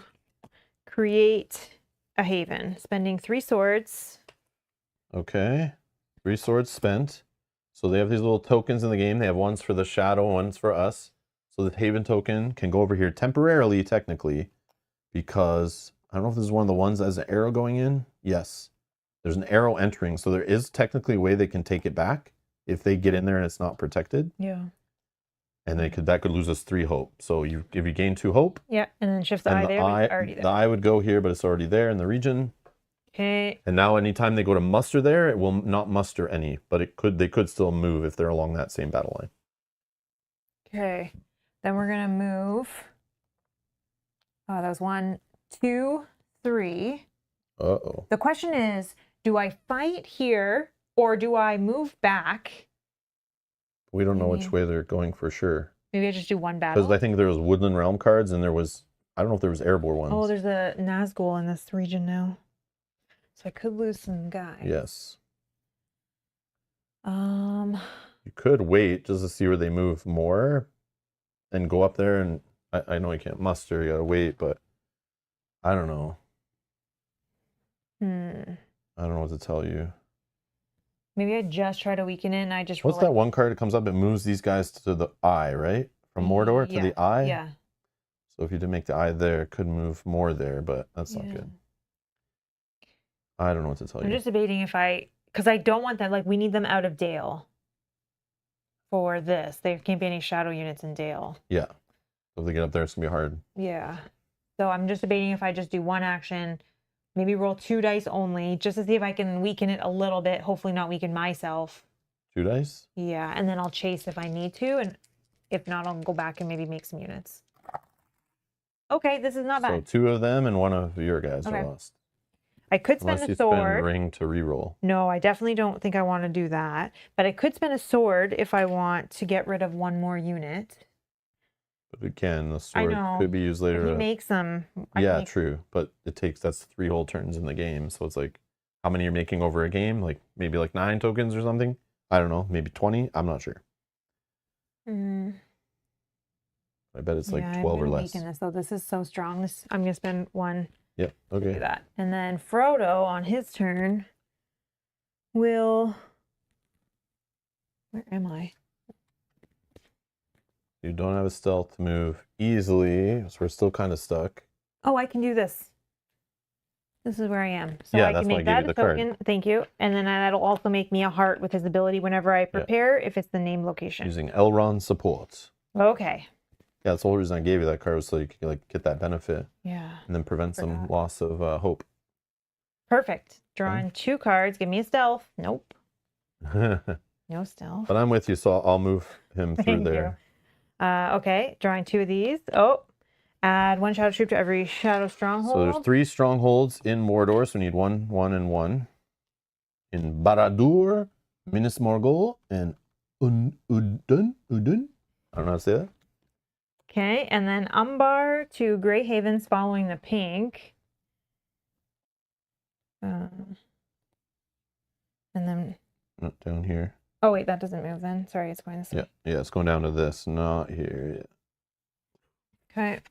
Speaker 2: create a haven, spending 3 swords.
Speaker 1: Okay. 3 swords spent. So they have these little tokens in the game. They have ones for the shadow, ones for us. So the haven token can go over here temporarily, technically, because I don't know if this is one of the ones that has an arrow going in. Yes. There's an arrow entering. So there is technically a way they can take it back if they get in there and it's not protected.
Speaker 2: Yeah.
Speaker 1: And that could lose us 3 hope. So if you gain 2 hope.
Speaker 2: Yeah, and then shift the eye there, but it's already there.
Speaker 1: The eye would go here, but it's already there in the region.
Speaker 2: Okay.
Speaker 1: And now anytime they go to muster there, it will not muster any, but they could still move if they're along that same battle line.
Speaker 2: Okay. Then we're gonna move. Oh, that was 1, 2, 3.
Speaker 1: Uh-oh.
Speaker 2: The question is, do I fight here or do I move back?
Speaker 1: We don't know which way they're going for sure.
Speaker 2: Maybe I just do one battle.
Speaker 1: Because I think there was Woodland Realm cards and there was I don't know if there was airborne ones.
Speaker 2: Oh, there's a Nazgul in this region now. So I could lose some guys.
Speaker 1: Yes.
Speaker 2: You
Speaker 1: could wait just to see where they move more and go up there. And I know you can't muster, you gotta wait, but I don't know. I don't know what to tell you.
Speaker 2: Maybe I just try to weaken it and I just
Speaker 1: What's that one card that comes up? It moves these guys to the eye, right? From Mordor to the eye?
Speaker 2: Yeah.
Speaker 1: So if you did make the eye there, it could move more there, but that's not good. I don't know what to tell you.
Speaker 2: I'm just debating if because I don't want that, like, we need them out of Dale for this. There can't be any shadow units in Dale.
Speaker 1: Yeah. So if they get up there, it's going to be hard.
Speaker 2: Yeah. So I'm just debating if I just do one action, maybe roll 2 dice only, just to see if I can weaken it a little bit, hopefully not weaken myself.
Speaker 1: 2 dice?
Speaker 2: Yeah, and then I'll chase if I need to, and if not, I'll go back and maybe make some units. Okay, this is not bad.
Speaker 1: So 2 of them and 1 of your guys are lost.
Speaker 2: I could spend a sword.
Speaker 1: Spend ring to reroll.
Speaker 2: No, I definitely don't think I want to do that. But I could spend a sword if I want to get rid of 1 more unit.
Speaker 1: But again, the sword could be used later.
Speaker 2: He makes them.
Speaker 1: Yeah, true. But that's 3 whole turns in the game. So it's like, how many you're making over a game? Like maybe like 9 tokens or something. I don't know. Maybe 20. I'm not sure. I bet it's like 12 or less.
Speaker 2: This is so strong. I'm gonna spend 1.
Speaker 1: Yep. Okay.
Speaker 2: Do that. And then Frodo on his turn will. Where am I?
Speaker 1: You don't have a stealth to move easily, so we're still kind of stuck.
Speaker 2: Oh, I can do this. This is where I am. So
Speaker 1: yeah,
Speaker 2: I
Speaker 1: that's
Speaker 2: can
Speaker 1: why
Speaker 2: make
Speaker 1: I gave
Speaker 2: that
Speaker 1: you
Speaker 2: a
Speaker 1: the
Speaker 2: token.
Speaker 1: card.
Speaker 2: Thank you. And then that'll also make me a heart with his ability whenever I prepare, if it's the name location.
Speaker 1: Using Elrond support.
Speaker 2: Okay.
Speaker 1: Yeah, that's the whole reason I gave you that card, was so you could like get that benefit.
Speaker 2: Yeah.
Speaker 1: And then prevent some loss of hope.
Speaker 2: Perfect. Drawing 2 cards. Give me a stealth. Nope. No stealth.
Speaker 1: But I'm with you, so I'll move him through there.
Speaker 2: Okay. Drawing 2 of these. Oh. Add 1 shadow troop to every shadow stronghold.
Speaker 1: So there's 3 strongholds in Mordor, so we need 1, 1, and 1. In Barad-dûr, Minas Morgul, and Udun. I don't know how to say that.
Speaker 2: Okay, and then Umbar to Grey Havens following the pink. And then...
Speaker 1: Not down here.
Speaker 2: Oh, wait, that doesn't move then. Sorry, it's going this way.
Speaker 1: Yeah, it's going down to this, not here.
Speaker 2: Okay.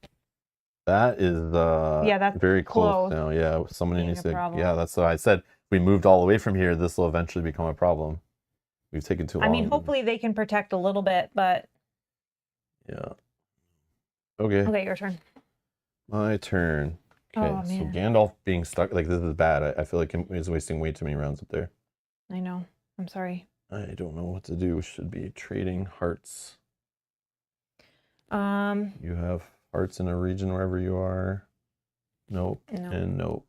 Speaker 1: That is
Speaker 2: that's
Speaker 1: very close now. Yeah, somebody needs to...
Speaker 2: problem.
Speaker 1: Yeah, that's why I said if we moved all the way from here, this will eventually become a problem. We've taken too long.
Speaker 2: I mean, hopefully they can protect a little bit, but...
Speaker 1: Yeah. Okay.
Speaker 2: Okay, your turn.
Speaker 1: My turn. Okay,
Speaker 2: Oh,
Speaker 1: so
Speaker 2: man.
Speaker 1: Gandalf being stuck, like this is bad. I feel like he's wasting way too many rounds up there.
Speaker 2: I know. I'm sorry.
Speaker 1: I don't know what to do. We should be trading hearts. You have hearts in a region wherever you are. Nope.
Speaker 2: No.
Speaker 1: And nope.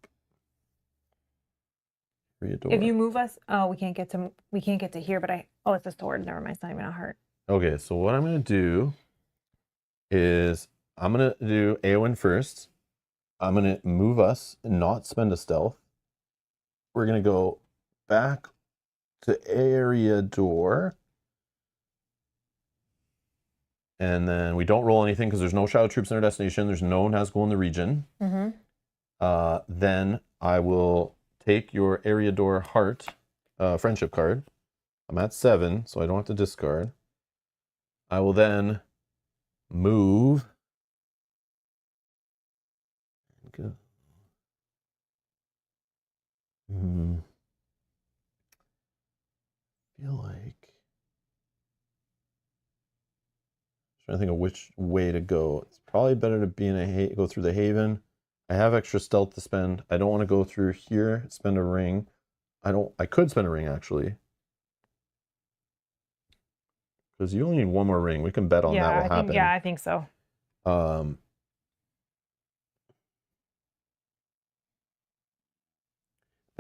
Speaker 2: If you move us, we can't get to here, but it's a sword. Never mind, it's not even a heart.
Speaker 1: Okay, so what I'm gonna do is I'm gonna do Eowyn first. I'm gonna move us and not spend a stealth. We're gonna go back to Eriador. And then we don't roll anything because there's no shadow troops in our destination. There's no Nazgul in the region. Then I will take your Eriador heart friendship card. I'm at 7, so I don't have to discard. I will then move. Good. Feel like trying to think of which way to go. It's probably better to be in go through the Haven. I have extra stealth to spend. I don't want to go through here, spend a ring. I could spend a ring actually. Because you only need 1 more ring. We can bet on that will happen.
Speaker 2: I think so.
Speaker 1: But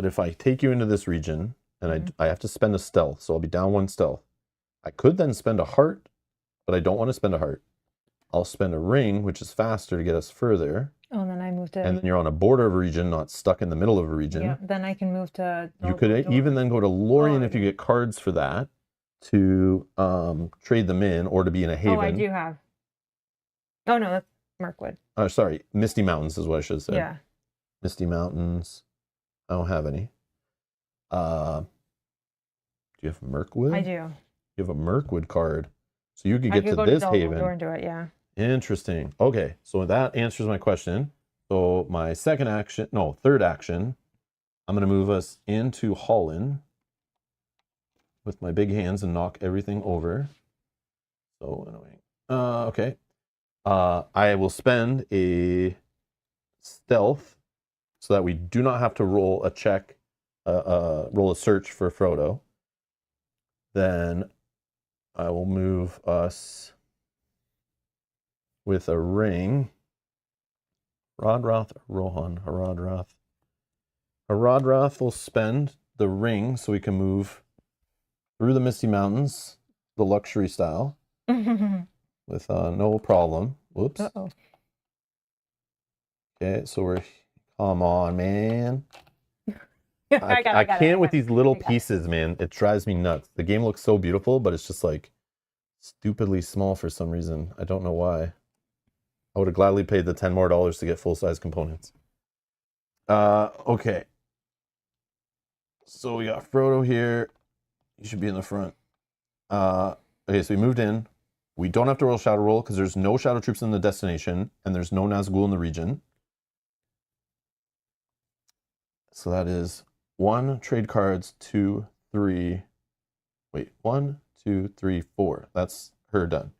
Speaker 1: if I take you into this region, and I have to spend a stealth, so I'll be down 1 stealth. I could then spend a heart, but I don't want to spend a heart. I'll spend a ring, which is faster to get us further.
Speaker 2: Oh, and then I move to...
Speaker 1: And then you're on a border of a region, not stuck in the middle of a region.
Speaker 2: Yeah, then I can move to...
Speaker 1: You could even then go to Lorien if you get cards for that, to trade them in, or to be in a haven.
Speaker 2: Oh, I do have. Oh, no, Mirkwood.
Speaker 1: Sorry, Misty Mountains is what I should have said.
Speaker 2: Yeah.
Speaker 1: Misty Mountains. I don't have any. Do you have Mirkwood?
Speaker 2: I do.
Speaker 1: You have a Mirkwood card. So you could
Speaker 2: I
Speaker 1: get
Speaker 2: could
Speaker 1: to
Speaker 2: go
Speaker 1: this
Speaker 2: to
Speaker 1: haven.
Speaker 2: Door and do it, yeah.
Speaker 1: Interesting. Okay, so that answers my question. So my third action, I'm going to move us into Holland with my big hands and knock everything over. So annoying. Okay. I will spend a stealth so that we do not have to roll a check, roll a search for Frodo. Then I will move us with a ring. Rodroth, Rohan, Haradroth. Haradroth will spend the ring so we can move through the Misty Mountains, the luxury style, with no problem. Whoops.
Speaker 2: Uh-oh.
Speaker 1: Okay, so come on, man.
Speaker 2: I
Speaker 1: can't with these little pieces, man. It drives me nuts. The game looks so beautiful, but it's just like stupidly small for some reason. I don't know why. I would have gladly paid the $10 more to get full-size components. Okay. So we got Frodo here. He should be in the front. Okay, so we moved in. We don't have to roll Shadow Roll because there's no Shadow Troops in the destination, and there's no Nazgul in the region. So that is 1 trade cards, 2, 3. Wait, 1, 2, 3, 4. That's her done.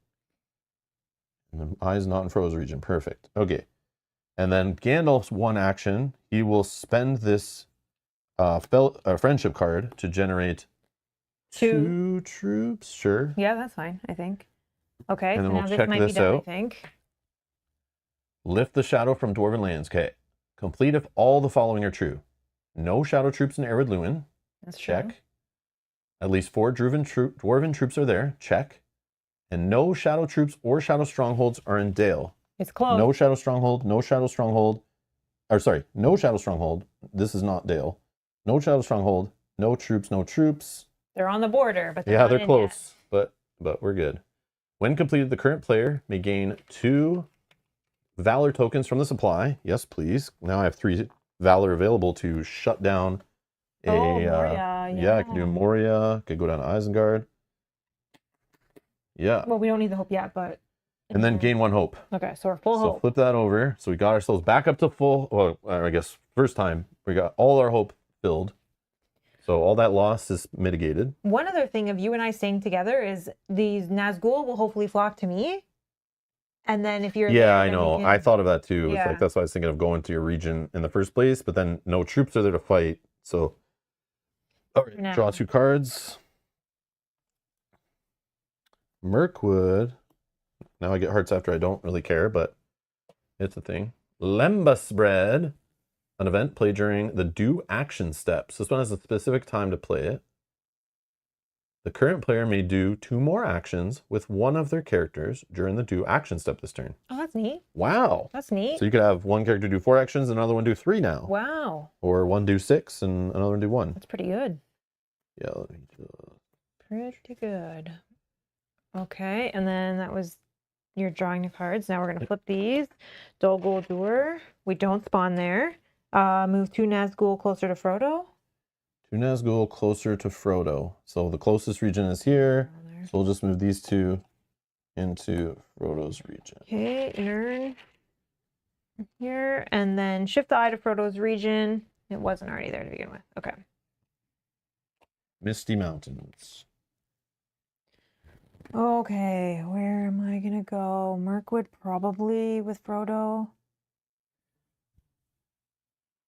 Speaker 1: And the eye's not in Frodo's region. Perfect. Okay. And then Gandalf's 1 action, he will spend this friendship card to generate 2 troops. Sure.
Speaker 2: Yeah, that's fine, I think. Okay,
Speaker 1: and then
Speaker 2: so
Speaker 1: we'll
Speaker 2: now this
Speaker 1: check
Speaker 2: might be
Speaker 1: this
Speaker 2: done, I
Speaker 1: out.
Speaker 2: think.
Speaker 1: Lift the shadow from Dwarven lands. Okay. Complete if all the following are true. No shadow troops in Ered Luin.
Speaker 2: That's
Speaker 1: check.
Speaker 2: true.
Speaker 1: At least 4 dwarven troops are there. Check. And no shadow troops or shadow strongholds are in Dale.
Speaker 2: It's close.
Speaker 1: No shadow stronghold. No shadow stronghold. Or sorry, no shadow stronghold. This is not Dale. No shadow stronghold. No troops. No troops.
Speaker 2: They're on the border, but
Speaker 1: Yeah, they're close, but we're good. When completed, the current player may gain 2 Valor tokens from the supply. Yes, please. Now I have 3 Valor available to shut down a...
Speaker 2: Moria,
Speaker 1: yeah, I can do Moria. Could go down to Isengard. Yeah.
Speaker 2: Well, we don't need the hope yet, but...
Speaker 1: And then gain 1 hope.
Speaker 2: Okay, so we're full hope.
Speaker 1: So flip that over. So we got ourselves back up to full... Well, I guess first time we got all our hope filled. So all that loss is mitigated.
Speaker 2: One other thing of you and I staying together is these Nazgul will hopefully flock to me. And then if you're
Speaker 1: yeah, I know. I thought of that too.
Speaker 2: Yeah.
Speaker 1: It's like that's why I was thinking of going to your region in the first place, but then no troops are there to fight. So all right, draw 2 cards. Mirkwood. Now I get hearts after I don't really care, but it's a thing. Lembas Bread. An event played during the do action steps. This one has a specific time to play it. The current player may do 2 more actions with one of their characters during the do action step this turn.
Speaker 2: Oh, that's neat.
Speaker 1: Wow.
Speaker 2: That's neat.
Speaker 1: So you could have one character do 4 actions and another one do 3 now.
Speaker 2: Wow.
Speaker 1: Or one do 6 and another one do 1.
Speaker 2: That's pretty good.
Speaker 1: Yeah, let me just...
Speaker 2: Pretty good. Okay, and then that was you're drawing the cards. Now we're going to flip these. Dol Guldur. We don't spawn there. Move 2 Nazgul closer to Frodo.
Speaker 1: 2 Nazgul closer to Frodo. So the closest region is here. So we'll just move these 2 into Frodo's region.
Speaker 2: Okay, Ern here. And then shift the eye to Frodo's region. It wasn't already there to begin with. Okay.
Speaker 1: Misty Mountains.
Speaker 2: Okay, where am I going to go? Mirkwood probably with Frodo.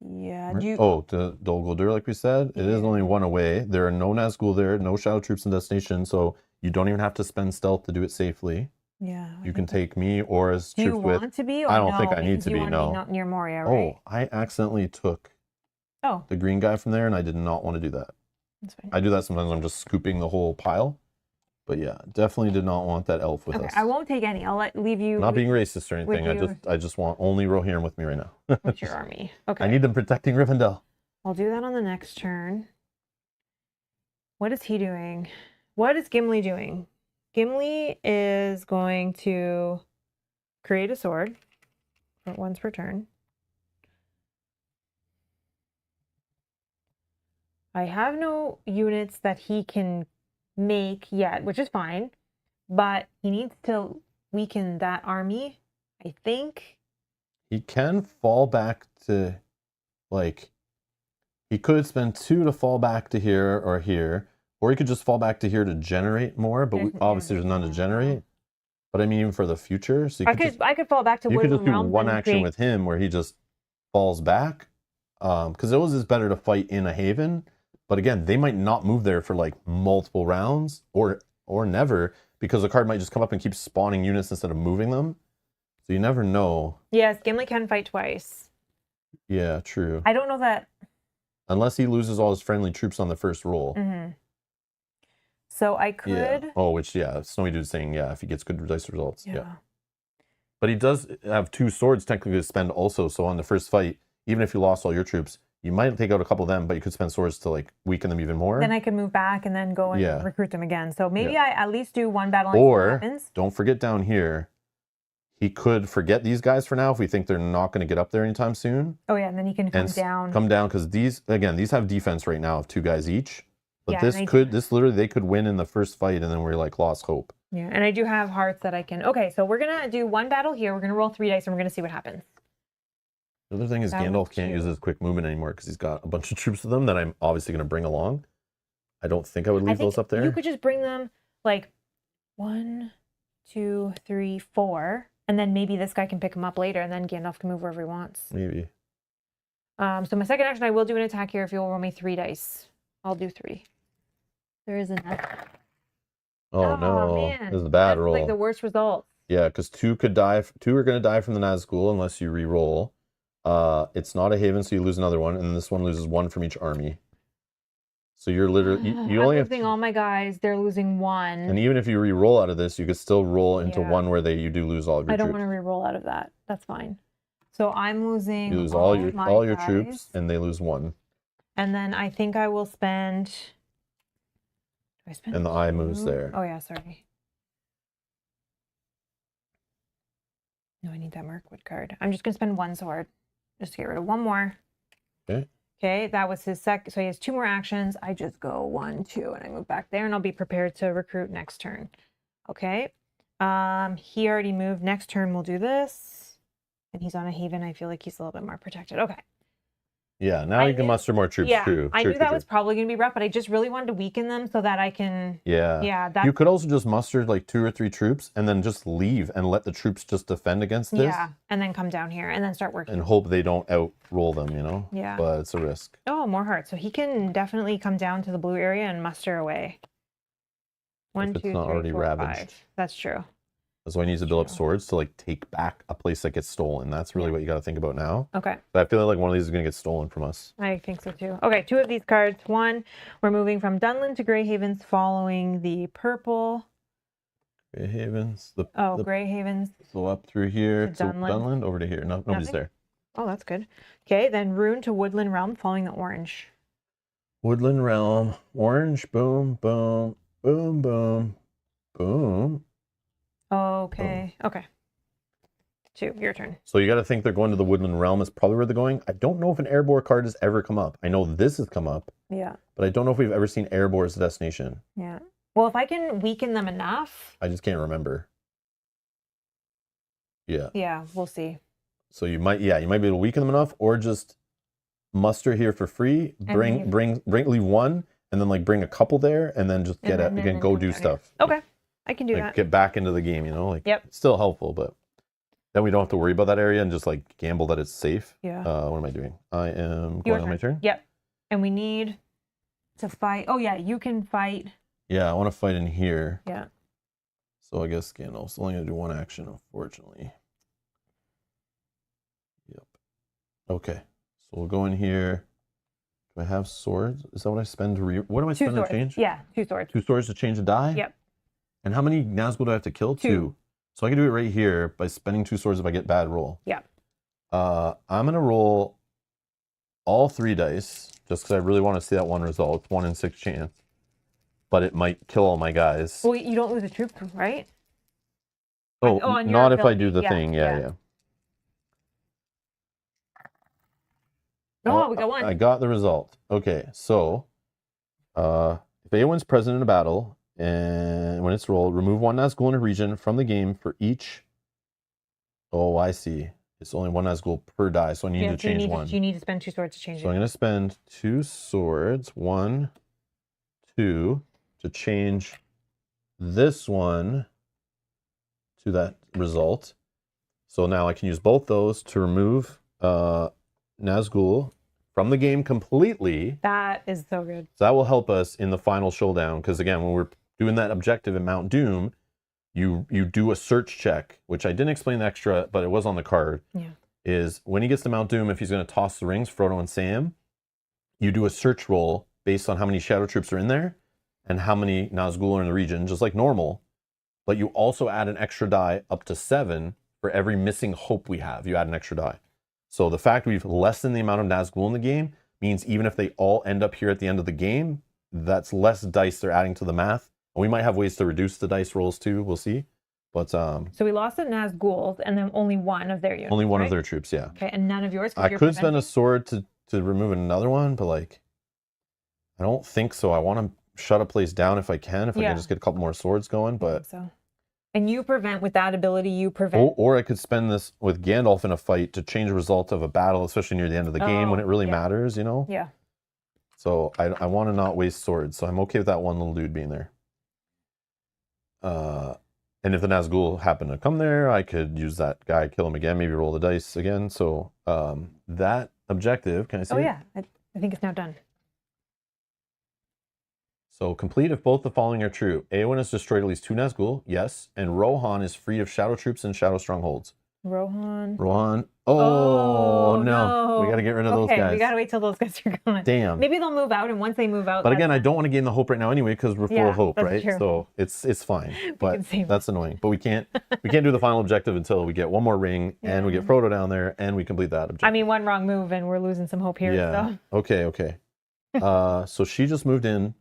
Speaker 2: Yeah.
Speaker 1: To Dol Guldur, like we said, it is only 1 away. There are no Nazgul there, no shadow troops in destination, so you don't even have to spend stealth to do it safely.
Speaker 2: Yeah.
Speaker 1: You can take me or as
Speaker 2: Do you
Speaker 1: troops with.
Speaker 2: want to be? Or
Speaker 1: I don't
Speaker 2: no,
Speaker 1: think I need
Speaker 2: because
Speaker 1: to
Speaker 2: you
Speaker 1: be.
Speaker 2: want
Speaker 1: No.
Speaker 2: be near Moria, right?
Speaker 1: Oh, I accidentally took the green guy from there, and I did not want to do that.
Speaker 2: That's fine.
Speaker 1: I do that sometimes. I'm just scooping the whole pile. But yeah, definitely did not want that elf with us.
Speaker 2: I won't take any. I'll leave you.
Speaker 1: Not being racist or anything. I just want only Rohirrim with me right now.
Speaker 2: With your army. Okay.
Speaker 1: I need them protecting Rivendell.
Speaker 2: I'll do that on the next turn. What is he doing? What is Gimli doing? Gimli is going to create a sword. once per turn. I have no units that he can make yet, which is fine, but he needs to weaken that army, I think.
Speaker 1: He can fall back to, like, he could spend 2 to fall back to here or here, or he could just fall back to here to generate more, but obviously there's none to generate. But I mean, even for the future, so
Speaker 2: I could fall back to
Speaker 1: you could just
Speaker 2: Woodland
Speaker 1: do
Speaker 2: Realms
Speaker 1: one
Speaker 2: and
Speaker 1: action
Speaker 2: create...
Speaker 1: with him where he just falls back. Because it was just better to fight in a haven. But again, they might not move there for like multiple rounds or never, because the card might just come up and keep spawning units instead of moving them. So you never know.
Speaker 2: Yes, Gimli can fight twice.
Speaker 1: Yeah, true.
Speaker 2: I don't know that.
Speaker 1: Unless he loses all his friendly troops on the first roll.
Speaker 2: Mm-hmm. So I could.
Speaker 1: Yeah. Oh, which, yeah, Snowy Dude's saying, yeah, if he gets good dice results.
Speaker 2: Yeah.
Speaker 1: Yeah. But he does have 2 swords technically to spend also. So on the first fight, even if you lost all your troops, you might take out a couple of them, but you could spend swords to like weaken them even more.
Speaker 2: Then I could move back and then go and recruit them again. So maybe I at least do one battle.
Speaker 1: Or don't forget down here, he could forget these guys for now if we think they're not going to get up there anytime soon.
Speaker 2: Oh yeah, and then he can come down.
Speaker 1: Come down, because these have defense right now of 2 guys each. But
Speaker 2: yeah,
Speaker 1: this literally, they could win in the first fight, and then we're like lost hope.
Speaker 2: Yeah, and I do have hearts that I can. Okay, so we're gonna do one battle here. We're gonna roll 3 dice, and we're gonna see what happens.
Speaker 1: The other thing is Gandalf can't use his quick movement anymore because he's got a bunch of troops with him that I'm obviously going to bring along. I don't think I would leave those up there.
Speaker 2: You could just bring them like 1, 2, 3, 4, and then maybe this guy can pick them up later, and then Gandalf can move wherever he wants.
Speaker 1: Maybe.
Speaker 2: So my second action, I will do an attack here if you'll roll me 3 dice. I'll do 3. There is enough.
Speaker 1: Oh no,
Speaker 2: man.
Speaker 1: This is a bad roll.
Speaker 2: Like the worst result.
Speaker 1: Yeah, because 2 could die. 2 are going to die from the Nazgul unless you re-roll. It's not a haven, so you lose another one, and this one loses 1 from each army. So you're literally you only have
Speaker 2: all my guys. They're losing 1.
Speaker 1: And even if you re-roll out of this, you could still roll into one where you do lose all of your troops.
Speaker 2: I don't want to re-roll out of that. That's fine. So I'm losing.
Speaker 1: You lose all your troops, and they lose 1.
Speaker 2: And then I think I will spend. Do I spend?
Speaker 1: And the eye moves there.
Speaker 2: Oh yeah, sorry. No, I need that Mirkwood card. I'm just gonna spend 1 sword. Just to get rid of 1 more.
Speaker 1: Okay.
Speaker 2: Okay, that was his second. So he has 2 more actions. I just go 1, 2, and I move back there, and I'll be prepared to recruit next turn. Okay. He already moved. Next turn we'll do this. And he's on a haven. I feel like he's a little bit more protected. Okay.
Speaker 1: Yeah, now you can muster more troops.
Speaker 2: Yeah,
Speaker 1: True.
Speaker 2: I knew that was probably going to be rough, but I just really wanted to weaken them so that I can...
Speaker 1: Yeah.
Speaker 2: Yeah.
Speaker 1: You could also just muster like 2 or 3 troops and then just leave and let the troops just defend against this.
Speaker 2: Yeah, and then come down here and then start working.
Speaker 1: And hope they don't outroll them, you know?
Speaker 2: Yeah.
Speaker 1: But it's a risk.
Speaker 2: Oh, more hearts. So he can definitely come down to the blue area and muster away. 1, 2, 3, 4, 5. That's true.
Speaker 1: That's why he needs to build up swords to like take back a place that gets stolen. That's really what you got to think about now.
Speaker 2: Okay.
Speaker 1: But I feel like one of these is going to get stolen from us.
Speaker 2: I think so too. Okay, 2 of these cards. 1, we're moving from Dunland to Grey Havens following the purple.
Speaker 1: Grey Havens.
Speaker 2: Grey Havens.
Speaker 1: So up through here to
Speaker 2: Dunland.
Speaker 1: Dunland, over to here. No, nobody's there.
Speaker 2: Oh, that's good. Okay, then Rune to Woodland Realm following the orange.
Speaker 1: Woodland Realm. Orange. Boom, boom, boom, boom, boom.
Speaker 2: Okay. Boom. Okay. 2, your turn.
Speaker 1: So you got to think they're going to the Woodland Realm is probably where they're going. I don't know if an Erebor card has ever come up. I know this has come up.
Speaker 2: Yeah.
Speaker 1: But I don't know if we've ever seen Erebor as a destination.
Speaker 2: Yeah. Well, if I can weaken them enough.
Speaker 1: I just can't remember. Yeah.
Speaker 2: Yeah, we'll see.
Speaker 1: So you might be able to weaken them enough, or just muster here for free. Leave 1, and then like bring a couple there, and then just go do stuff.
Speaker 2: Okay. I can do that.
Speaker 1: Get back into the game, you know? Like, it's still helpful, but then we don't have to worry about that area and just like gamble that it's safe.
Speaker 2: Yeah.
Speaker 1: What am I doing? I am going on my turn.
Speaker 2: Yep. And we need to fight. Oh yeah, you can fight.
Speaker 1: Yeah, I want to fight in here.
Speaker 2: Yeah.
Speaker 1: So I guess Gandalf's only gonna do 1 action, unfortunately. Yep. Okay. So we'll go in here. Do I have swords? Is that what I spend to what do I spend to change?
Speaker 2: Yeah, 2 swords. 2
Speaker 1: swords to change a die?
Speaker 2: Yep.
Speaker 1: And how many Nazgul do I have to kill? 2. So I can do it right here by spending 2 swords if I get bad roll.
Speaker 2: Yeah.
Speaker 1: I'm going to roll all 3 dice just because I really want to see that 1 result. It's 1 in 6 chance. But it might kill all my guys.
Speaker 2: Well, you don't lose a troop, right?
Speaker 1: Oh, not if I do the thing. Yeah.
Speaker 2: Oh, we got one.
Speaker 1: I got the result. Okay, so if Eowyn's present in a battle, and when it's rolled, remove one Nazgul in a region from the game for each. Oh, I see. It's only one Nazgul per die, so I need to change one.
Speaker 2: You need to spend 2 swords to change it.
Speaker 1: So I'm going to spend 2 swords, 1, 2, to change this one to that result. So now I can use both those to remove Nazgul from the game completely.
Speaker 2: That is so good.
Speaker 1: So that will help us in the final showdown, because again, when we're doing that objective in Mount Doom, you do a search check, which I didn't explain extra, but it was on the card.
Speaker 2: Yeah.
Speaker 1: Is when he gets to Mount Doom, if he's going to toss the rings, Frodo and Sam, you do a search roll based on how many shadow troops are in there and how many Nazgul are in the region, just like normal. But you also add an extra die up to 7 for every missing hope we have. You add an extra die. So the fact we've lessened the amount of Nazgul in the game means even if they all end up here at the end of the game, that's less dice they're adding to the math. And we might have ways to reduce the dice rolls too. We'll see. But
Speaker 2: so we lost the Nazgul and then only one of their units.
Speaker 1: Only one of their troops, yeah.
Speaker 2: Okay, and none of yours.
Speaker 1: I could spend a sword to remove another one, but like, I don't think so. I want to shut a place down if I can. If I can just get a couple more swords going, but.
Speaker 2: So. And you prevent with that ability. You prevent.
Speaker 1: Or I could spend this with Gandalf in a fight to change the result of a battle, especially near the end of the game when it really matters, you know.
Speaker 2: Yeah.
Speaker 1: So I want to not waste swords, so I'm okay with that one little dude being there. And if the Nazgul happen to come there, I could use that guy, kill him again, maybe roll the dice again. So that objective, can I see it?
Speaker 2: Yeah, I think it's now done.
Speaker 1: So complete if both the following are true. Eowyn has destroyed at least 2 Nazgul, yes, and Rohan is free of shadow troops and shadow strongholds.
Speaker 2: Rohan.
Speaker 1: Oh no. We got to get rid of those guys.
Speaker 2: We got to wait till those guys are gone.
Speaker 1: Damn.
Speaker 2: Maybe they'll move out, and once they move out.
Speaker 1: But again, I don't want to gain the hope right now anyway because we're full of hope, right?
Speaker 2: True.
Speaker 1: So it's fine. But that's annoying. But we can't do the final objective until we get one more ring and we get Frodo down there and we complete that objective.
Speaker 2: I mean, one wrong move and we're losing some hope here.
Speaker 1: Yeah.
Speaker 2: So.
Speaker 1: Okay. So she just moved in,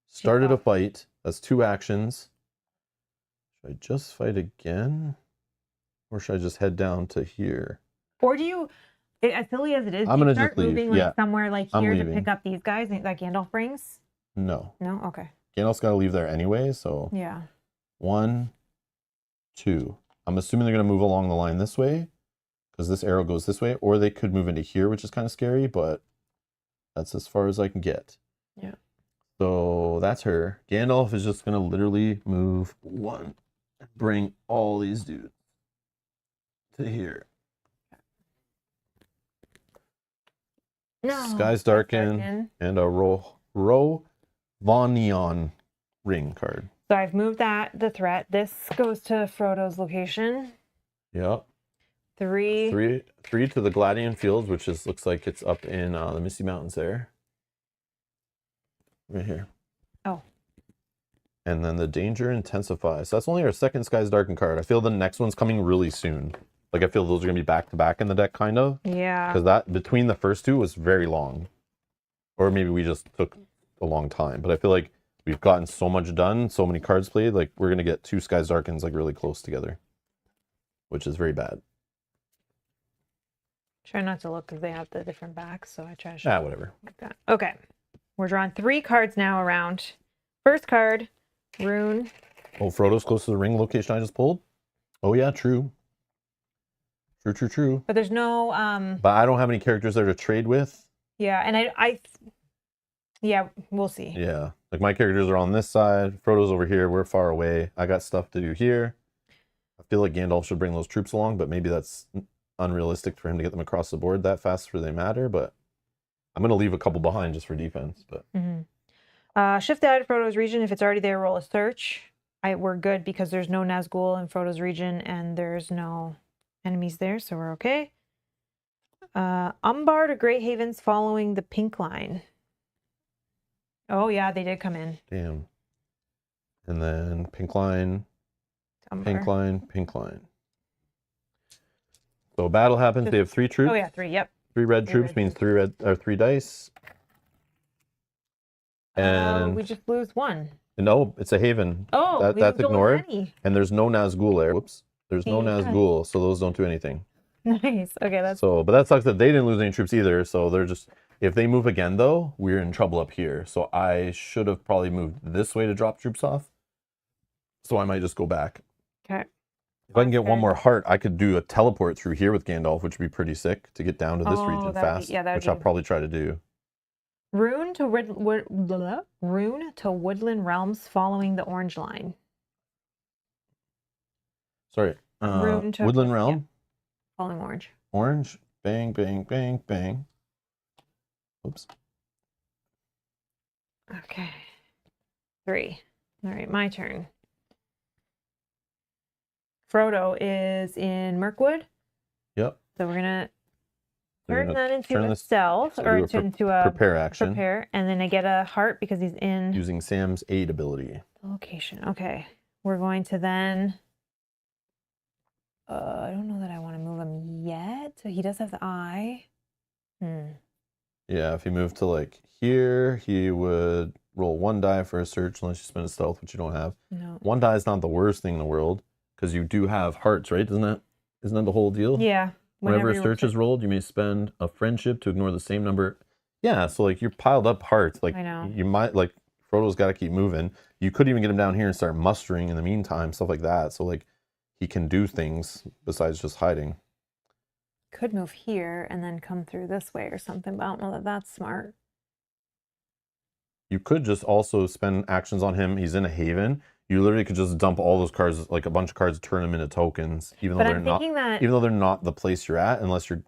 Speaker 1: started a fight. That's 2 actions. Should I just fight again? Or should I just head down to here?
Speaker 2: Or do you, as silly as it is,
Speaker 1: I'm
Speaker 2: do
Speaker 1: gonna
Speaker 2: you start
Speaker 1: just leave.
Speaker 2: moving like somewhere like here to pick up these guys that Gandalf brings?
Speaker 1: No.
Speaker 2: No? Okay.
Speaker 1: Gandalf's got to leave there anyway, so.
Speaker 2: Yeah.
Speaker 1: 1, 2. I'm assuming they're going to move along the line this way because this arrow goes this way, or they could move into here, which is kind of scary, but that's as far as I can get.
Speaker 2: Yeah.
Speaker 1: So that's her. Gandalf is just going to literally move 1 and bring all these dudes to here.
Speaker 2: No.
Speaker 1: Skies darken and a Rovanion ring card.
Speaker 2: So I've moved the threat. This goes to Frodo's location.
Speaker 1: Yep.
Speaker 2: 3
Speaker 1: to the Gladian Fields, which looks like it's up in the Misty Mountains there. Right here.
Speaker 2: Oh.
Speaker 1: And then the danger intensifies. So that's only our second Skies Darken card. I feel the next one's coming really soon. Like I feel those are gonna be back to back in the deck, kind of.
Speaker 2: Yeah.
Speaker 1: Because that between the first 2 was very long, or maybe we just took a long time. But I feel like we've gotten so much done, so many cards played. Like we're gonna get 2 Skies Darkens like really close together, which is very bad.
Speaker 2: Try not to look because they have the different backs, so I try to show
Speaker 1: Whatever.
Speaker 2: like that. Okay. We're drawing 3 cards now around. First card, Rune.
Speaker 1: Oh, Frodo's close to the ring location I just pulled? Oh yeah, true. True.
Speaker 2: But there's no
Speaker 1: But I don't have any characters there to trade with.
Speaker 2: Yeah, and I we'll see.
Speaker 1: Yeah. Like my characters are on this side, Frodo's over here, we're far away. I got stuff to do here. I feel like Gandalf should bring those troops along, but maybe that's unrealistic for him to get them across the board that fast for they matter, but I'm gonna leave a couple behind just for defense. But
Speaker 2: shift that to Frodo's region. If it's already there, roll a search. We're good because there's no Nazgul in Frodo's region and there's no enemies there, so we're okay. Umbar to Great Havens following the pink line. Oh yeah, they did come in.
Speaker 1: Damn. And then pink line, pink line. So battle happens. They have 3 troops.
Speaker 2: Oh yeah, 3. Yep.
Speaker 1: 3 red troops means 3 dice. And
Speaker 2: we just lose 1.
Speaker 1: No, it's a haven.
Speaker 2: Oh,
Speaker 1: that's ignored.
Speaker 2: Any.
Speaker 1: And there's no Nazgul there. Whoops. There's no Nazgul, so those don't do anything.
Speaker 2: Nice. Okay, that's
Speaker 1: So, but that sucks that they didn't lose any troops either. So they're just, if they move again though, we're in trouble up here. So I should have probably moved this way to drop troops off. So I might just go back.
Speaker 2: okay.
Speaker 1: If I can get one more heart, I could do a teleport through here with Gandalf, which would be pretty sick to get down to this region fast, which I'll probably try to do.
Speaker 2: Rune to Woodland Realms following the orange line.
Speaker 1: Sorry.
Speaker 2: Rune to
Speaker 1: Woodland Realm.
Speaker 2: Yeah. Following orange.
Speaker 1: Orange. Bang, bang, bang, bang. Oops.
Speaker 2: Okay. 3. All right, my turn. Frodo is in Mirkwood.
Speaker 1: Yep.
Speaker 2: So we're gonna turn that into a
Speaker 1: this,
Speaker 2: stealth
Speaker 1: so
Speaker 2: or into a
Speaker 1: prepare action.
Speaker 2: Prepare, and then I get a heart because he's in
Speaker 1: using Sam's aid ability.
Speaker 2: Location. Okay. We're going to then. I don't know that I want to move him yet. So he does have the eye.
Speaker 1: Yeah, if he moved to like here, he would roll 1 die for a search unless you spend a stealth, which you don't have.
Speaker 2: No.
Speaker 1: 1 die is not the worst thing in the world because you do have hearts, right? Isn't that the whole deal?
Speaker 2: Yeah.
Speaker 1: Whenever a search is rolled, you may spend a friendship to ignore the same number. Yeah, so like you're piled up hearts. Like
Speaker 2: I know.
Speaker 1: You might like Frodo's got to keep moving. You could even get him down here and start mustering in the meantime, stuff like that. So like he can do things besides just hiding.
Speaker 2: Could move here and then come through this way or something, but I don't know that that's smart.
Speaker 1: You could just also spend actions on him. He's in a haven. You literally could just dump all those cards, like a bunch of cards, turn them into tokens, even though they're not the place you're at, unless you're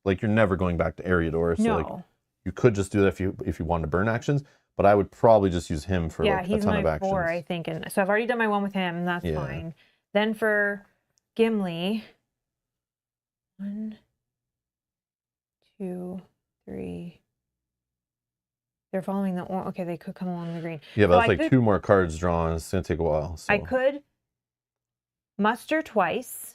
Speaker 1: never going back to Eriador. So like you could just do that if you wanted to burn actions. But I would probably just use him for like a ton of actions. Yeah, he's my 4,
Speaker 2: I think, and so I've already done my 1 with him. That's fine. Then for Gimli, 1, 2, 3. They're following the okay. They could come along the green.
Speaker 1: Yeah, but that's like 2 more cards drawn. It's gonna take a while. So.
Speaker 2: I could muster twice.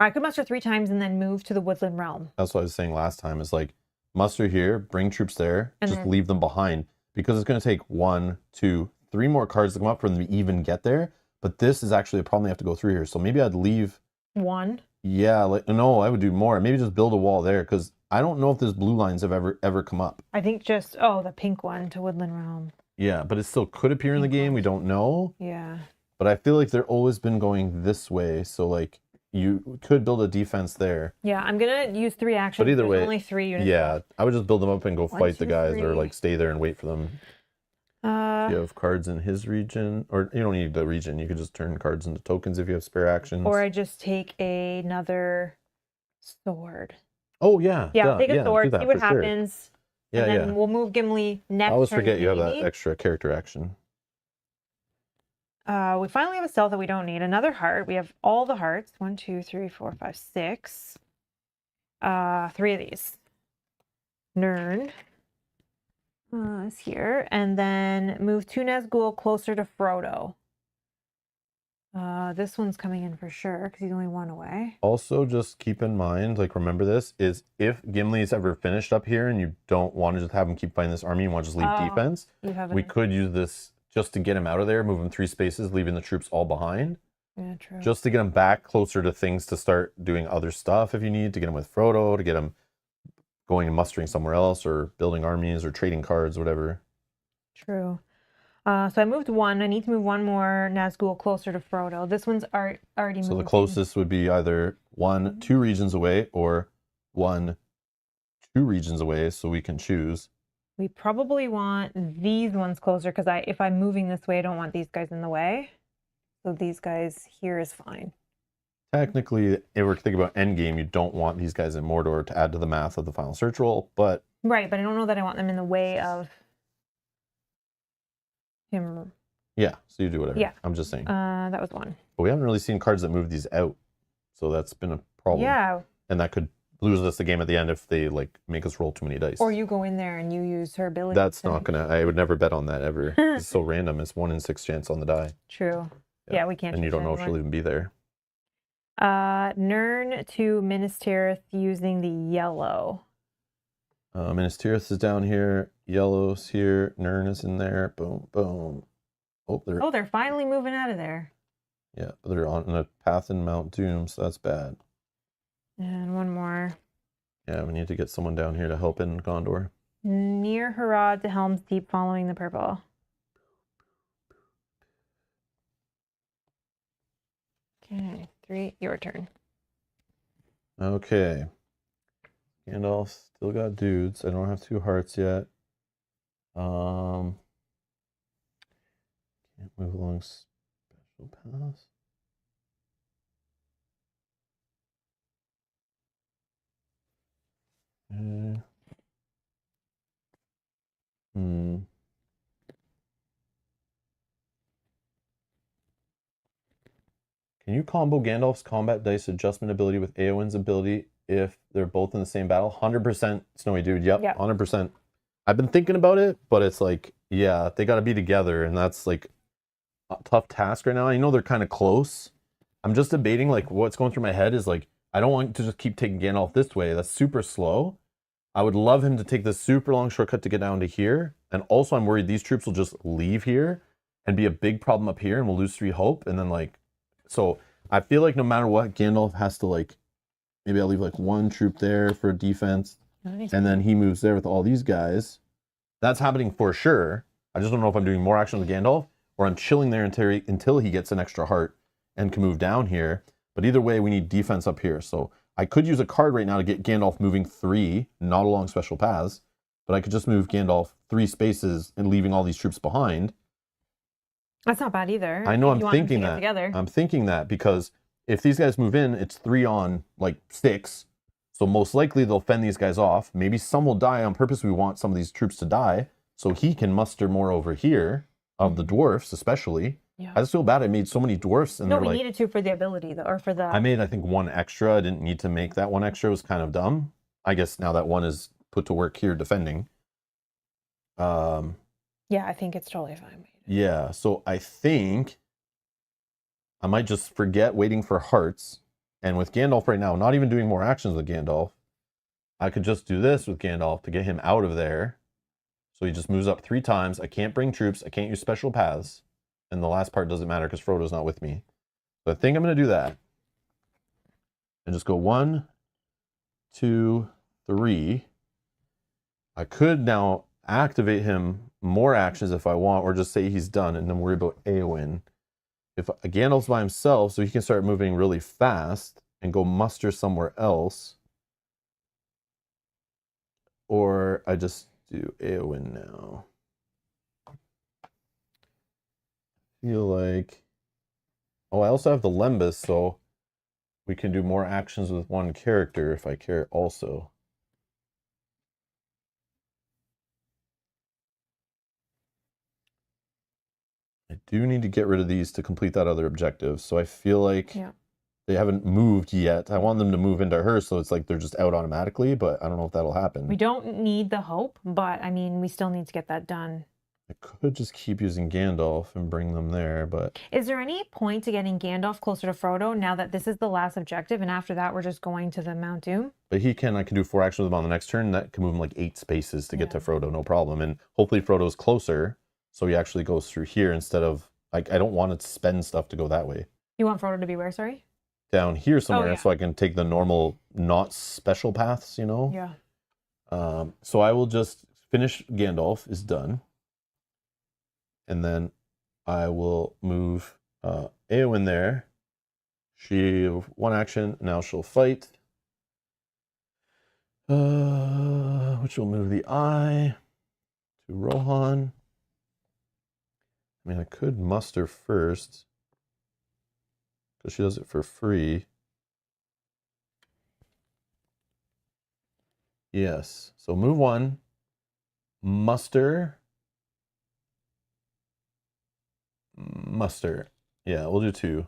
Speaker 2: I could muster 3 times and then move to the Woodland Realm.
Speaker 1: That's what I was saying last time. Is like muster here, bring troops there, and just leave them behind because it's gonna take 1, 2, 3 more cards to come up for them to even get there. But this is actually a problem. They have to go through here. So maybe I'd leave
Speaker 2: 1.
Speaker 1: Yeah, like no, I would do more. Maybe just build a wall there because I don't know if these blue lines have ever come up.
Speaker 2: I think just the pink one to Woodland Realm.
Speaker 1: Yeah, but it still could appear in the game. We don't know.
Speaker 2: Yeah.
Speaker 1: But I feel like they're always been going this way, so like you could build a defense there.
Speaker 2: Yeah, I'm gonna use 3 actions.
Speaker 1: But either way,
Speaker 2: only 3 units.
Speaker 1: Yeah, I would just build them up and go fight the guys, or like stay there and wait for them. You have cards in his region, or you don't need the region. You could just turn cards into tokens if you have spare actions.
Speaker 2: Or I just take another sword.
Speaker 1: Oh yeah.
Speaker 2: Yeah, take a sword, see what happens.
Speaker 1: Yeah,
Speaker 2: and then we'll move Gimli next.
Speaker 1: I always forget you have that extra character action.
Speaker 2: We finally have a stealth that we don't need. Another heart. We have all the hearts. 1, 2, 3, 4, 5, 6. 3 of these. Nern is here, and then move 2 Nazgul closer to Frodo. This one's coming in for sure because he's only 1 away.
Speaker 1: Also, just keep in mind, like remember this, is if Gimli's ever finished up here and you don't want to just have him keep fighting this army, you want to just leave defense, we could use this just to get him out of there, move him 3 spaces, leaving the troops all behind.
Speaker 2: Yeah, true.
Speaker 1: Just to get him back closer to things to start doing other stuff if you need, to get him with Frodo, to get him going and mustering somewhere else, or building armies, or trading cards, whatever.
Speaker 2: True. So I moved 1. I need to move 1 more Nazgul closer to Frodo. This one's already moved.
Speaker 1: So the closest would be either 1, 2 regions away, or 1, 2 regions away, so we can choose.
Speaker 2: We probably want these ones closer because if I'm moving this way, I don't want these guys in the way. So these guys here is fine.
Speaker 1: Technically, if we're thinking about endgame, you don't want these guys in Mordor to add to the math of the final search roll, but...
Speaker 2: Right, but I don't know that I want them in the way of him.
Speaker 1: Yeah, so you do whatever.
Speaker 2: Yeah.
Speaker 1: I'm just saying.
Speaker 2: That was 1.
Speaker 1: But we haven't really seen cards that move these out, so that's been a problem.
Speaker 2: Yeah.
Speaker 1: And that could lose us the game at the end if they like make us roll too many dice.
Speaker 2: Or you go in there and you use her ability.
Speaker 1: That's not gonna... I would never bet on that ever. It's so random. It's 1 in 6 chance on the die.
Speaker 2: True. Yeah, we can't.
Speaker 1: And you don't know if she'll even be there.
Speaker 2: Nern to Minas Tirith using the yellow.
Speaker 1: Minas Tirith is down here. Yellow's here. Nern is in there. Boom, boom.
Speaker 2: They're finally moving out of there.
Speaker 1: Yeah, but they're on a path in Mount Doom, so that's bad.
Speaker 2: And one more.
Speaker 1: Yeah, we need to get someone down here to help in Gondor.
Speaker 2: Near Harad to Helm's Deep following the purple. Okay, 3, your turn.
Speaker 1: Okay. Gandalf still got dudes. I don't have 2 hearts yet. Can't move along special paths. Hmm. Can you combo Gandalf's combat dice adjustment ability with Eowyn's ability if they're both in the same battle? 100% Snowy Dude. Yep, 100%. I've been thinking about it, but it's like, yeah, they got to be together, and that's like a tough task right now. I know they're kind of close. I'm just debating, like, what's going through my head is like, I don't want to just keep taking Gandalf this way. That's super slow. I would love him to take this super long shortcut to get down to here. And also, I'm worried these troops will just leave here and be a big problem up here, and we'll lose 3 hope. And then, like, so I feel like no matter what, Gandalf has to, like, maybe I'll leave like 1 troop there for defense. Nice. And then he moves there with all these guys. That's happening for sure. I just don't know if I'm doing more action with Gandalf or I'm chilling there until he gets an extra heart and can move down here. But either way, we need defense up here. So I could use a card right now to get Gandalf moving 3, not along special paths, but I could just move Gandalf 3 spaces and leaving all these troops behind.
Speaker 2: That's not bad either.
Speaker 1: I know, I'm thinking that. I'm thinking that because if these guys move in, it's 3 on like 6. So most likely they'll fend these guys off. Maybe some will die on purpose. We want some of these troops to die so he can muster more over here of the dwarfs, especially. Yeah. I just feel bad I made so many dwarfs. And
Speaker 2: no, we needed to for the ability, though, or for the...
Speaker 1: I made, I think, 1 extra. I didn't need to make that 1 extra. It was kind of dumb. I guess now that 1 is put to work here defending.
Speaker 2: Yeah, I think it's totally fine.
Speaker 1: Yeah, so I think I might just forget waiting for hearts. And with Gandalf right now, not even doing more actions with Gandalf, I could just do this with Gandalf to get him out of there. So he just moves up 3 times. I can't bring troops. I can't use special paths. And the last part doesn't matter because Frodo's not with me. So I think I'm going to do that. And just go 1, 2, 3. I could now activate him more actions if I want, or just say he's done and then worry about Eowyn. If Gandalf's by himself, so he can start moving really fast and go muster somewhere else. Or I just do Eowyn now. Feel like... Oh, I also have the Lembas, so we can do more actions with 1 character if I care also. I do need to get rid of these to complete that other objective. So I feel like they haven't moved yet. I want them to move into her, so it's like they're just out automatically, but I don't know if that'll happen.
Speaker 2: We don't need the hope, but I mean, we still need to get that done.
Speaker 1: I could just keep using Gandalf and bring them there, but...
Speaker 2: Is there any point to getting Gandalf closer to Frodo now that this is the last objective, and after that we're just going to the Mount Doom?
Speaker 1: But I can do 4 actions with him on the next turn. That can move him like 8 spaces to get to Frodo, no problem. And hopefully Frodo's closer, so he actually goes through here instead of... Like, I don't want to spend stuff to go that way.
Speaker 2: You want Frodo to be where, sorry?
Speaker 1: Down here somewhere, so I can take the normal, not special paths, you know?
Speaker 2: Yeah.
Speaker 1: So I will just finish Gandalf is done. And then I will move Eowyn there. She 1 action, now she'll fight. Which will move the eye to Rohan. I mean, I could muster first, because she does it for free. Yes, so move 1, muster. Yeah, we'll do 2.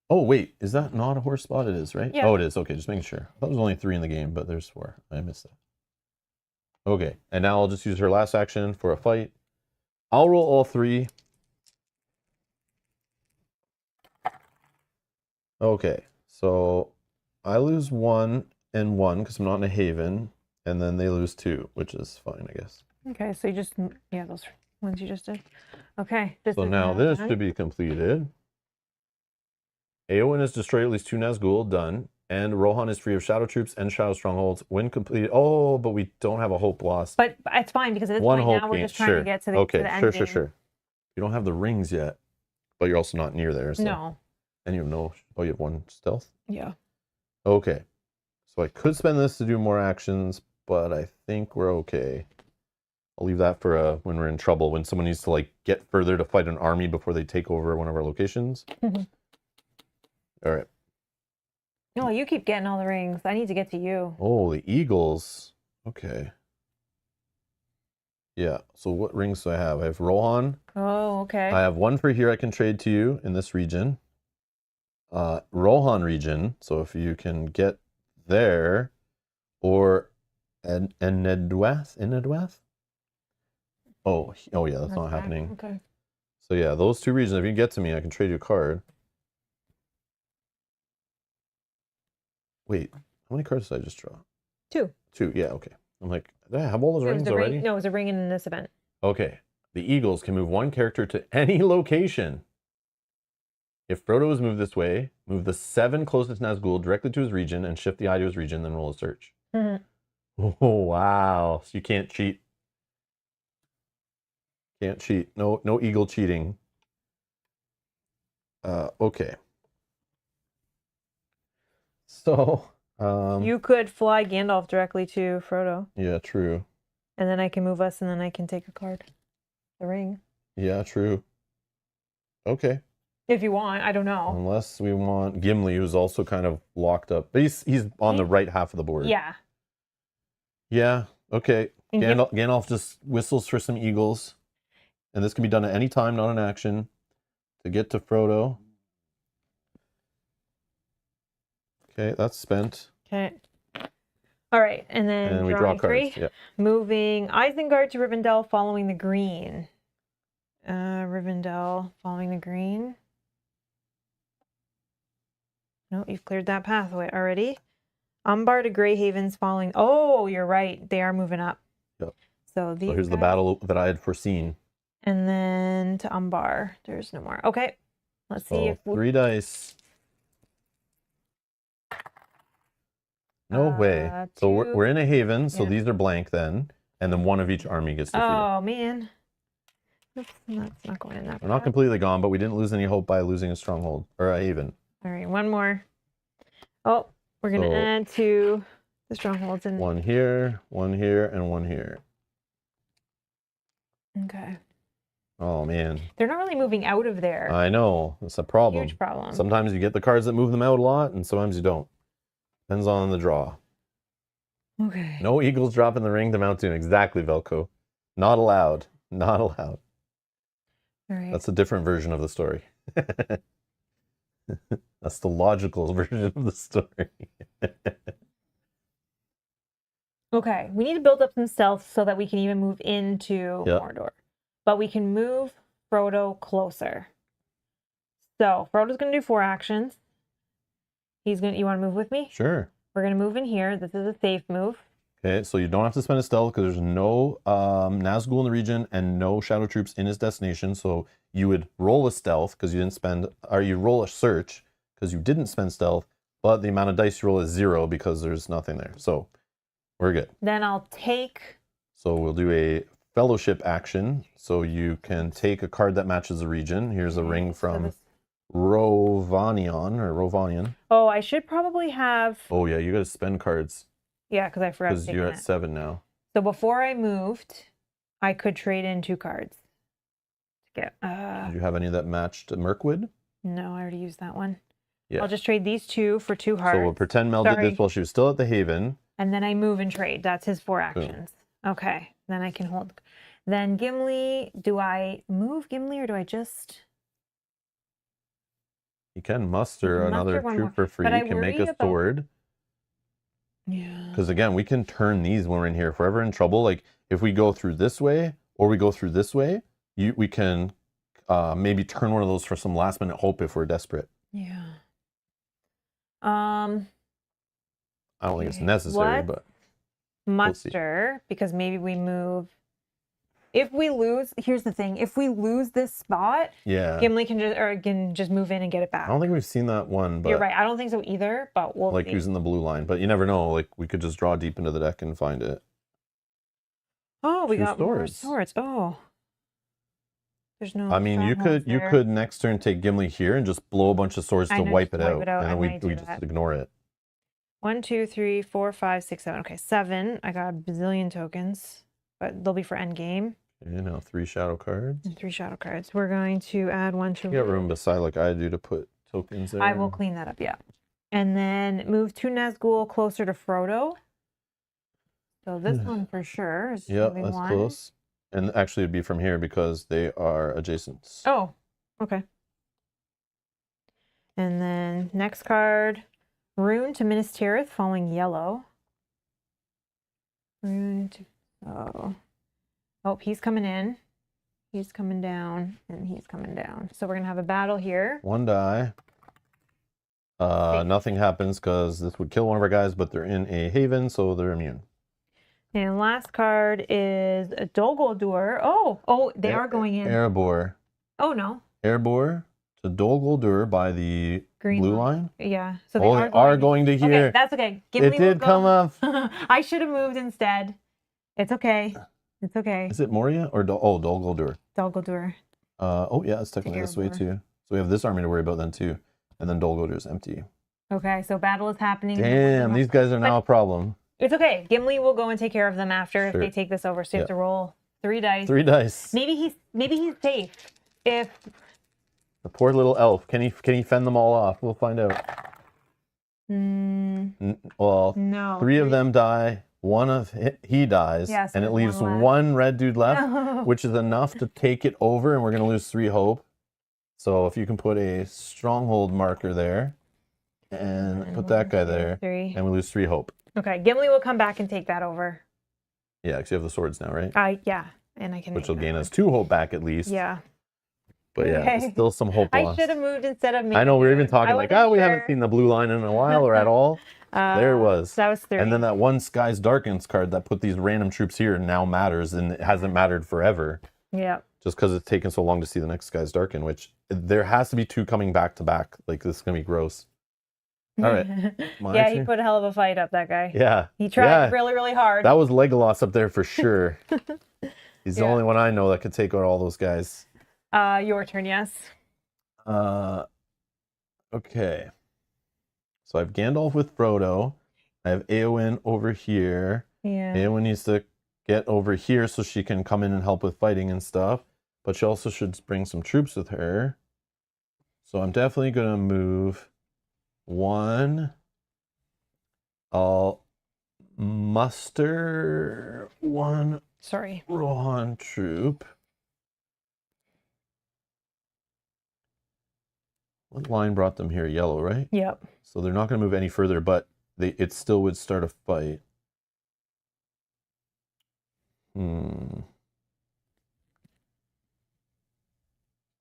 Speaker 1: Oh, wait, is that not a horse spot? It is, right?
Speaker 2: Yeah.
Speaker 1: Oh, it is. Okay, just making sure. I thought there was only 3 in the game, but there's 4. I missed that. Okay, and now I'll just use her last action for a fight. I'll roll all 3. Okay, so I lose 1 and 1 because I'm not in a haven, and then they lose 2, which is fine, I guess.
Speaker 2: Okay, so you just, those ones you just did. Okay.
Speaker 1: So now this should be completed. Eowyn is destroyed at least 2 Nazgul, done. And Rohan is free of shadow troops and shadow strongholds when completed. Oh, but we don't have a hope lost.
Speaker 2: But it's fine because at this
Speaker 1: One
Speaker 2: point
Speaker 1: hope
Speaker 2: now we're
Speaker 1: gain.
Speaker 2: just trying to
Speaker 1: Sure.
Speaker 2: get to the,
Speaker 1: Okay,
Speaker 2: to the end game.
Speaker 1: sure. You don't have the rings yet, but you're also not near there. So.
Speaker 2: No.
Speaker 1: And you have no. Oh, you have 1 stealth?
Speaker 2: Yeah.
Speaker 1: Okay. So I could spend this to do more actions, but I think we're okay. I'll leave that for when we're in trouble, when someone needs to like get further to fight an army before they take over one of our locations. All right.
Speaker 2: No, you keep getting all the rings. I need to get to you.
Speaker 1: Oh, the eagles. Okay. Yeah. So what rings do I have? I have Rohan.
Speaker 2: Oh, okay.
Speaker 1: I have 1 for here I can trade to you in this region. Rohan region. So if you can get there, or Enedweth? Oh yeah, that's not happening.
Speaker 2: Okay.
Speaker 1: So yeah, those 2 regions, if you can get to me, I can trade you a card. Wait, how many cards did I just draw?
Speaker 2: 2.
Speaker 1: 2, yeah, okay. I'm like, did I have all those rings already?
Speaker 2: No, it was a ring in this event.
Speaker 1: Okay. The Eagles can move 1 character to any location. If Frodo is moved this way, move the 7 closest Nazgul directly to his region and shift the eye to his region, then roll a search. Oh, wow. So you can't cheat. Can't cheat. No eagle cheating. Okay. So,
Speaker 2: you could fly Gandalf directly to Frodo.
Speaker 1: Yeah, true.
Speaker 2: And then I can move us and then I can take a card. The ring.
Speaker 1: Yeah, true. Okay.
Speaker 2: If you want, I don't know.
Speaker 1: Unless we want Gimli, who's also kind of locked up. But he's on the right half of the board.
Speaker 2: Yeah.
Speaker 1: Yeah, okay. Gandalf just whistles for some eagles. And this can be done at any time, not an action. To get to Frodo. Okay, that's spent.
Speaker 2: Okay. All right, and then
Speaker 1: we draw cards. Yeah.
Speaker 2: Moving Isengard to Rivendell, following the green. Rivendell, following the green. No, you've cleared that pathway already. Umbar to Greyhaven's following. Oh, you're right. They are moving up.
Speaker 1: Yep.
Speaker 2: So
Speaker 1: here's the battle that I had foreseen.
Speaker 2: And then to Umbar. There's no more. Okay. Let's see if
Speaker 1: 3 dice. No way. So we're in a haven, so these are blank then. And then 1 of each army gets defeated.
Speaker 2: Oh, man. Oops, that's not going in that.
Speaker 1: We're not completely gone, but we didn't lose any hope by losing a stronghold or a haven.
Speaker 2: All right, 1 more. Oh, we're going to add to the strongholds.
Speaker 1: 1 here, 1 here, and 1 here.
Speaker 2: Okay.
Speaker 1: Oh, man.
Speaker 2: They're not really moving out of there.
Speaker 1: I know. That's a problem.
Speaker 2: Huge problem.
Speaker 1: Sometimes you get the cards that move them out a lot, and sometimes you don't. Depends on the draw.
Speaker 2: Okay.
Speaker 1: No eagles dropping the ring to Mount Doom. Exactly, Velko. Not allowed. Not allowed.
Speaker 2: All right.
Speaker 1: That's a different version of the story. That's the logical version of the story.
Speaker 2: Okay, we need to build up some stealth so that we can even move into Mordor. But we can move Frodo closer. So Frodo's going to do 4 actions. You want to move with me?
Speaker 1: Sure.
Speaker 2: We're going to move in here. This is a safe move.
Speaker 1: Okay, so you don't have to spend a stealth because there's no Nazgul in the region and no shadow troops in his destination. So you would roll a stealth because you didn't spend, or you roll a search because you didn't spend stealth, but the amount of dice you roll is 0 because there's nothing there. So we're good.
Speaker 2: Then I'll take.
Speaker 1: So we'll do a fellowship action. So you can take a card that matches the region. Here's a ring from Rovanian.
Speaker 2: Oh, I should probably have.
Speaker 1: Oh yeah, you got to spend cards.
Speaker 2: Yeah, because I forgot.
Speaker 1: Because you're at 7 now.
Speaker 2: So before I moved, I could trade in 2 cards. Did
Speaker 1: you have any that matched Mirkwood?
Speaker 2: No, I already used that one.
Speaker 1: Yeah.
Speaker 2: I'll just trade these 2 for 2 hearts.
Speaker 1: So we'll pretend Mel did this while she was still at the Haven.
Speaker 2: And then I move and trade. That's his 4 actions. Boom. Okay. Then I can hold. Then Gimli, do I move Gimli or do I just...
Speaker 1: You can muster another troop for free. You can make a sword.
Speaker 2: Yeah.
Speaker 1: Because again, we can turn these when we're in here. If we're ever in trouble, like if we go through this way or we go through this way, we can maybe turn one of those for some last minute hope if we're desperate.
Speaker 2: Yeah.
Speaker 1: I don't think it's necessary, but
Speaker 2: muster, because maybe we move if we lose, here's the thing: if we lose this spot,
Speaker 1: Yeah.
Speaker 2: Gimli can just move in and get it
Speaker 1: I
Speaker 2: back.
Speaker 1: don't think we've seen that one, but
Speaker 2: You're right. I don't think so either. But we'll
Speaker 1: like
Speaker 2: see.
Speaker 1: using the blue line. But you never know. Like we could just draw deep into the deck and find it.
Speaker 2: Oh, we
Speaker 1: Two
Speaker 2: got more
Speaker 1: swords.
Speaker 2: swords. Oh, there's no.
Speaker 1: I mean, you
Speaker 2: strongholds
Speaker 1: could next turn take Gimli here and just blow a bunch of swords
Speaker 2: I
Speaker 1: to
Speaker 2: know,
Speaker 1: wipe
Speaker 2: just
Speaker 1: it
Speaker 2: wipe
Speaker 1: out,
Speaker 2: it out.
Speaker 1: and
Speaker 2: I
Speaker 1: then we
Speaker 2: might do
Speaker 1: just
Speaker 2: that.
Speaker 1: ignore it.
Speaker 2: 1, 2, 3, 4, 5, 6, 7. Okay, 7. I got a bazillion tokens, but they'll be for end game.
Speaker 1: You know, 3 shadow cards.
Speaker 2: And 3 shadow cards. We're going to add 1 to.
Speaker 1: You got room beside like I do to put tokens there.
Speaker 2: I will clean that up, yeah. And then move 2 Nazgul closer to Frodo. So this one for sure is
Speaker 1: Yeah,
Speaker 2: moving
Speaker 1: that's
Speaker 2: 1.
Speaker 1: close. And actually, it'd be from here because they are adjacent.
Speaker 2: Oh, okay. And then next card, Rune to Minas Tirith, falling yellow. Rune to. Oh, he's coming in. He's coming down, and he's coming down. So we're gonna have a battle here.
Speaker 1: 1 die. Nothing happens because this would kill one of our guys, but they're in a haven, so they're immune.
Speaker 2: And last card is a Dol Guldur. Oh, they are going in.
Speaker 1: Erebor.
Speaker 2: Oh no.
Speaker 1: Erebor to Dol Guldur by the
Speaker 2: Green
Speaker 1: blue line.
Speaker 2: Yeah. So
Speaker 1: They are going to here.
Speaker 2: Okay, that's okay. Gimli
Speaker 1: It did
Speaker 2: will
Speaker 1: come up.
Speaker 2: I should have moved instead. It's okay. It's okay.
Speaker 1: Is it Moria or Dol Guldur?
Speaker 2: Dol Guldur.
Speaker 1: Oh yeah, it's technically this way
Speaker 2: Erebor.
Speaker 1: too. So we have this army to worry about then too, and then Dol Guldur's empty.
Speaker 2: Okay, so battle is happening.
Speaker 1: Damn, these guys are now a problem.
Speaker 2: It's okay. Gimli will go and take care of them after if
Speaker 1: Sure.
Speaker 2: they take this over. So you have to roll 3 dice.
Speaker 1: 3 dice.
Speaker 2: Maybe he's safe. If
Speaker 1: The poor little elf. Can he fend them all off? We'll find out. Well,
Speaker 2: no.
Speaker 1: 3 of them die. One of he dies,
Speaker 2: Yeah, so
Speaker 1: and it
Speaker 2: there's
Speaker 1: leaves
Speaker 2: one left.
Speaker 1: one red dude left,
Speaker 2: No.
Speaker 1: which is enough to take it over, and we're gonna lose 3 hope. So if you can put a stronghold marker there, and put that guy there,
Speaker 2: 3.
Speaker 1: and we lose 3 hope.
Speaker 2: Okay, Gimli will come back and take that over.
Speaker 1: Yeah, because you have the swords now, right?
Speaker 2: Yeah, and I can.
Speaker 1: Which
Speaker 2: make
Speaker 1: will
Speaker 2: that
Speaker 1: gain
Speaker 2: work.
Speaker 1: us 2 hope back at least.
Speaker 2: Yeah.
Speaker 1: But yeah,
Speaker 2: Okay.
Speaker 1: still some hope
Speaker 2: I
Speaker 1: lost.
Speaker 2: should have moved instead of me.
Speaker 1: I know, we were even talking like, we haven't
Speaker 2: sure.
Speaker 1: seen the blue line in a while or at all. There it was.
Speaker 2: That was 3.
Speaker 1: And then that one Skies Darkens card that put these random troops here now matters, and it hasn't mattered forever.
Speaker 2: Yeah.
Speaker 1: Just because it's taken so long to see the next Skies Darken, which there has to be 2 coming back to back. Like, this is going to be gross. All right.
Speaker 2: Yeah, he put a hell of a fight up, that guy.
Speaker 1: Yeah.
Speaker 2: He tried really, really hard.
Speaker 1: That was Legolas up there for sure. He's the
Speaker 2: Yeah.
Speaker 1: only one I know that could take out all those guys.
Speaker 2: Your turn, yes.
Speaker 1: Okay. So I have Gandalf with Frodo. I have Eowyn over here.
Speaker 2: Yeah.
Speaker 1: Eowyn needs to get over here so she can come in and help with fighting and stuff. But she also should bring some troops with her. So I'm definitely going to move 1. I'll muster 1
Speaker 2: Sorry.
Speaker 1: Rohan troop. What line brought them here? Yellow, right?
Speaker 2: Yep.
Speaker 1: So they're not going to move any further, but it still would start a fight.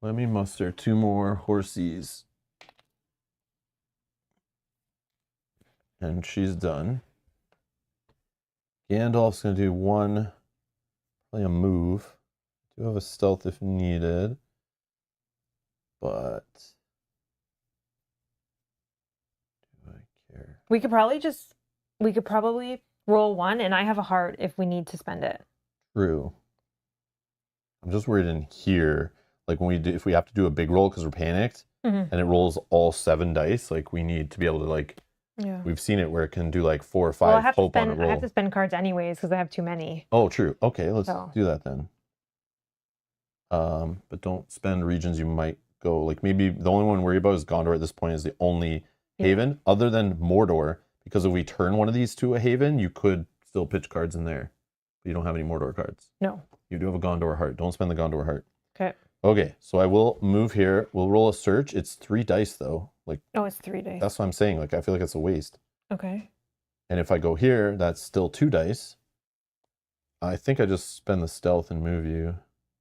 Speaker 1: Let me muster 2 more horsies. And she's done. Gandalf's going to do 1, probably a move. Do have a stealth if needed. But do I care?
Speaker 2: We could probably roll 1, and I have a heart if we need to spend it.
Speaker 1: True. I'm just worried in here, like if we have to do a big roll because we're panicked, and it rolls all 7 dice, like we need to be able to we've seen it where it can do like 4 or 5 hope on a roll.
Speaker 2: I have to spend cards anyways because I have too many.
Speaker 1: Oh, true. Okay, let's do that then. But don't spend regions you might go. Like maybe the only one to worry about is Gondor at this point is the only haven other than Mordor, because if we turn one of these to a haven, you could still pitch cards in there. But you don't have any Mordor cards.
Speaker 2: No.
Speaker 1: You do have a Gondor heart. Don't spend the Gondor heart.
Speaker 2: Okay.
Speaker 1: Okay, so I will move here. We'll roll a search. It's 3 dice though. Like,
Speaker 2: oh, it's 3 dice.
Speaker 1: That's what I'm saying. Like, I feel like it's a waste.
Speaker 2: Okay.
Speaker 1: And if I go here, that's still 2 dice. I think I just spend the stealth and move you.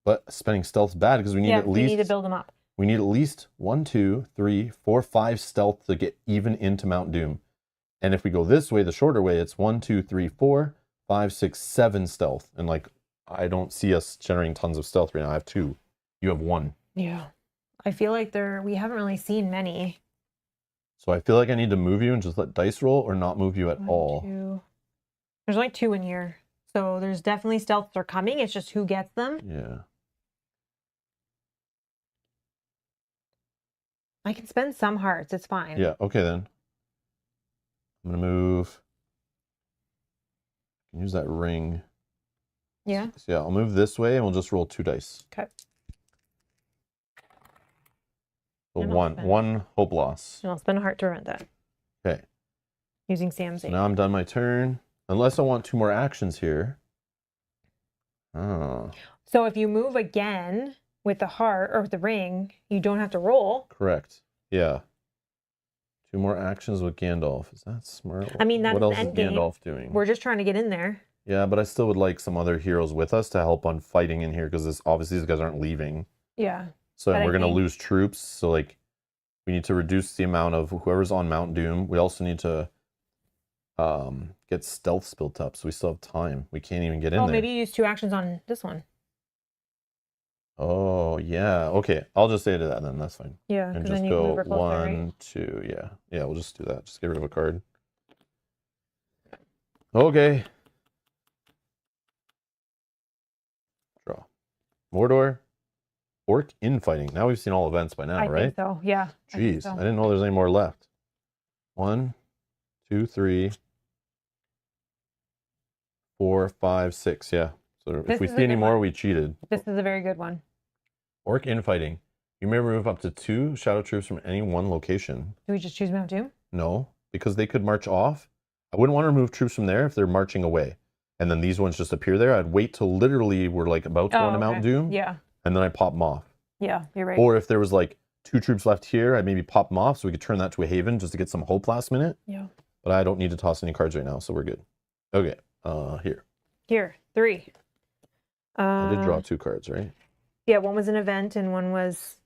Speaker 1: But spending stealth's bad because we need at least...
Speaker 2: we need to build them up.
Speaker 1: We need at least 1, 2, 3, 4, 5 stealth to get even into Mount Doom. And if we go this way, the shorter way, it's 1, 2, 3, 4, 5, 6, 7 stealth. And like I don't see us generating tons of stealth right now. I have 2. You have 1.
Speaker 2: Yeah. I feel like we haven't really seen many.
Speaker 1: So I feel like I need to move you and just let dice roll or not move you at
Speaker 2: 1,
Speaker 1: all.
Speaker 2: 2. There's only 2 in here. So there's definitely stealths are coming. It's just who gets them.
Speaker 1: Yeah.
Speaker 2: I can spend some hearts. It's fine.
Speaker 1: Yeah, okay then. I'm going to move. I can use that ring.
Speaker 2: Yeah.
Speaker 1: So yeah, I'll move this way and we'll just roll 2 dice.
Speaker 2: Okay.
Speaker 1: So
Speaker 2: And I'll spend-
Speaker 1: one hope loss.
Speaker 2: And I'll spend a heart to prevent that.
Speaker 1: Okay.
Speaker 2: Using Sam's
Speaker 1: So
Speaker 2: aid.
Speaker 1: now I'm done my turn. Unless I want 2 more actions here. Oh,
Speaker 2: So if you move again with the heart or with the ring, you don't have to roll.
Speaker 1: correct. Yeah. 2 more actions with Gandalf. Is that smart?
Speaker 2: I mean, that's
Speaker 1: what else
Speaker 2: the
Speaker 1: is
Speaker 2: end game.
Speaker 1: Gandalf doing?
Speaker 2: We're just trying to get in there.
Speaker 1: Yeah, but I still would like some other heroes with us to help on fighting in here because obviously these guys aren't leaving.
Speaker 2: Yeah.
Speaker 1: So
Speaker 2: But
Speaker 1: we're
Speaker 2: I
Speaker 1: going to
Speaker 2: think-
Speaker 1: lose troops. So like we need to reduce the amount of whoever's on Mount Doom. We also need to get stealths built up. So we still have time. We can't even get in
Speaker 2: Oh,
Speaker 1: there.
Speaker 2: maybe you use 2 actions on this one.
Speaker 1: Oh, yeah. Okay. I'll just say to that then. That's fine.
Speaker 2: Yeah.
Speaker 1: And
Speaker 2: 'Cause
Speaker 1: just
Speaker 2: then you
Speaker 1: go
Speaker 2: move her closer,
Speaker 1: 1,
Speaker 2: right?
Speaker 1: 2. Yeah. Yeah, we'll just do that. Just get rid of a card. Okay. Draw. Mordor. Orc infighting. Now we've seen all events by now,
Speaker 2: I
Speaker 1: right?
Speaker 2: think so. Yeah. I think
Speaker 1: Jeez.
Speaker 2: so.
Speaker 1: I didn't know there's any more left. 1, 2, 3, 4, 5, 6. Yeah. So
Speaker 2: This
Speaker 1: if we
Speaker 2: is a
Speaker 1: see any
Speaker 2: good
Speaker 1: more,
Speaker 2: one.
Speaker 1: we cheated.
Speaker 2: This is a very good one.
Speaker 1: Orc infighting. You may remove up to 2 shadow troops from any one location.
Speaker 2: Do we just choose Mount Doom?
Speaker 1: No, because they could march off. I wouldn't want to remove troops from there if they're marching away. And then these ones just appear there. I'd wait till literally we're like about to go into Mount Doom.
Speaker 2: Yeah.
Speaker 1: And then I pop them off.
Speaker 2: Yeah, you're right.
Speaker 1: Or if there was like 2 troops left here, I'd maybe pop them off so we could turn that to a haven just to get some hope last minute.
Speaker 2: Yeah.
Speaker 1: But I don't need to toss any cards right now, so we're good. Okay, here.
Speaker 2: Here, 3.
Speaker 1: I did draw 2 cards, right?
Speaker 2: Yeah, one was an event and one was,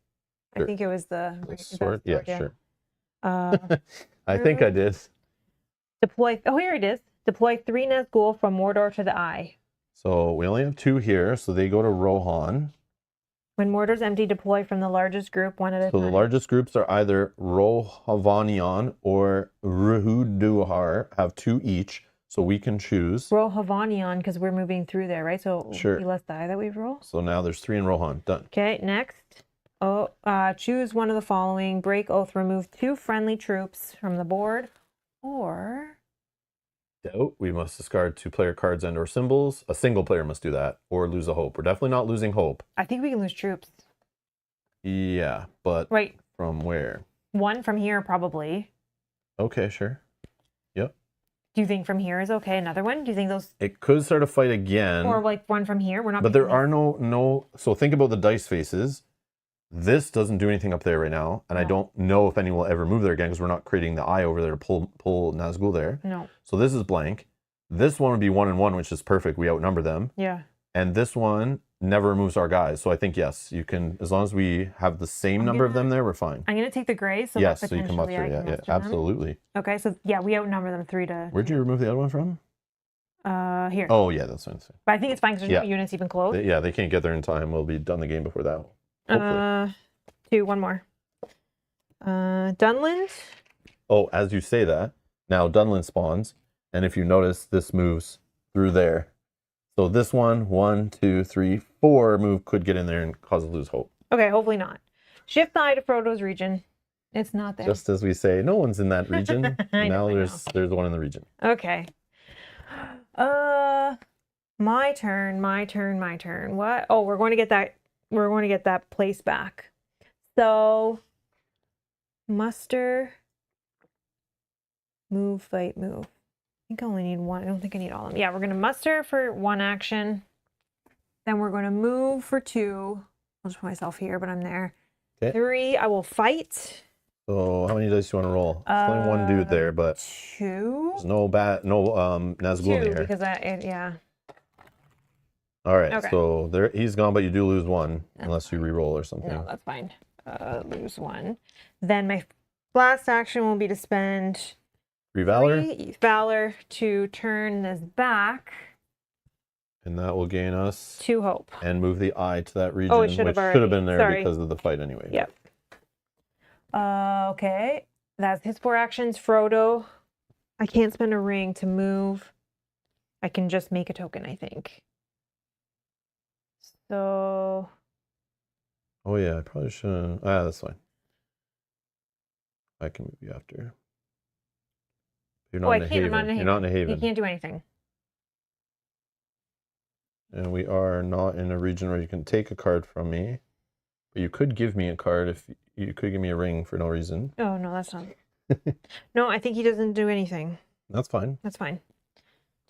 Speaker 2: I
Speaker 1: Sure.
Speaker 2: think it was the
Speaker 1: Sword? Yeah, sure.
Speaker 2: Uh,
Speaker 1: I think I did.
Speaker 2: deploy. Oh, here it is. Deploy 3 Nazgul from Mordor to the Eye.
Speaker 1: So we only have 2 here, so they go to Rohan.
Speaker 2: When Mordor's empty, deploy from the largest group one at a
Speaker 1: So
Speaker 2: time.
Speaker 1: the largest groups are either Rohavanion or Ruhuduhar, have 2 each, so we can choose.
Speaker 2: Roll Havanion because we're moving through there, right? So
Speaker 1: Sure.
Speaker 2: be less die that we roll.
Speaker 1: So now there's 3 in Rohan. Done.
Speaker 2: Okay, next. Oh, choose one of the following. Break oath. Remove 2 friendly troops from the board, or
Speaker 1: Doubt. We must discard 2 player cards and or symbols. A single player must do that, or lose a hope. We're definitely not losing hope.
Speaker 2: I think we can lose troops.
Speaker 1: Yeah, but
Speaker 2: Right.
Speaker 1: from where?
Speaker 2: 1 from here probably.
Speaker 1: Okay, sure. Yep.
Speaker 2: Do you think from here is okay? Another one? Do you think those,
Speaker 1: It could start a fight again.
Speaker 2: or like 1 from here? We're not.
Speaker 1: But there
Speaker 2: picking
Speaker 1: are no. So think about the dice faces. This doesn't do anything up there right now, and I
Speaker 2: No.
Speaker 1: don't know if any will ever move there again because we're not creating the eye over there to pull Nazgul there.
Speaker 2: No.
Speaker 1: So this is blank. This one would be 1 and 1, which is perfect. We outnumber them,
Speaker 2: Yeah.
Speaker 1: and this one never removes our guys. So I think yes, you can, as long as we have the same
Speaker 2: I'm
Speaker 1: number of
Speaker 2: gonna-
Speaker 1: them there, we're fine.
Speaker 2: I'm gonna take the grays. So
Speaker 1: Yes,
Speaker 2: that
Speaker 1: so you can muster.
Speaker 2: potentially I
Speaker 1: Yeah,
Speaker 2: can
Speaker 1: yeah,
Speaker 2: muster them.
Speaker 1: absolutely.
Speaker 2: Okay, so yeah, we outnumber them 3 to.
Speaker 1: Where'd you remove the other one from?
Speaker 2: Here.
Speaker 1: Oh yeah, that's fine.
Speaker 2: But I think it's fine because there's
Speaker 1: Yeah.
Speaker 2: no units even close.
Speaker 1: Yeah, they can't get there in time. We'll be done the game before that. Hopefully.
Speaker 2: 2, 1 more. Dunland.
Speaker 1: Oh, as you say that, now Dunland spawns, and if you notice, this moves through there. So this one, 1, 2, 3, 4 move could get in there and cause us lose hope.
Speaker 2: Okay, hopefully not. Shift the eye to Frodo's region. It's not there.
Speaker 1: Just as we say, no one's in that region.
Speaker 2: I know,
Speaker 1: Now
Speaker 2: I
Speaker 1: there's one in the region.
Speaker 2: Okay. My turn. What? Oh, we're going to get that. We're going to get that place back. So, muster, move, fight, move. I think I only need 1. I don't think I need all of them. Yeah, we're going to muster for 1 action. Then we're going to move for 2. I'll just put myself here, but I'm there.
Speaker 1: Okay.
Speaker 2: 3, I will fight.
Speaker 1: So how many dice do you want to roll? There's only 1 dude there, but
Speaker 2: 2.
Speaker 1: there's no Nazgul in
Speaker 2: 2
Speaker 1: here.
Speaker 2: because yeah.
Speaker 1: All right,
Speaker 2: Okay.
Speaker 1: so there he's gone, but you do lose 1 unless you re-roll or something.
Speaker 2: No, that's fine. Lose 1. Then my last action will be to spend
Speaker 1: 3 valor.
Speaker 2: 3 valor to turn this back.
Speaker 1: And that will gain us
Speaker 2: 2 hope.
Speaker 1: and move the eye to that region,
Speaker 2: Oh, it
Speaker 1: which
Speaker 2: should have
Speaker 1: should have been
Speaker 2: already.
Speaker 1: there
Speaker 2: Sorry.
Speaker 1: because of the fight anyway.
Speaker 2: Yep. Okay. That's his 4 actions. Frodo. I can't spend a ring to move. I can just make a token, I think. So.
Speaker 1: Oh yeah, I probably shouldn't. That's fine. I can move you after. You're not in a haven. You're not in a haven.
Speaker 2: You can't do anything.
Speaker 1: And we are not in a region where you can take a card from me. But you could give me a card if you could give me a ring for no reason.
Speaker 2: Oh, no, that's not. No, I think he doesn't do anything.
Speaker 1: That's fine.
Speaker 2: That's fine.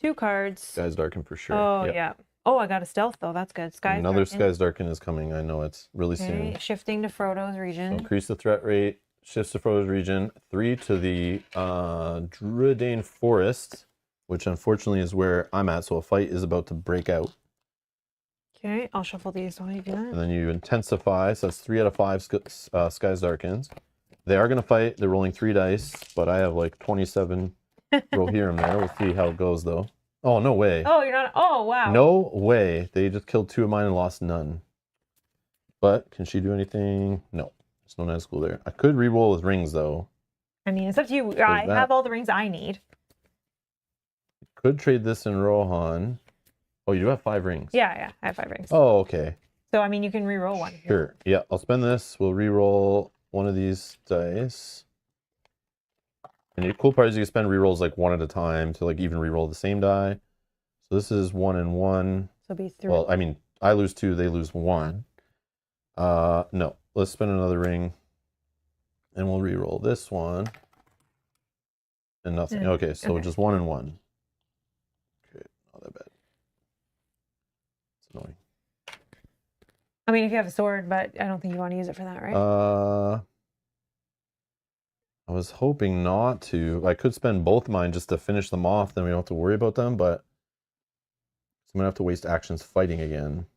Speaker 2: 2 cards.
Speaker 1: Skies Darken for sure.
Speaker 2: Oh,
Speaker 1: yep.
Speaker 2: yeah. Oh, I got a stealth, though. That's good.
Speaker 1: Another Skies Darken is coming. I know it's really soon.
Speaker 2: Shifting to Frodo's region.
Speaker 1: So increase the threat rate. Shifts to Frodo's region. 3 to the Druidane Forest, which unfortunately is where I'm at. So a fight is about to break out.
Speaker 2: Okay, I'll shuffle these while you do that.
Speaker 1: And then you intensify. So that's 3 out of 5 Skies Darkens. They are going to fight. They're rolling 3 dice, but I have like 27 roll here and there. We'll see how it goes though. Oh, no way.
Speaker 2: Oh, you're not. Oh, wow.
Speaker 1: No way. They just killed 2 of mine and lost none. But can she do anything? No. There's no Nazgul there. I could re-roll with rings though.
Speaker 2: I mean, it's up to you. I have all the rings I need.
Speaker 1: Could trade this in Rohan. Oh, you do have 5 rings.
Speaker 2: Yeah, I have 5 rings.
Speaker 1: Oh, okay.
Speaker 2: So, I mean, you can re-roll one.
Speaker 1: Sure. Yeah, I'll spend this. We'll re-roll one of these dice. And the cool part is you can spend re-rolls like 1 at a time to like even re-roll the same die. So this is 1 and 1.
Speaker 2: So it'll be 3.
Speaker 1: Well, I mean, I lose 2, they lose 1. No, let's spend another ring. And we'll re-roll this one. And nothing. Okay, so just 1 and 1. Okay, not that bad. It's annoying.
Speaker 2: I mean, if you have a sword, but I don't think you want to use it for that, right?
Speaker 1: I was hoping not to. I could spend both mine just to finish them off, then we don't have to worry about them, but I'm gonna have to waste actions fighting again.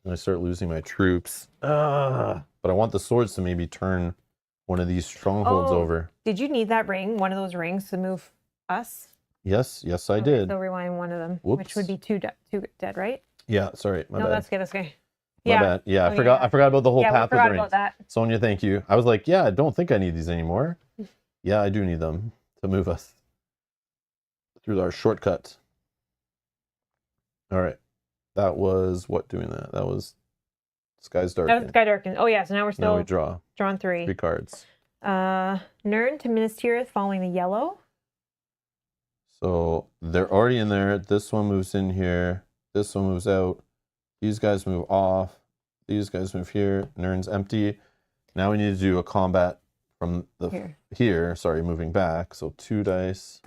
Speaker 1: And I start losing my troops. But I want the swords to maybe turn one of these strongholds over.
Speaker 2: Did you need that ring, one of those rings, to move us?
Speaker 1: Yes, I did.
Speaker 2: So rewind one of them,
Speaker 1: Whoops.
Speaker 2: which would be two dead, right?
Speaker 1: Yeah, sorry, my bad.
Speaker 2: No, that's good. That's good.
Speaker 1: My bad. Yeah, I forgot about the whole path of the rings.
Speaker 2: About that.
Speaker 1: Sonia, thank you. I was like, yeah, I don't think I need these anymore. Yeah, I do need them to move us through our shortcut. All right. That was what doing that? That was Skies Darken.
Speaker 2: That was Sky Darken. Oh, yeah. So now we're still
Speaker 1: Now we draw.
Speaker 2: drawn 3.
Speaker 1: 3 cards.
Speaker 2: Nern to Minas Tirith following the yellow.
Speaker 1: So they're already in there. This one moves in here. This one moves out. These guys move off. These guys move here. Nern's empty. Now we need to do a combat from the here. Sorry, moving back. So 2 dice.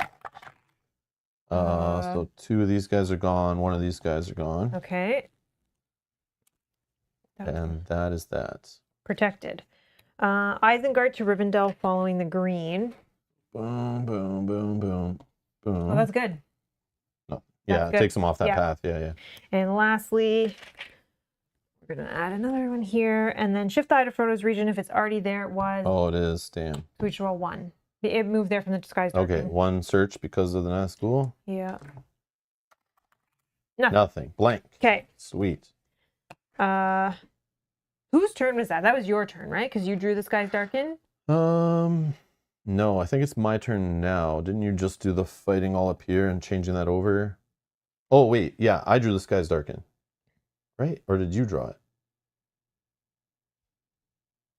Speaker 1: So 2 of these guys are gone. 1 of these guys are gone.
Speaker 2: Okay.
Speaker 1: And that is that.
Speaker 2: Protected. Isengard to Rivendell following the green.
Speaker 1: Boom, boom, boom, boom, boom.
Speaker 2: Oh, that's good.
Speaker 1: No. Yeah, it takes them off that path. Yeah.
Speaker 2: And lastly, we're going to add another one here. And then shift eye to Frodo's region. If it's already there, it was.
Speaker 1: Oh, it is. Damn.
Speaker 2: We should roll 1. It moved there from the Skies Darken.
Speaker 1: Okay, 1 search because of the Nazgul.
Speaker 2: Yeah.
Speaker 1: Nothing. Blank.
Speaker 2: Okay.
Speaker 1: Sweet.
Speaker 2: Whose turn was that? That was your turn, right? Because you drew the Skies Darken?
Speaker 1: No, I think it's my turn now. Didn't you just do the fighting all up here and changing that over? Oh, wait. Yeah, I drew the Skies Darken. Right? Or did you draw it?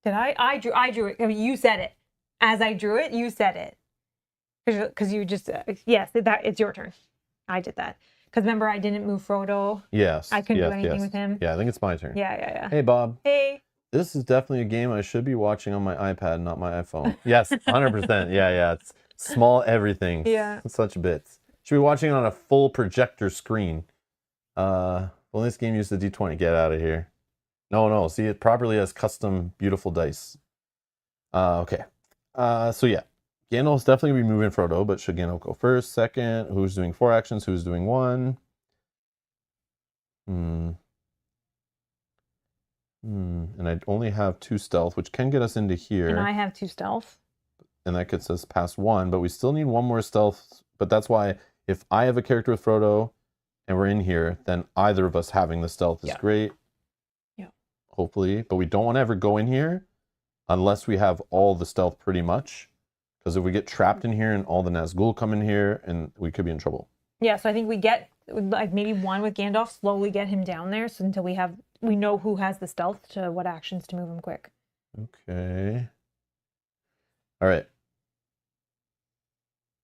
Speaker 2: Did I? I drew it. I mean, you said it. As I drew it, you said it. Because you just, yes, it's your turn. I did that. Because remember, I didn't move Frodo.
Speaker 1: Yes.
Speaker 2: I couldn't do anything with him.
Speaker 1: Yeah, I think it's my turn.
Speaker 2: Yeah.
Speaker 1: Hey, Bob.
Speaker 2: Hey.
Speaker 1: This is definitely a game I should be watching on my iPad, not my iPhone. Yes, 100%. Yeah. It's small everything.
Speaker 2: Yeah.
Speaker 1: Such bits. Should be watching it on a full projector screen. Well, this game used the D20. Get out of here. No. See, it properly has custom beautiful dice. Okay. So yeah. Gandalf's definitely going to be moving Frodo, but should Gandalf go first, second? Who's doing 4 actions? Who's doing 1? And I only have 2 stealth, which can get us into here.
Speaker 2: And I have 2 stealth.
Speaker 1: And that gets us past 1, but we still need 1 more stealth. But that's why if I have a character with Frodo and we're in here, then either of us having the stealth is great.
Speaker 2: Yeah.
Speaker 1: Hopefully. But we don't want to ever go in here unless we have all the stealth pretty much. Because if we get trapped in here and all the Nazgul come in here, and we could be in trouble.
Speaker 2: Yeah, so I think we get like maybe one with Gandalf, slowly get him down there so until we know who has the stealth to what actions to move him quick.
Speaker 1: Okay. All right.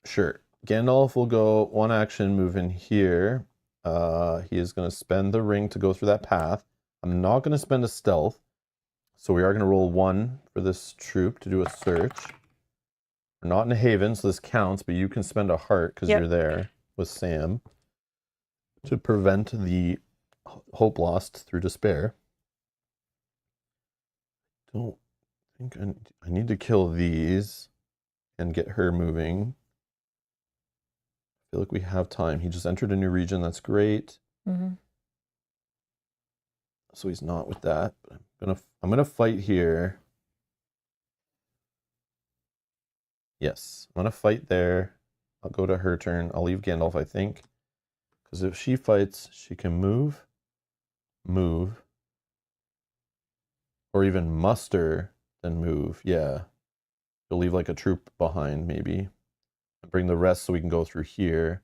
Speaker 1: Sure. Gandalf will go one action, move in here. He is going to spend the ring to go through that path. I'm not going to spend a stealth. So we are going to roll 1 for this troop to do a search. We're not in a haven, so this counts, but you can spend a heart because you're there with Sam to prevent the hope lost through despair. Don't think I need to kill these and get her moving. I feel like we have time. He just entered a new region. That's great. So he's not with that. But I'm gonna fight here. Yes, I'm gonna fight there. I'll go to her turn. I'll leave Gandalf, I think, because if she fights, she can move, or even muster, then move. Yeah, she'll leave like a troop behind, maybe, and bring the rest so we can go through here.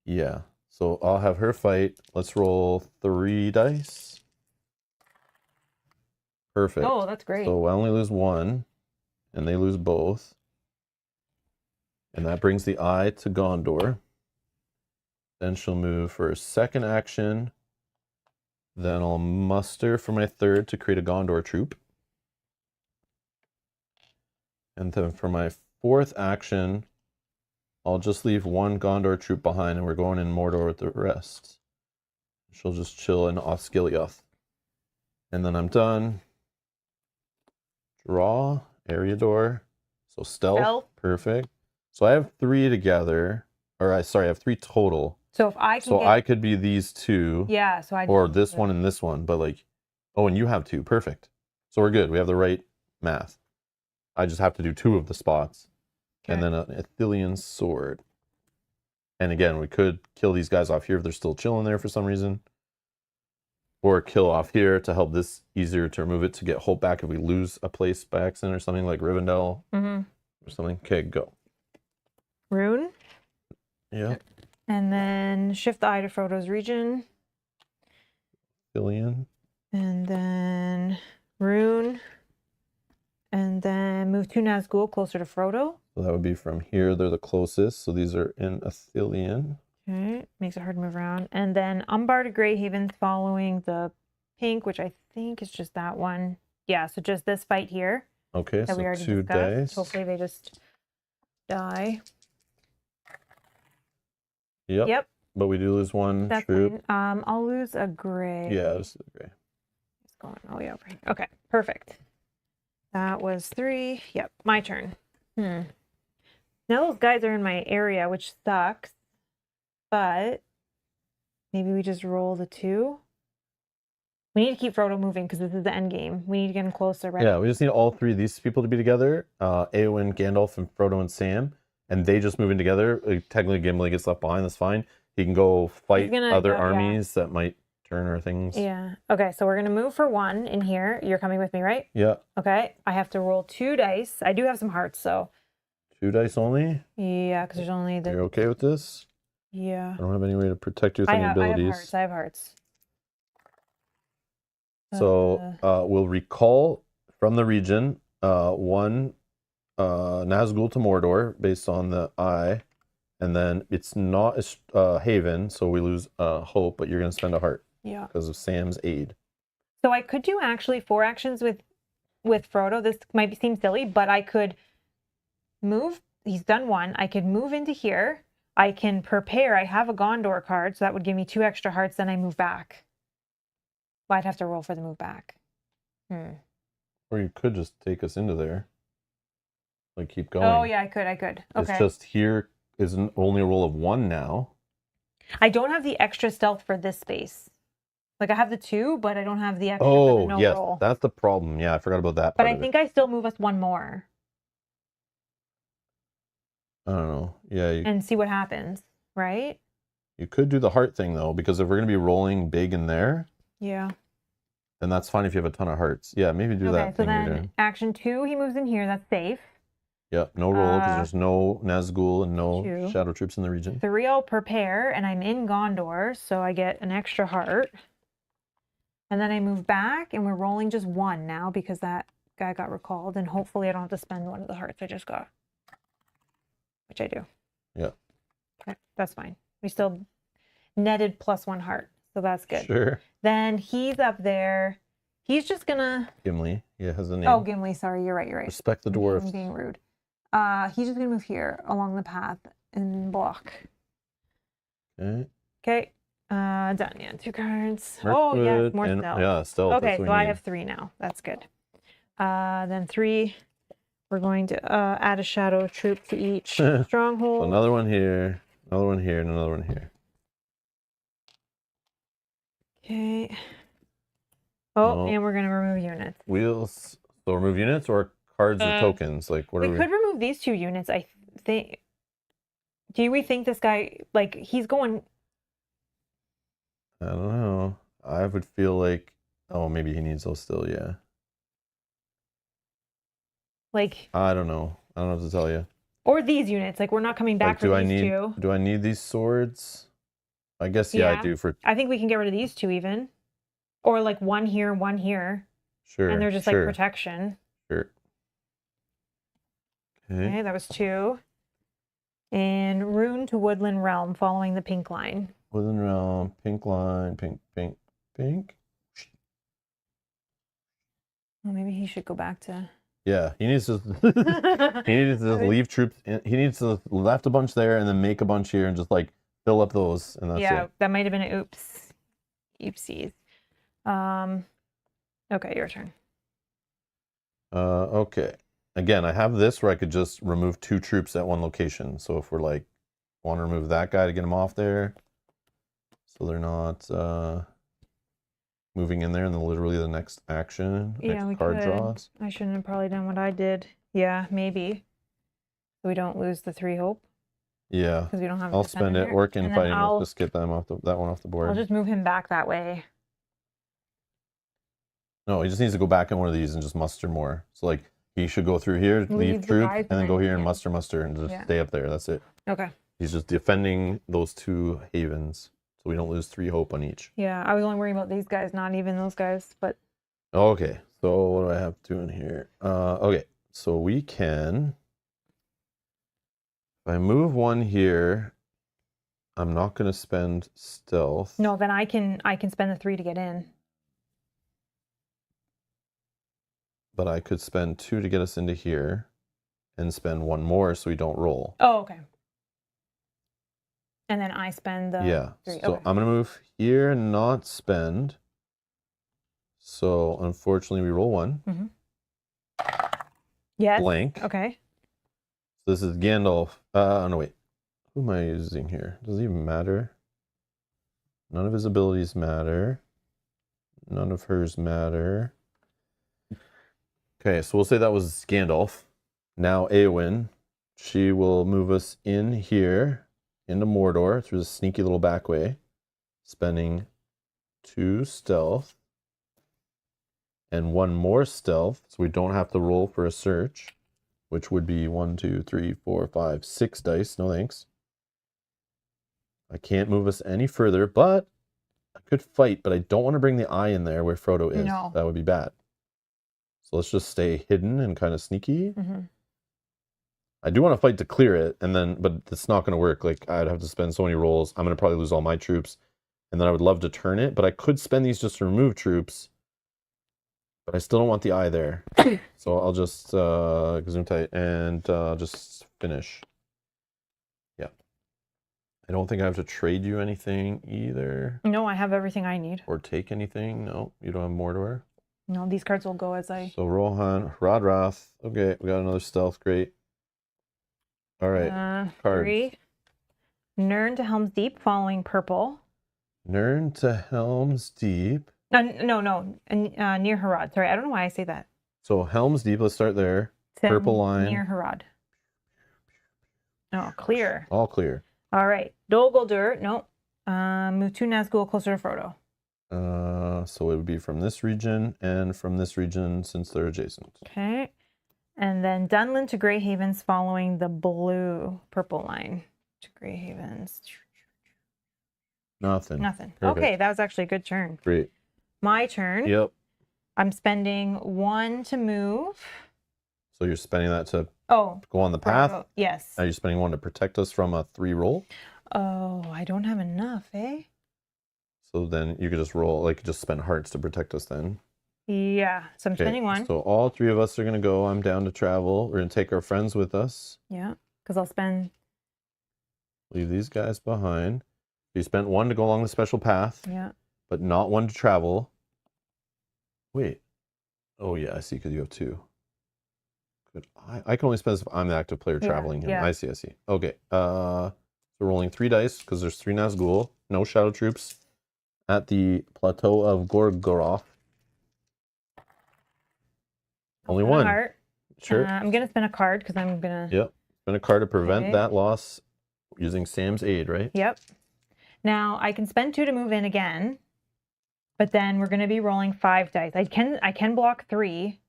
Speaker 1: Yeah. So I'll have her fight. Let's roll 3 dice. Perfect.
Speaker 2: Oh, that's great.
Speaker 1: So I only lose 1, and they lose both. And that brings the eye to Gondor. Then she'll move for a second action. Then I'll muster for my third to create a Gondor troop. And then for my fourth action, I'll just leave 1 Gondor troop behind, and we're going in Mordor with the rest. She'll just chill in Osgiliath. And then I'm done. Draw, Eriador. So stealth. Perfect. So I have 3 together. Or I have 3 total.
Speaker 2: So if I can
Speaker 1: So I could be these 2.
Speaker 2: Yeah, so I
Speaker 1: or this one and this one, but like, oh, and you have 2. Perfect. So we're good. We have the right math. I just have to do 2 of the spots. Okay. And then an Ithilien sword. And again, we could kill these guys off here if they're still chilling there for some reason. Or kill off here to help this easier to remove it to get hope back if we lose a place by accident or something like Rivendell or something. Okay, go.
Speaker 2: Rune.
Speaker 1: Yeah.
Speaker 2: And then shift the eye to Frodo's region.
Speaker 1: Ithilien.
Speaker 2: And then Rune. And then move 2 Nazgul closer to Frodo.
Speaker 1: So that would be from here. They're the closest. So these are in Ithilien.
Speaker 2: Okay, makes it hard to move around. And then Umbar to Greyhaven following the pink, which I think is just that one. Yeah, so just this fight here.
Speaker 1: Okay, so 2 dice.
Speaker 2: Hopefully they just die.
Speaker 1: Yep. But we do lose 1
Speaker 2: That's
Speaker 1: troop.
Speaker 2: fine. I'll lose a gray.
Speaker 1: Yeah, this is a gray.
Speaker 2: It's going all the way over here. Okay, perfect. That was 3. Yep, my turn. Now those guys are in my area, which sucks. But maybe we just roll the 2. We need to keep Frodo moving because this is the end game. We need to get him closer, right?
Speaker 1: Yeah, we just need all 3 of these people to be together. Eowyn, Gandalf, and Frodo and Sam. And they just moving together. Technically, Gimli gets left behind. That's fine. He can go fight other armies that might turn or things.
Speaker 2: Yeah. Okay, so we're going to move for 1 in here. You're coming with me, right?
Speaker 1: Yeah.
Speaker 2: Okay. I have to roll 2 dice. I do have some hearts, so.
Speaker 1: 2 dice only?
Speaker 2: Yeah, because there's only the...
Speaker 1: You're okay with this?
Speaker 2: Yeah.
Speaker 1: I don't have any way to protect you with any abilities.
Speaker 2: I have hearts.
Speaker 1: So we'll recall from the region 1 Nazgul to Mordor based on the eye. And then it's not a haven, so we lose hope, but you're going to spend a heart.
Speaker 2: Yeah.
Speaker 1: Because of Sam's aid.
Speaker 2: So I could do actually 4 actions with Frodo. This might seem silly, but I could move. He's done 1. I could move into here. I can prepare. I have a Gondor card, so that would give me 2 extra hearts. Then I move back. Well, I'd have to roll for the move back.
Speaker 1: Or you could just take us into there. Like, keep going.
Speaker 2: Oh, yeah, I could. Okay.
Speaker 1: It's just here is only a roll of 1 now.
Speaker 2: I don't have the extra stealth for this space. Like, I have the 2, but I don't have the extra
Speaker 1: for
Speaker 2: the no
Speaker 1: yes,
Speaker 2: roll.
Speaker 1: That's the problem. Yeah, I forgot about that
Speaker 2: But
Speaker 1: part
Speaker 2: I think I still move us 1 more.
Speaker 1: I don't know. Yeah.
Speaker 2: And see what happens. right?
Speaker 1: You could do the heart thing though, because if we're gonna be rolling big in there,
Speaker 2: Yeah.
Speaker 1: then that's fine if you have a ton of hearts. Yeah, maybe do
Speaker 2: Okay,
Speaker 1: that
Speaker 2: so
Speaker 1: thing you're
Speaker 2: then
Speaker 1: doing.
Speaker 2: action 2, he moves in here. That's safe.
Speaker 1: Yep, no roll because
Speaker 2: Uh,
Speaker 1: there's no Nazgul and no
Speaker 2: 2.
Speaker 1: shadow troops in the region.
Speaker 2: 3, I'll prepare, and I'm in Gondor, so I get an extra heart. And then I move back, and we're rolling just 1 now because that guy got recalled, and hopefully I don't have to spend one of the hearts I just got, which I do.
Speaker 1: Yeah.
Speaker 2: Okay, that's fine. We still netted +1 heart, so that's good.
Speaker 1: Sure.
Speaker 2: Then he's up there. He's just gonna...
Speaker 1: Gimli. Yeah, has a name.
Speaker 2: Oh, Gimli, sorry, you're right.
Speaker 1: Respect the
Speaker 2: I'm
Speaker 1: dwarves.
Speaker 2: being rude. He's just gonna move here along the path and block.
Speaker 1: Okay.
Speaker 2: Okay. Done. Yeah, 2 cards.
Speaker 1: Mirkwood
Speaker 2: Oh, yes, more
Speaker 1: and,
Speaker 2: stealth.
Speaker 1: yeah, stealth.
Speaker 2: Okay,
Speaker 1: That's
Speaker 2: so
Speaker 1: what we
Speaker 2: I
Speaker 1: need.
Speaker 2: have 3 now. That's good. Then 3. We're going to add a shadow troop to each
Speaker 1: So
Speaker 2: stronghold.
Speaker 1: another one here, another one here, and another one here.
Speaker 2: Okay. Oh,
Speaker 1: No.
Speaker 2: and we're gonna remove units.
Speaker 1: Wheels. So remove units or cards or tokens? Like what
Speaker 2: We
Speaker 1: are we?
Speaker 2: could remove these 2 units. I think. Do we think this guy, like, he's going?
Speaker 1: I don't know. I would feel like, oh, maybe he needs those still. Yeah.
Speaker 2: Like,
Speaker 1: I don't know. I don't know what to tell you.
Speaker 2: or these units. Like, we're not coming back for these 2.
Speaker 1: Do I need these swords? I guess yeah, I do for
Speaker 2: I think we can get rid of these 2 even, or like 1 here, 1 here,
Speaker 1: sure.
Speaker 2: and they're just like protection.
Speaker 1: Sure.
Speaker 2: Okay, that was 2. And rune to woodland realm, following the pink line.
Speaker 1: Woodland realm, pink line, pink, pink, pink.
Speaker 2: Well, maybe he should go back to.
Speaker 1: Yeah, he needs to. He needs to leave troops. He needs to left a bunch there and then make a bunch here and just like fill up those and that's it.
Speaker 2: That might have been an oops. Oopsies. Okay, your turn.
Speaker 1: Okay. Again, I have this where I could just remove 2 troops at one location. So if we're like, want to remove that guy to get him off there, so they're not moving in there, and then literally the next action, next card draws.
Speaker 2: I shouldn't have probably done what I did. Yeah, maybe. So we don't lose the 3 hope.
Speaker 1: Yeah.
Speaker 2: Because we don't have.
Speaker 1: I'll spend it. Work in fighting. Let's just get them off that one off the board.
Speaker 2: I'll just move him back that way.
Speaker 1: No, he just needs to go back in one of these and just muster more. So like he should go through here, leave troops, and then go here and muster, and just stay up there. That's it.
Speaker 2: Okay.
Speaker 1: He's just defending those 2 havens, so we don't lose 3 hope on each.
Speaker 2: Yeah, I was only worrying about these guys, not even those guys, but.
Speaker 1: Okay, so what do I have to do in here? Okay, so we can. If I move 1 here, I'm not going to spend stealth.
Speaker 2: No, then I can spend the 3 to get in.
Speaker 1: But I could spend 2 to get us into here, and spend 1 more so we don't roll.
Speaker 2: Oh, okay. And then I spend the 3.
Speaker 1: So
Speaker 2: okay.
Speaker 1: I'm gonna move here and not spend. So unfortunately, we roll 1.
Speaker 2: Mm-hmm. Yes.
Speaker 1: Blank.
Speaker 2: Okay.
Speaker 1: So this is Gandalf. No wait. Who am I using here? Does it even matter? None of his abilities matter. None of hers matter. Okay, so we'll say that was Gandalf. Now Eowyn, she will move us in here into Mordor through the sneaky little back way, spending 2 stealth and 1 more stealth, so we don't have to roll for a search, which would be 1, 2, 3, 4, 5, 6 dice. No thanks. I can't move us any further, but I could fight, but I don't want to bring the eye in there where Frodo is.
Speaker 2: No.
Speaker 1: That would be bad. So let's just stay hidden and kind of sneaky.
Speaker 2: Mm-hmm.
Speaker 1: I do want to fight to clear it, and then, but it's not going to work. Like, I'd have to spend so many rolls. I'm going to probably lose all my troops, and then I would love to turn it, but I could spend these just to remove troops, but I still don't want the eye there. So I'll just zoom tight and just finish. Yeah. I don't think I have to trade you anything either.
Speaker 2: No, I have everything I need.
Speaker 1: Or take anything. No, you don't have Mordor.
Speaker 2: No, these cards will go as I.
Speaker 1: So Rohan, Rodrath. Okay, we got another stealth. Great. All right. Cards.
Speaker 2: 3. Nirn to Helm's Deep, following purple.
Speaker 1: Nirn to Helm's Deep.
Speaker 2: No. Near Harad. Sorry, I don't know why I say that.
Speaker 1: So Helm's Deep, let's start there. Purple line.
Speaker 2: Near Harad. Oh, clear.
Speaker 1: All clear.
Speaker 2: All right. Dol Guldur. Nope. Move 2 Nazgul closer to Frodo.
Speaker 1: So it would be from this region and from this region since they're adjacent.
Speaker 2: Okay. And then Dunlin to Grey Havens following the purple line to Grey Havens.
Speaker 1: Nothing.
Speaker 2: Nothing.
Speaker 1: Perfect.
Speaker 2: Okay, that was actually a good turn.
Speaker 1: Great.
Speaker 2: My turn.
Speaker 1: Yep.
Speaker 2: I'm spending 1 to move.
Speaker 1: So you're spending that to
Speaker 2: go
Speaker 1: on the path?
Speaker 2: Frodo. Yes.
Speaker 1: Are you spending 1 to protect us from a 3 roll?
Speaker 2: Oh, I don't have enough, eh?
Speaker 1: So then you could just roll, like, just spend hearts to protect us then.
Speaker 2: Yeah. So I'm spending 1.
Speaker 1: So all 3 of us are going to go. I'm down to travel. We're going to take our friends with us.
Speaker 2: Yeah. Because I'll spend...
Speaker 1: Leave these guys behind. You spent 1 to go along the special path.
Speaker 2: Yeah.
Speaker 1: But not 1 to travel. Wait. Oh, yeah, I see, because you have 2. Good. I can only spend if I'm the active player traveling him.
Speaker 2: Yeah.
Speaker 1: I see. Okay. So rolling 3 dice, because there's 3 Nazgul. No shadow troops at the plateau of Gorgoroth. Only 1.
Speaker 2: Heart.
Speaker 1: Sure.
Speaker 2: I'm going to spend a card, because I'm going to...
Speaker 1: Yep. Spend a card to prevent that loss using Sam's aid, right?
Speaker 2: Yep. Now, I can spend 2 to move in again, but then we're going to be rolling 5 dice. I can block 3.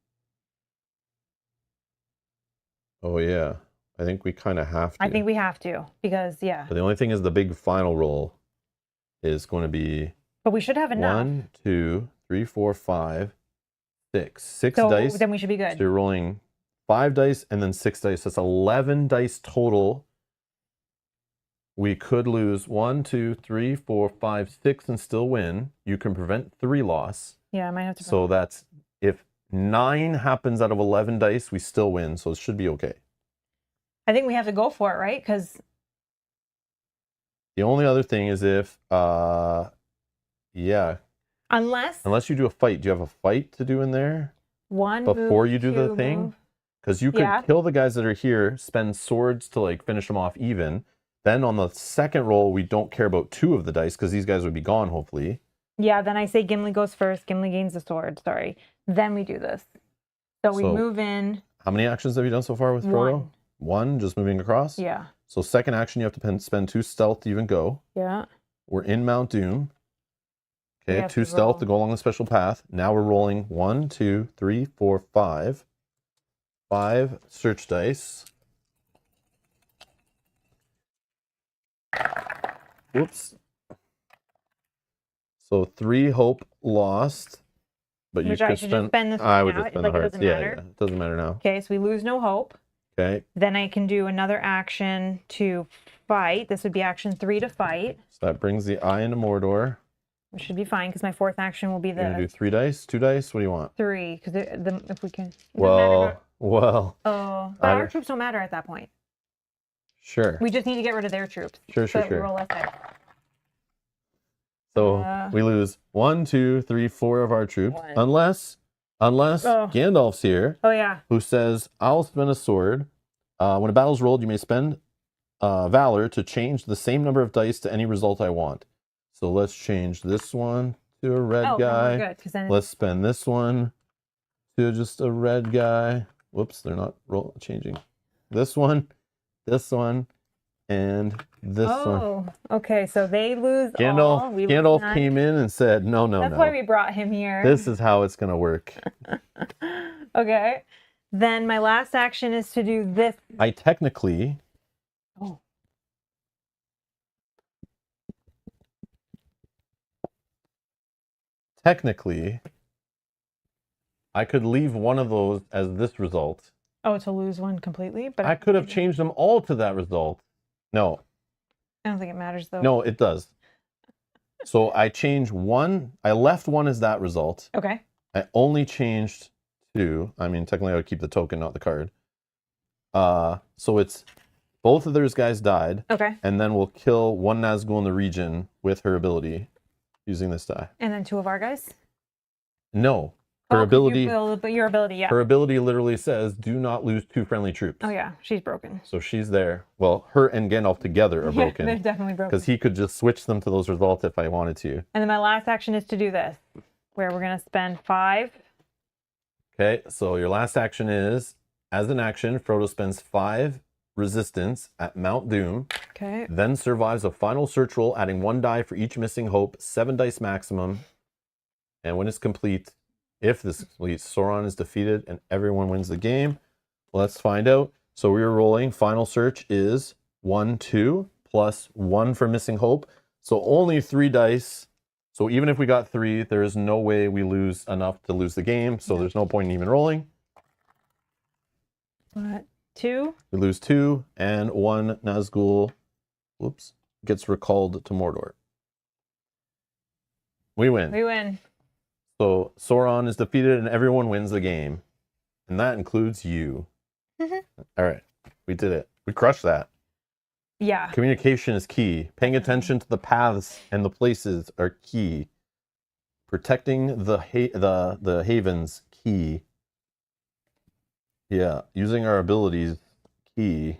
Speaker 1: Oh, yeah. I think we kind of have to.
Speaker 2: I think we have to, because, yeah.
Speaker 1: But the only thing is the big final roll is going to be...
Speaker 2: But we should have enough.
Speaker 1: 1, 2, 3, 4, 5, 6. 6
Speaker 2: so
Speaker 1: dice.
Speaker 2: Then we should be good.
Speaker 1: So you're rolling 5 dice and then 6 dice. That's 11 dice total. We could lose 1, 2, 3, 4, 5, 6 and still win. You can prevent 3 loss.
Speaker 2: Yeah, I might have to.
Speaker 1: So that's if 9 happens out of 11 dice, we still win. So it should be okay.
Speaker 2: I think we have to go for it, right? Because
Speaker 1: the only other thing is if, unless you do a fight. Do you have a fight to do in there?
Speaker 2: 1
Speaker 1: before
Speaker 2: move,
Speaker 1: you do
Speaker 2: 2
Speaker 1: the thing?
Speaker 2: move.
Speaker 1: Because you could kill the guys that are here, spend swords to like finish them off even. Then on the second roll, we don't care about 2 of the dice because these guys would be gone, hopefully.
Speaker 2: Yeah, then I say Gimli goes first. Gimli gains the sword, sorry. Then we do this. So we move in.
Speaker 1: How many actions have you done so far with Frodo? 1, just moving across?
Speaker 2: Yeah.
Speaker 1: So second action, you have to spend 2 stealth to even go.
Speaker 2: Yeah.
Speaker 1: We're in Mount Doom. Okay, 2 stealth to go along the special path. Now we're rolling 1, 2, 3, 4, 5. 5 search dice. Whoops. So 3 hope lost. But you could spend
Speaker 2: this.
Speaker 1: I would just spend the hearts.
Speaker 2: Yeah,
Speaker 1: it doesn't matter now.
Speaker 2: Okay, so we lose no hope.
Speaker 1: Okay.
Speaker 2: Then I can do another action to fight. This would be action 3 to fight.
Speaker 1: So that brings the eye into Mordor.
Speaker 2: Which should be fine because my 4th action will be
Speaker 1: You're gonna do 3 dice, 2 dice. What do you want?
Speaker 2: 3, because if we can.
Speaker 1: Well.
Speaker 2: But our troops don't matter at that point.
Speaker 1: Sure.
Speaker 2: We just need to get rid of their troops.
Speaker 1: Sure.
Speaker 2: We roll less dice.
Speaker 1: So we lose 1, 2, 3, 4 of our troops, unless Gandalf's here.
Speaker 2: Oh yeah.
Speaker 1: Who says, "I'll spend a sword. When a battle's rolled, you may spend valor to change the same number of dice to any result I want." So let's change this one to a red guy.
Speaker 2: Good, 'cause then
Speaker 1: let's spend this one to just a red guy. Whoops, they're not changing. This one, and this one.
Speaker 2: Oh, okay. So they lose
Speaker 1: Gandalf,
Speaker 2: all.
Speaker 1: Gandalf came in and said, no.
Speaker 2: That's why we brought him here.
Speaker 1: This is how it's going to work.
Speaker 2: Okay. Then my last action is to do this.
Speaker 1: I technically...
Speaker 2: Oh.
Speaker 1: Technically, I could leave one of those as this result.
Speaker 2: Oh, to lose one completely? But
Speaker 1: I could have changed them all to that result. No.
Speaker 2: I don't think it matters, though.
Speaker 1: No, it does. So I changed 1. I left 1 as that result.
Speaker 2: Okay.
Speaker 1: I only changed 2. I mean, technically I would keep the token, not the card. So it's both of those guys died.
Speaker 2: Okay.
Speaker 1: And then we'll kill 1 Nazgul in the region with her ability using this die.
Speaker 2: And then 2 of our guys?
Speaker 1: No. Her ability,
Speaker 2: but your ability, yeah.
Speaker 1: Her ability literally says, do not lose 2 friendly troops.
Speaker 2: Oh, yeah. She's broken.
Speaker 1: So she's there. Well, her and Gandalf together are broken.
Speaker 2: They're definitely broken.
Speaker 1: Because he could just switch them to those results if I wanted to.
Speaker 2: And then my last action is to do this, where we're going to spend 5.
Speaker 1: Okay, so your last action is, as an action, Frodo spends 5 resistance at Mount Doom,
Speaker 2: Okay.
Speaker 1: then survives a final search roll, adding 1 die for each missing hope, 7 dice maximum. And when it's complete, if this is complete, Sauron is defeated and everyone wins the game. Let's find out. So we were rolling. Final search is 1, 2, plus 1 for missing hope. So only 3 dice. So even if we got 3, there is no way we lose enough to lose the game. So there's no point in even rolling.
Speaker 2: What? 2?
Speaker 1: We lose 2, and 1 Nazgul, whoops, gets recalled to Mordor. We win.
Speaker 2: We win.
Speaker 1: So Sauron is defeated and everyone wins the game. And that includes you. All right. We did it. We crushed that.
Speaker 2: Yeah.
Speaker 1: Communication is key. Paying attention to the paths and the places are key. Protecting the havens, key. Yeah. Using our abilities, key.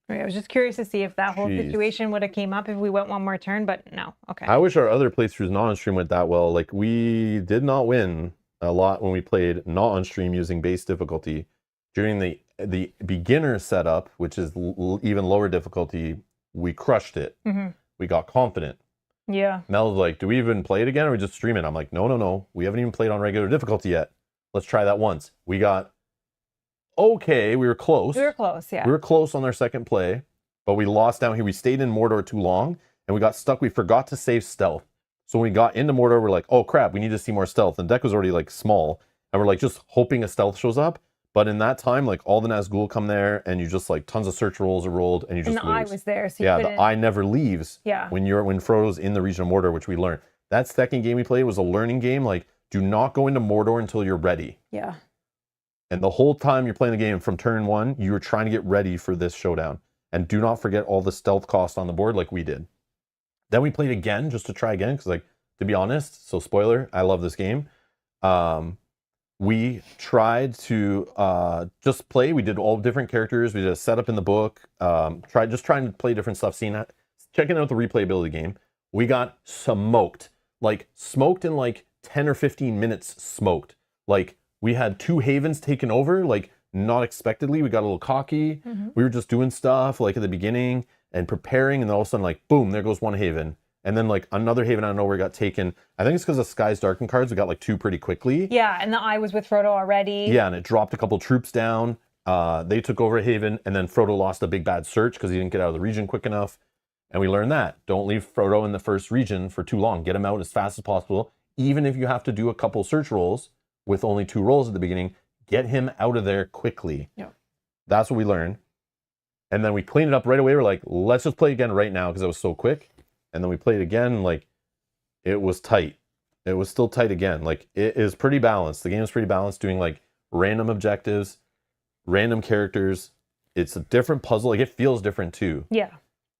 Speaker 2: I was just curious to see if that whole
Speaker 1: Jeez.
Speaker 2: situation would have came up if we went one more turn, but no. Okay.
Speaker 1: I wish our other playthroughs not on stream went that well. Like, we did not win a lot when we played not on stream using base difficulty. During the beginner setup, which is even lower difficulty, we crushed it. We got confident.
Speaker 2: Yeah.
Speaker 1: Mel's like, do we even play it again or we just stream it? I'm like, no. We haven't even played on regular difficulty yet. Let's try that once. We got okay. We were close.
Speaker 2: We were close, yeah.
Speaker 1: We were close on our second play, but we lost down here. We stayed in Mordor too long and we got stuck. We forgot to save stealth. So when we got into Mordor, we're like, oh crap, we need to see more stealth. And the deck was already like small. And we're like just hoping a stealth shows up. But in that time, like all the Nazgul come there and you just like tons of search rolls are rolled and you just
Speaker 2: and the
Speaker 1: lose.
Speaker 2: eye was there, so you
Speaker 1: yeah,
Speaker 2: couldn't...
Speaker 1: the eye never leaves.
Speaker 2: Yeah.
Speaker 1: When Frodo's in the region of Mordor, which we learned. That second game we played was a learning game. Like, do not go into Mordor until you're ready.
Speaker 2: Yeah.
Speaker 1: And the whole time you're playing the game from turn 1, you were trying to get ready for this showdown. And do not forget all the stealth cost on the board like we did. Then we played again just to try again because, like, to be honest, so spoiler, I love this game. We tried to just play. We did all different characters. We did a setup in the book. Trying to play different stuff, checking out the replayability game. We got smoked. Like, smoked in like 10 or 15 minutes smoked. Like, we had 2 havens taken over, like, not expectedly. We got a little cocky. We were just doing stuff, like, at the beginning and preparing, and then all of a sudden, like, boom, there goes 1 haven. And then, like, another haven out of nowhere got taken. I think it's because of Sky's Darkened cards. We got, like, 2 pretty quickly.
Speaker 2: Yeah, and the eye was with Frodo already.
Speaker 1: Yeah, and it dropped a couple troops down. They took over a haven, and then Frodo lost a big bad search because he didn't get out of the region quick enough. And we learned that. Don't leave Frodo in the first region for too long. Get him out as fast as possible. Even if you have to do a couple search rolls with only 2 rolls at the beginning, get him out of there quickly.
Speaker 2: Yeah.
Speaker 1: That's what we learned. And then we cleaned it up right away. We're like, let's just play again right now because it was so quick. And then we played again, like, it was tight. It was still tight again. Like, it is pretty balanced. The game is pretty balanced, doing, like, random objectives, random characters. It's a different puzzle. Like, it feels different, too.
Speaker 2: Yeah.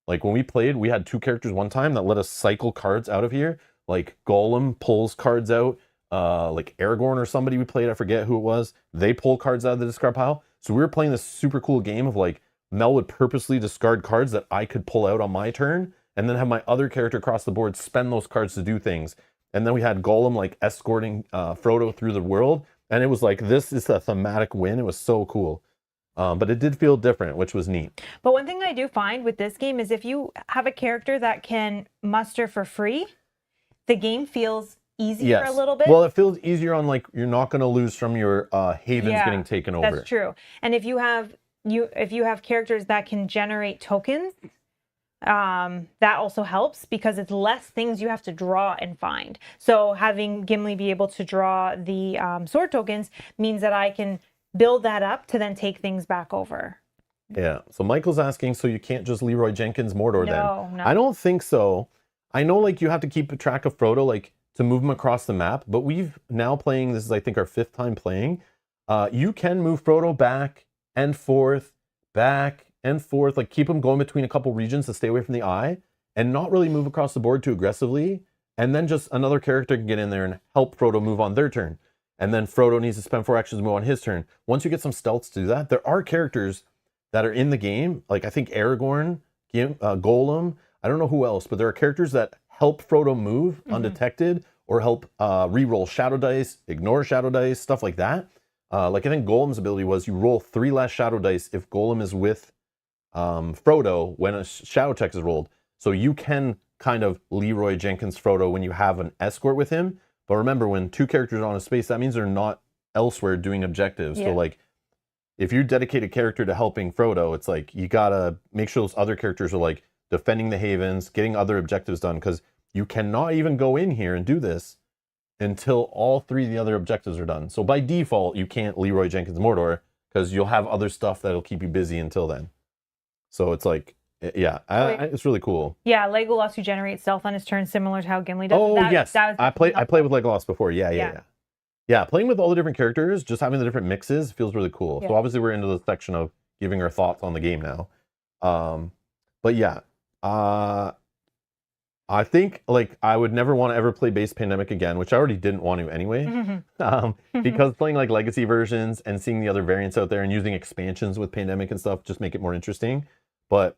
Speaker 1: Like, when we played, we had 2 characters one time that let us cycle cards out of here. Like, Gollum pulls cards out. Like, Aragorn or somebody we played, I forget who it was. They pull cards out of the discard pile. So we were playing this super cool game of, like, Mel would purposely discard cards that I could pull out on my turn, and then have my other character across the board spend those cards to do things. And then we had Gollum, like, escorting Frodo through the world. And it was like, this is a thematic win. It was so cool. But it did feel different, which was neat.
Speaker 2: But one thing I do find with this game is if you have a character that can muster for free, the game feels easier a little bit.
Speaker 1: Well, it feels easier on, like, you're not going to lose from your havens getting taken over.
Speaker 2: That's true. And if you have characters that can generate tokens, that also helps because it's less things you have to draw and find. So having Gimli be able to draw the sword tokens means that I can build that up to then take things back over.
Speaker 1: Yeah. So Michael's asking, so you can't just Leroy Jenkins Mordor then?
Speaker 2: No.
Speaker 1: I don't think so. I know, like, you have to keep track of Frodo, like, to move him across the map, but we've now playing, this is, I think, our 5th time playing. You can move Frodo back and forth, like, keep him going between a couple regions to stay away from the eye, and not really move across the board too aggressively, and then just another character can get in there and help Frodo move on their turn. And then Frodo needs to spend 4 actions to move on his turn. Once you get some stealths to do that, there are characters that are in the game, like I think Aragorn, Gollum, I don't know who else, but there are characters that help Frodo move undetected, or help re-roll shadow dice, ignore shadow dice, stuff like that. Like, I think Gollum's ability was you roll 3 less shadow dice if Gollum is with Frodo when a shadow check is rolled. So you can kind of Leroy Jenkins Frodo when you have an escort with him. But remember, when 2 characters are on a space, that means they're not elsewhere doing objectives. So like, if you dedicate a character to helping Frodo, it's like you gotta make sure those other characters are like defending the havens, getting other objectives done, because you cannot even go in here and do this until all 3 of the other objectives are done. So by default, you can't Leroy Jenkins Mordor because you'll have other stuff that'll keep you busy until then. So it's like, yeah, it's really cool.
Speaker 2: Yeah, Legolas who generates stealth on his turn, similar to how Gimli does.
Speaker 1: Oh, yes. I played with Legolas before. Yeah, playing with all the different characters, just having the different mixes feels really cool. So obviously we're into the section of giving our thoughts on the game now. But yeah, I think like I would never want to ever play base Pandemic again, which I already didn't want to anyway. Because playing like legacy versions and seeing the other variants out there and using expansions with Pandemic and stuff just make it more interesting. But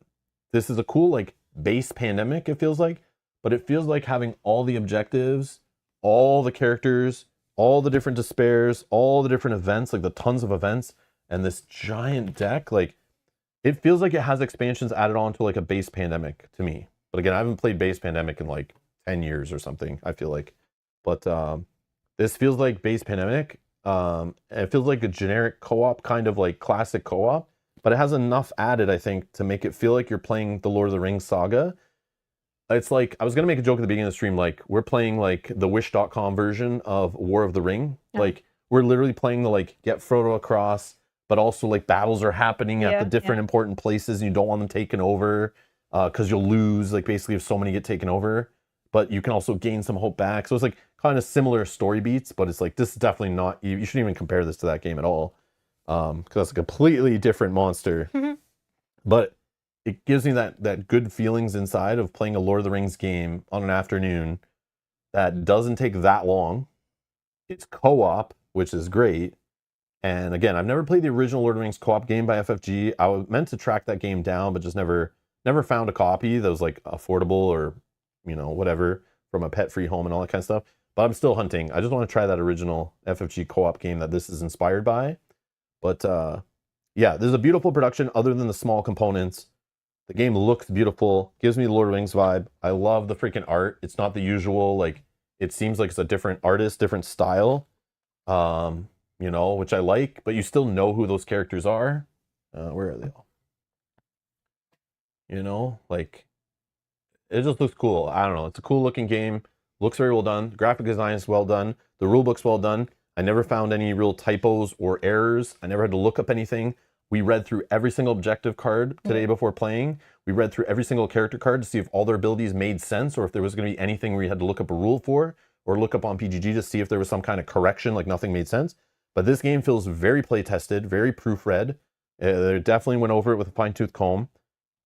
Speaker 1: this is a cool like base Pandemic, it feels like. But it feels like having all the objectives, all the characters, all the different despairs, all the different events, like the tons of events, and this giant deck, like it feels like it has expansions added on to like a base Pandemic to me. But again, I haven't played base Pandemic in like 10 years or something, I feel like. But this feels like base Pandemic. It feels like a generic co-op, kind of like classic co-op, but it has enough added, I think, to make it feel like you're playing the Lord of the Rings saga. It's like, I was going to make a joke at the beginning of the stream, like, we're playing, like, the Wish.com version of War of the Ring. Yeah. Like, we're literally playing the, like, get Frodo across, but also, like, battles are happening at the different important places, and you don't want them taken over, because you'll lose, like, basically if so many get taken over. But you can also gain some hope back. So it's, like, kind of similar story beats, but it's, like, this is definitely not, you shouldn't even compare this to that game at all, because that's a completely different monster. But it gives me that good feelings inside of playing a Lord of the Rings game on an afternoon that doesn't take that long. It's co-op, which is great. And again, I've never played the original Lord of the Rings co-op game by FFG. I was meant to track that game down, but just never found a copy that was like affordable or, you know, whatever, from a pet-free home and all that kind of stuff. But I'm still hunting. I just want to try that original FFG co-op game that this is inspired by. But yeah, there's a beautiful production other than the small components. The game looks beautiful, gives me the Lord of the Rings vibe. I love the freaking art. It's not the usual, like, it seems like it's a different artist, different style, you know, which I like, but you still know who those characters are. Where are they all? You know, like, it just looks cool. I don't know. It's a cool looking game. Looks very well done. Graphic design is well done. The rule book's well done. I never found any real typos or errors. I never had to look up anything. We read through every single objective card today before playing. We read through every single character card to see if all their abilities made sense, or if there was going to be anything where you had to look up a rule for, or look up on PGG to see if there was some kind of correction, like nothing made sense. But this game feels very play tested, very proofread. They definitely went over it with a fine-tooth comb.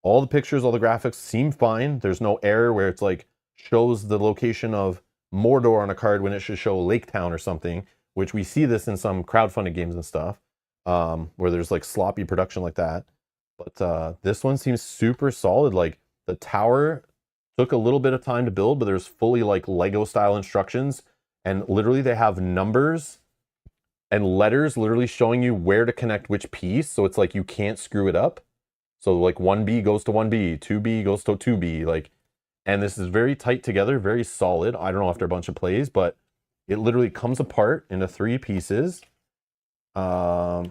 Speaker 1: All the pictures, all the graphics seem fine. There's no error where it's like shows the location of Mordor on a card when it should show Lake Town or something, which we see this in some crowdfunded games and stuff. Where there's like sloppy production like that. But this one seems super solid. Like, the tower took a little bit of time to build, but there's fully like Lego style instructions, and literally they have numbers and letters literally showing you where to connect which piece, so it's like you can't screw it up. So like 1B goes to 1B, 2B goes to 2B, like, and this is very tight together, very solid. I don't know after a bunch of plays, but it literally comes apart into 3 pieces. I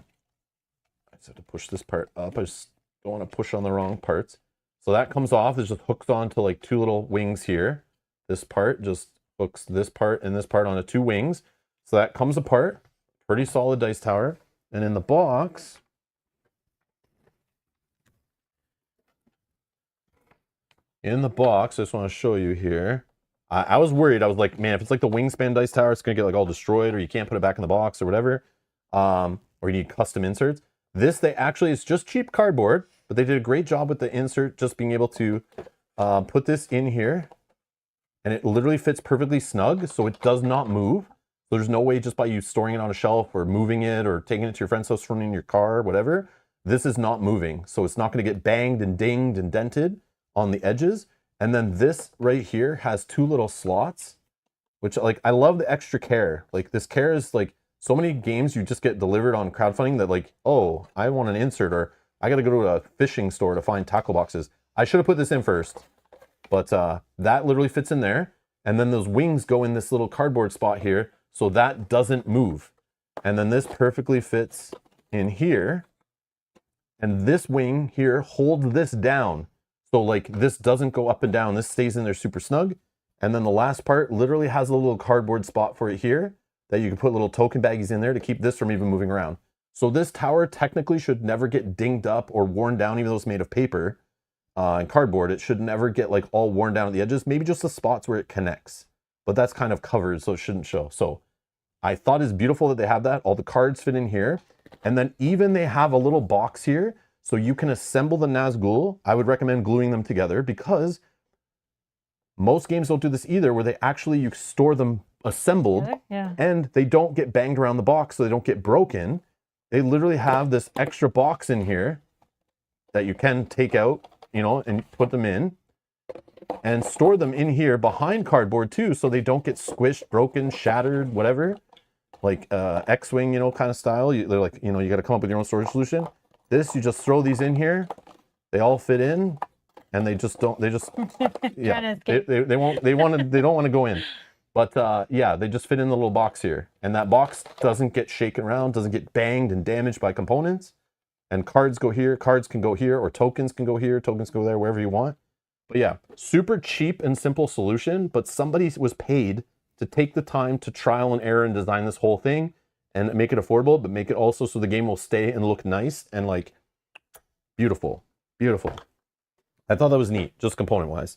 Speaker 1: just have to push this part up. I just don't want to push on the wrong parts. So that comes off. It just hooks onto like 2 little wings here. This part just hooks this part and this part onto 2 wings. So that comes apart. Pretty solid dice tower. And in the box, I just want to show you here. I was worried. I was like, man, if it's like the Wingspan dice tower, it's going to get like all destroyed, or you can't put it back in the box or whatever. Or you need custom inserts. This, it's just cheap cardboard, but they did a great job with the insert, just being able to put this in here, and it literally fits perfectly snug, so it does not move. So there's no way, just by you storing it on a shelf or moving it or taking it to your friend's house, throwing it in your car, whatever, this is not moving. So it's not going to get banged and dinged and dented on the edges. And then this right here has 2 little slots, which, like, I love the extra care. Like, this care is like, so many games you just get delivered on crowdfunding that like, oh, I want an insert, or I got to go to a fishing store to find tackle boxes. I should have put this in first, but that literally fits in there. And then those wings go in this little cardboard spot here, so that doesn't move. And then this perfectly fits in here. And this wing here holds this down. So like this doesn't go up and down. This stays in there super snug. And then the last part literally has a little cardboard spot for it here that you can put little token baggies in there to keep this from even moving around. So this tower technically should never get dinged up or worn down, even though it's made of paper and cardboard. It should never get like all worn down at the edges, maybe just the spots where it connects. But that's kind of covered, so it shouldn't show. So I thought it's beautiful that they have that. All the cards fit in here. And then even they have a little box here so you can assemble the Nazgul. I would recommend gluing them together because most games don't do this either, where they actually, you store them assembled and they don't get banged around the box so they don't get broken. They literally have this extra box in here that you can take out, you know, and put them in and store them in here behind cardboard too so they don't get squished, broken, shattered, whatever. Like X-Wing, you know, kind of style. They're like, you know, you got to come up with your own storage solution. This, you just throw these in here. They all fit in, and they just don't. They just, yeah, they don't want to go in. But yeah, they just fit in the little box here, and that box doesn't get shaken around, doesn't get banged and damaged by components. And cards go here, cards can go here, or tokens can go here, tokens go there, wherever you want. But yeah, super cheap and simple solution. But somebody was paid to take the time to trial and error and design this whole thing and make it affordable, but make it also so the game will stay and look nice and like beautiful, beautiful. I thought that was neat, just component wise.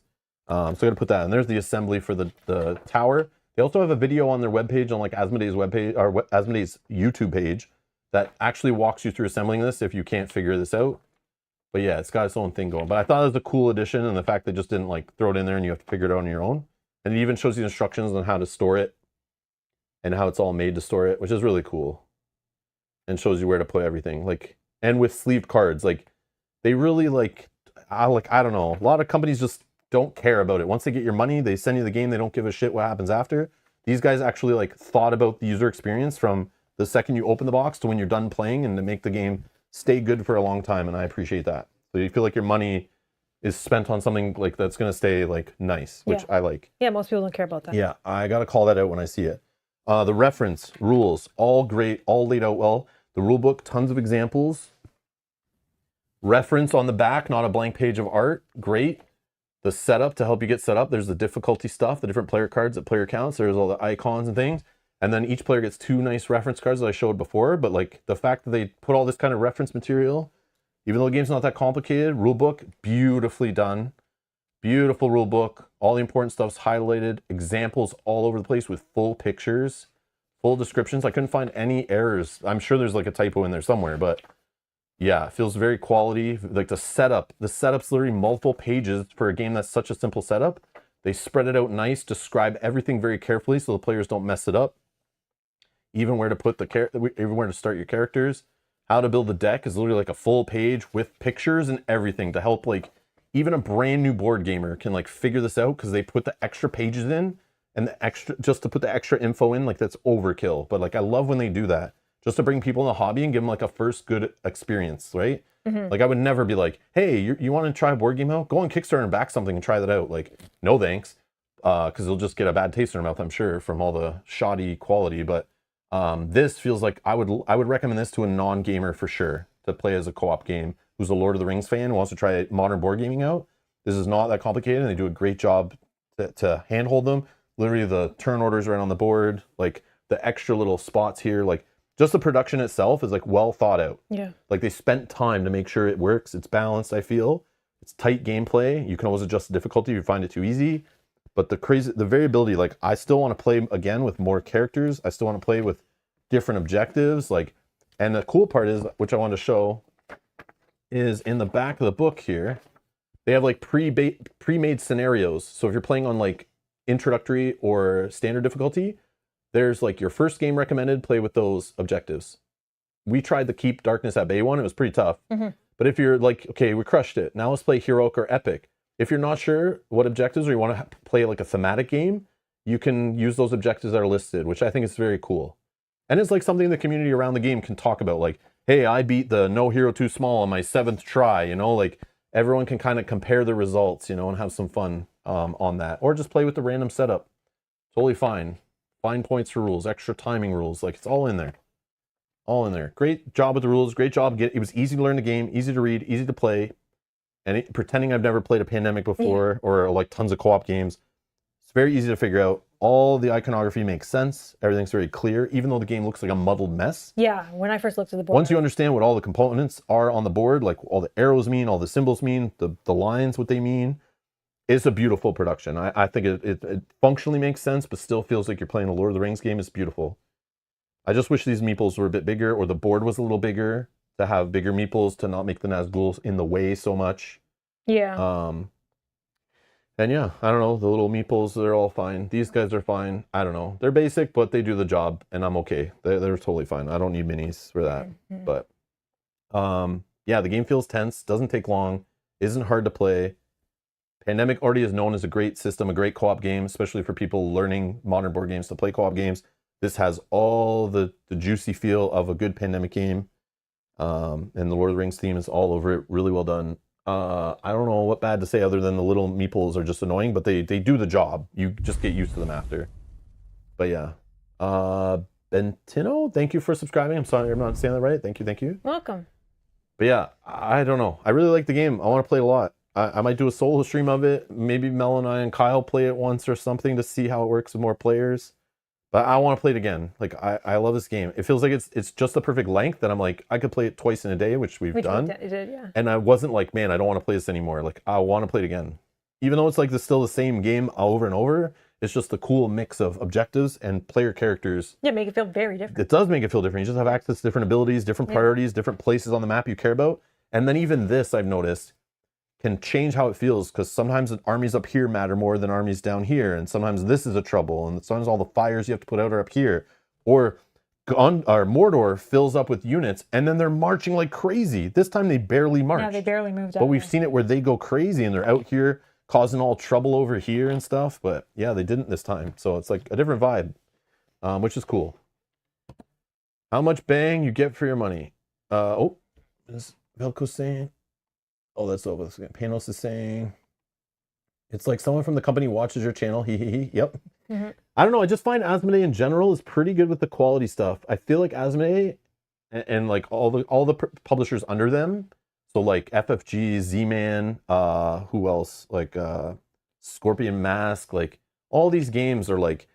Speaker 1: So I gotta put that in. There's the assembly for the tower. They also have a video on their webpage, on like Asmodee's webpage or Asmodee's YouTube page, that actually walks you through assembling this if you can't figure this out. But yeah, it's got its own thing going. But I thought it was a cool addition, and the fact they just didn't like throw it in there and you have to figure it out on your own. And it even shows you instructions on how to store it and how it's all made to store it, which is really cool. And shows you where to put everything. Like, and with sleeved cards, like they really I don't know. A lot of companies just don't care about it. Once they get your money, they send you the game. They don't give a shit what happens after. These guys actually like thought about the user experience from the second you open the box to when you're done playing, and to make the game stay good for a long time. And I appreciate that. So you feel like your money is spent on something like that's going to stay like nice, which I like.
Speaker 2: Yeah, most people don't care about that.
Speaker 1: Yeah, I got to call that out when I see it. The reference, rules, all great, all laid out well. The rule book, tons of examples. Reference on the back, not a blank page of art, great. The setup to help you get set up. There's the difficulty stuff, the different player cards at player counts. There's all the icons and things. And then each player gets 2 nice reference cards that I showed before. But like the fact that they put all this kind of reference material, even though the game's not that complicated, rule book, beautifully done. Beautiful rule book. All the important stuff's highlighted. Examples all over the place with full pictures, full descriptions. I couldn't find any errors. I'm sure there's like a typo in there somewhere, but yeah, it feels very quality. Like the setup's literally multiple pages for a game that's such a simple setup. They spread it out nice, describe everything very carefully so the players don't mess it up. Even where to put even where to start your characters. How to build the deck is literally like a full page with pictures and everything to help like even a brand new board gamer can like figure this out, because they put the extra pages in and the extra, just to put the extra info in, like that's overkill. But like I love when they do that, just to bring people in the hobby and give them like a first good experience, right? Mm-hmm. Like I would never be like, hey, you want to try a board game out? Go on Kickstarter and back something and try that out. Like, no thanks, because they'll just get a bad taste in their mouth, I'm sure, from all the shoddy quality. But this feels like I would recommend this to a non-gamer for sure to play as a co-op game who's a Lord of the Rings fan who wants to try modern board gaming out. This is not that complicated, and they do a great job to handhold them. Literally, the turn orders right on the board, like the extra little spots here, like just the production itself is like well thought out. Yeah. Like they spent time to make sure it works. It's balanced, I feel. It's tight gameplay. You can always adjust the difficulty if you find it too easy. But the variability, like I still want to play again with more characters. I still want to play with different objectives. Like, and the cool part is, which I wanted to show, is in the back of the book here, they have like pre-made scenarios. So if you're playing on like introductory or standard difficulty, there's like your first game recommended, play with those objectives. We tried the Keep Darkness at Bay one. It was pretty tough. Mm-hmm. But if you're like, okay, we crushed it. Now let's play Heroic or Epic. If you're not sure what objectives, or you want to play like a thematic game, you can use those objectives that are listed, which I think is very cool. And it's like something the community around the game can talk about. Like, hey, I beat the no hero too small on my 7th try, you know, like everyone can kind of compare the results, you know, and have some fun on that. Or just play with the random setup. Totally fine. Fine points for rules, extra timing rules, like it's all in there. All in there. Great job with the rules, great job. It was easy to learn the game, easy to read, easy to play. And pretending I've never played a Pandemic before or like tons of co-op games, it's very easy to figure out. All the iconography makes sense. Everything's very clear, even though the game looks like a muddled mess.
Speaker 2: Yeah, when I first looked at the board.
Speaker 1: Once you understand what all the components are on the board, like all the arrows mean, all the symbols mean, the lines, what they mean, it's a beautiful production. I think it functionally makes sense, but still feels like you're playing a Lord of the Rings game. It's beautiful. I just wish these meeples were a bit bigger, or the board was a little bigger, to have bigger meeples, to not make the Nazgûl in the way so much.
Speaker 2: Yeah.
Speaker 1: And yeah, I don't know, the little meeples, they're all fine. These guys are fine. I don't know. They're basic, but they do the job, and I'm okay. They're totally fine. I don't need minis for that. But yeah, the game feels tense, doesn't take long, isn't hard to play. Pandemic already is known as a great system, a great co-op game, especially for people learning modern board games to play co-op games. This has all the juicy feel of a good Pandemic game. And the Lord of the Rings theme is all over it. Really well done. I don't know what bad to say other than the little meeples are just annoying, but they do the job. You just get used to them after. But yeah. Bentino, thank you for subscribing. I'm sorry I'm not saying that right. Thank you.
Speaker 2: Welcome.
Speaker 1: But yeah, I don't know. I really like the game. I want to play it a lot. I might do a solo stream of it. Maybe Mel and I and Kyle play it once or something to see how it works with more players. But I want to play it again. Like I love this game. It feels like it's just the perfect length that I'm like, I could play it twice in a day, which we've done.
Speaker 2: We did, yeah.
Speaker 1: And I wasn't like, man, I don't want to play this anymore. Like I want to play it again. Even though it's like still the same game over and over, it's just the cool mix of objectives and player characters.
Speaker 2: Yeah, make it feel very different.
Speaker 1: It does make it feel different. You just have access to different abilities, different priorities, different places on the map you care about. And then even this, I've noticed, can change how it feels, because sometimes the armies up here matter more than armies down here, and sometimes this is a trouble, and sometimes all the fires you have to put out are up here. Or Mordor fills up with units, and then they're marching like crazy. This time they barely march.
Speaker 2: Yeah, they barely moved up.
Speaker 1: But we've seen it where they go crazy, and they're out here causing all trouble over here and stuff. But yeah, they didn't this time. So it's like a different vibe, which is cool. How much bang you get for your money? Is Velko saying? Oh, that's over. Panos is saying, it's like someone from the company watches your channel. Yep. Mm-hmm. I don't know. I just find Asmodee in general is pretty good with the quality stuff. I feel like Asmodee and like all the publishers under them. So like FFG, Z-Man, who else? Like Scorpion Mask. Like all these games are like,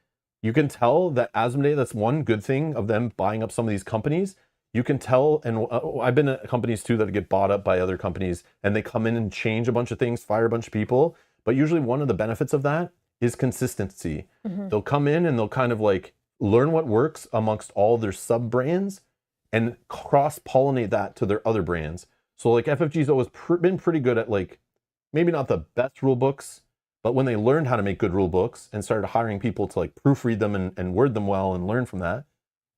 Speaker 1: you can tell that Asmodee, that's one good thing of them buying up some of these companies. You can tell, and I've been at companies too that get bought up by other companies, and they come in and change a bunch of things, fire a bunch of people. But usually one of the benefits of that is consistency. Mm-hmm. They'll come in and they'll kind of like learn what works amongst all their sub brands and cross-pollinate that to their other brands. So like FFG's always been pretty good at like, maybe not the best rule books, but when they learned how to make good rule books and started hiring people to like proofread them and word them well and learn from that,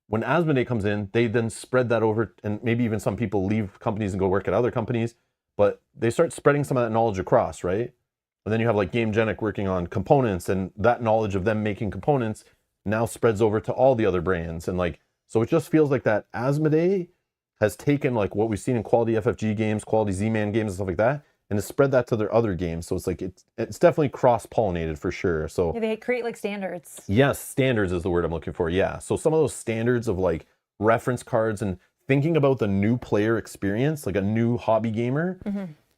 Speaker 1: when Asmodee comes in, they then spread that over, and maybe even some people leave companies and go work at other companies, but they start spreading some of that knowledge across, right? And then you have like GameGenic working on components, and that knowledge of them making components now spreads over to all the other brands. And like, so it just feels like that Asmodee has taken like what we've seen in quality FFG games, quality Z-Man games and stuff like that, and has spread that to their other games. So it's like, it's definitely cross-pollinated for sure. So
Speaker 2: yeah, they create like standards.
Speaker 1: Yes, standards is the word I'm looking for. Yeah. So some of those standards of like reference cards and thinking about the new player experience, like a new hobby gamer,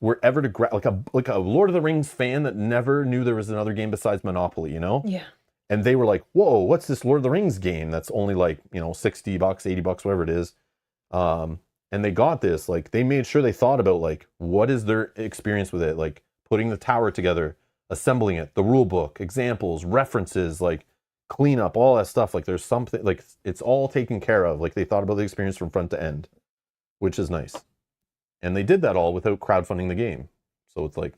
Speaker 1: wherever to grab, like a Lord of the Rings fan that never knew there was another game besides Monopoly, you know?
Speaker 2: Yeah.
Speaker 1: And they were like, whoa, what's this Lord of the Rings game that's only like, you know, $60, $80, whatever it is. And they got this, like they made sure they thought about like, what is their experience with it? Like putting the tower together, assembling it, the rule book, examples, references, like cleanup, all that stuff. Like there's something, like it's all taken care of. Like they thought about the experience from front to end, which is nice. And they did that all without crowdfunding the game. So it's like,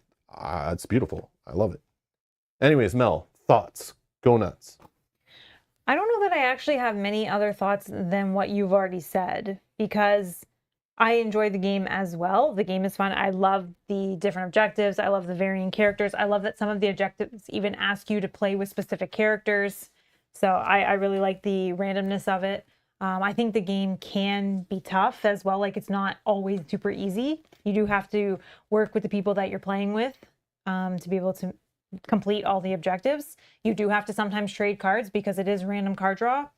Speaker 1: it's beautiful. I love it. Anyways, Mel, thoughts? Go nuts.
Speaker 2: I don't know that I actually have many other thoughts than what you've already said, because I enjoy the game as well. The game is fun. I love the different objectives. I love the varying characters. I love that some of the objectives even ask you to play with specific characters. So I really like the randomness of it. I think the game can be tough as well. Like it's not always super easy. You do have to work with the people that you're playing with to be able to complete all the objectives. You do have to sometimes trade cards because it is random card draw.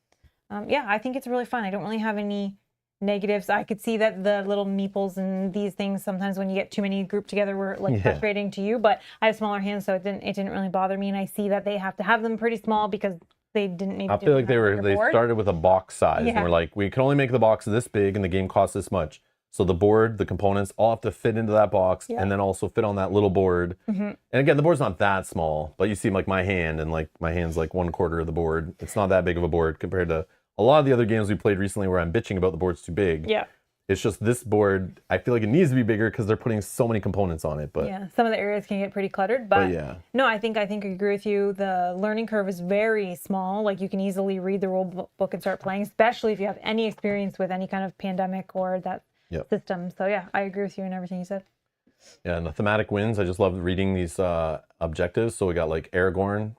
Speaker 2: Yeah, I think it's really fun. I don't really have any negatives. I could see that the little meeples and these things sometimes when you get too many grouped together were like frustrating to you, but I have smaller hands, so it didn't really bother me. And I see that they have to have them pretty small because they didn't maybe.
Speaker 1: I feel like they started with a box size and we're like, we can only make the box this big and the game costs this much. So the board, the components all have to fit into that box and then also fit on that little board. And again, the board's not that small, but you see like my hand and like my hand's like 1/4 of the board. It's not that big of a board compared to a lot of the other games we played recently where I'm bitching about the board's too big.
Speaker 2: Yeah.
Speaker 1: It's just this board, I feel like it needs to be bigger because they're putting so many components on it. But
Speaker 2: yeah, some of the areas can get pretty cluttered. But yeah. No, I think I agree with you. The learning curve is very small. Like you can easily read the rule book and start playing, especially if you have any experience with any kind of pandemic or that system. So yeah, I agree with you in everything you said.
Speaker 1: Yeah, and the thematic wins. I just love reading these objectives. So we got like Aragorn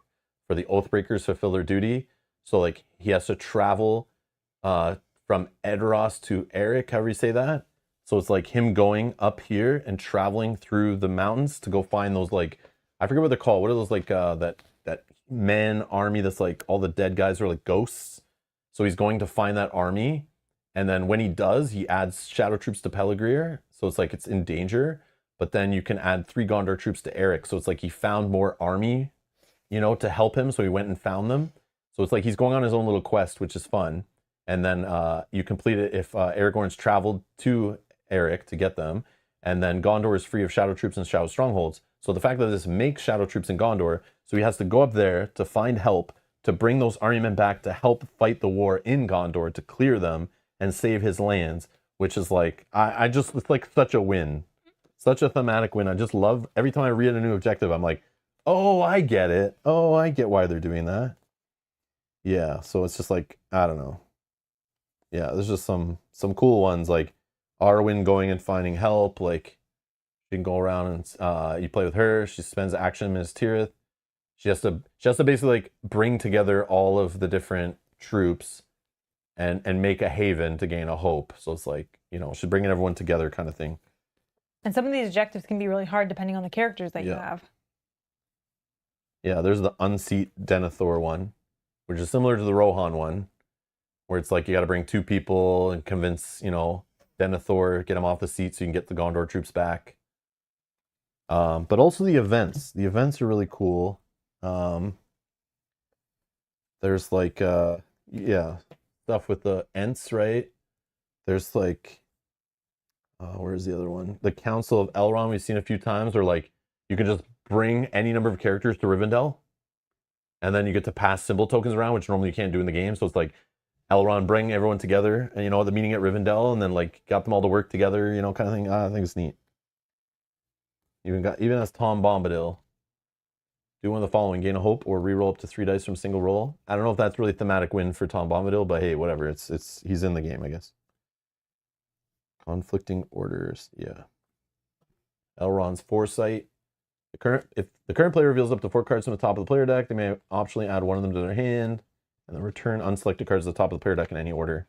Speaker 1: for the Oathbreakers fulfill their duty. So like he has to travel from Edros to Eric, however you say that. So it's like him going up here and traveling through the mountains to go find those like, I forget what they're called. What are those like that men army that's like all the dead guys are like ghosts. So he's going to find that army. And then when he does, he adds shadow troops to Peligreer. So it's like it's in danger. But then you can add 3 Gondor troops to Eric. So it's like he found more army, you know, to help him. So he went and found them. So it's like he's going on his own little quest, which is fun. And then you complete it if Aragorn's traveled to Eric to get them. And then Gondor is free of shadow troops and shadow strongholds. So the fact that this makes shadow troops in Gondor, so he has to go up there to find help, to bring those army men back to help fight the war in Gondor, to clear them and save his lands, which is like, it's like such a win. Such a thematic win. I just love, every time I read a new objective, I'm like, oh, I get it. Oh, I get why they're doing that. Yeah, so it's just like, I don't know. Yeah, there's just some cool ones like Arwen going and finding help. Like you can go around and you play with her. She spends action in Minas Tirith. She has to basically like bring together all of the different troops and make a haven to gain a hope. So it's like, you know, she's bringing everyone together kind of thing.
Speaker 2: And some of these objectives can be really hard depending on the characters that you have.
Speaker 1: Yeah, there's the unseat Denethor one, which is similar to the Rohan one, where it's like you got to bring 2 people and convince, you know, Denethor, get him off the seat so you can get the Gondor troops back. But also the events. The events are really cool. There's like, stuff with the Ents, right? There's like, where's the other one? The Council of Elrond we've seen a few times, where like you can just bring any number of characters to Rivendell, and then you get to pass symbol tokens around, which normally you can't do in the game. So it's like Elrond bring everyone together, and you know, the meeting at Rivendell, and then like got them all to work together, you know, kind of thing. I think it's neat. Even as Tom Bombadil. Do one of the following: gain a hope or reroll up to 3 dice from single roll. I don't know if that's really thematic win for Tom Bombadil, but hey, whatever. It's he's in the game, I guess. Conflicting orders, yeah. Elrond's foresight. If the current player reveals up to 4 cards from the top of the player deck, they may optionally add one of them to their hand, and then return unselected cards to the top of the player deck in any order.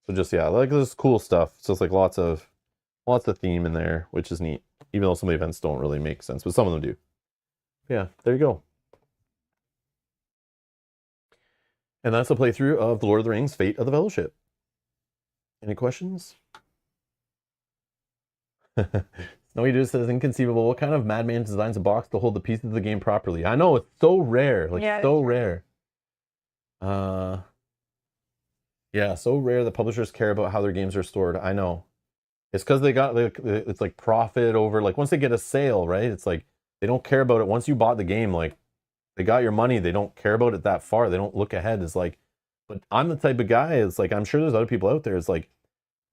Speaker 1: So just like this cool stuff. So it's like lots of theme in there, which is neat. Even though some of the events don't really make sense, but some of them do. Yeah, there you go. And that's a playthrough of The Lord of the Rings: Fate of the Fellowship. Any questions? Snowy Dude says, inconceivable. What kind of madman designs a box to hold the pieces of the game properly? I know, it's so rare. Like, so rare. Yeah, so rare that publishers care about how their games are stored. I know. It's because they got, it's like profit over, like, once they get a sale, right? It's like, they don't care about it. Once you bought the game, like, they got your money. They don't care about it that far. They don't look ahead. It's like, but I'm the type of guy, it's like, I'm sure there's other people out there. It's like,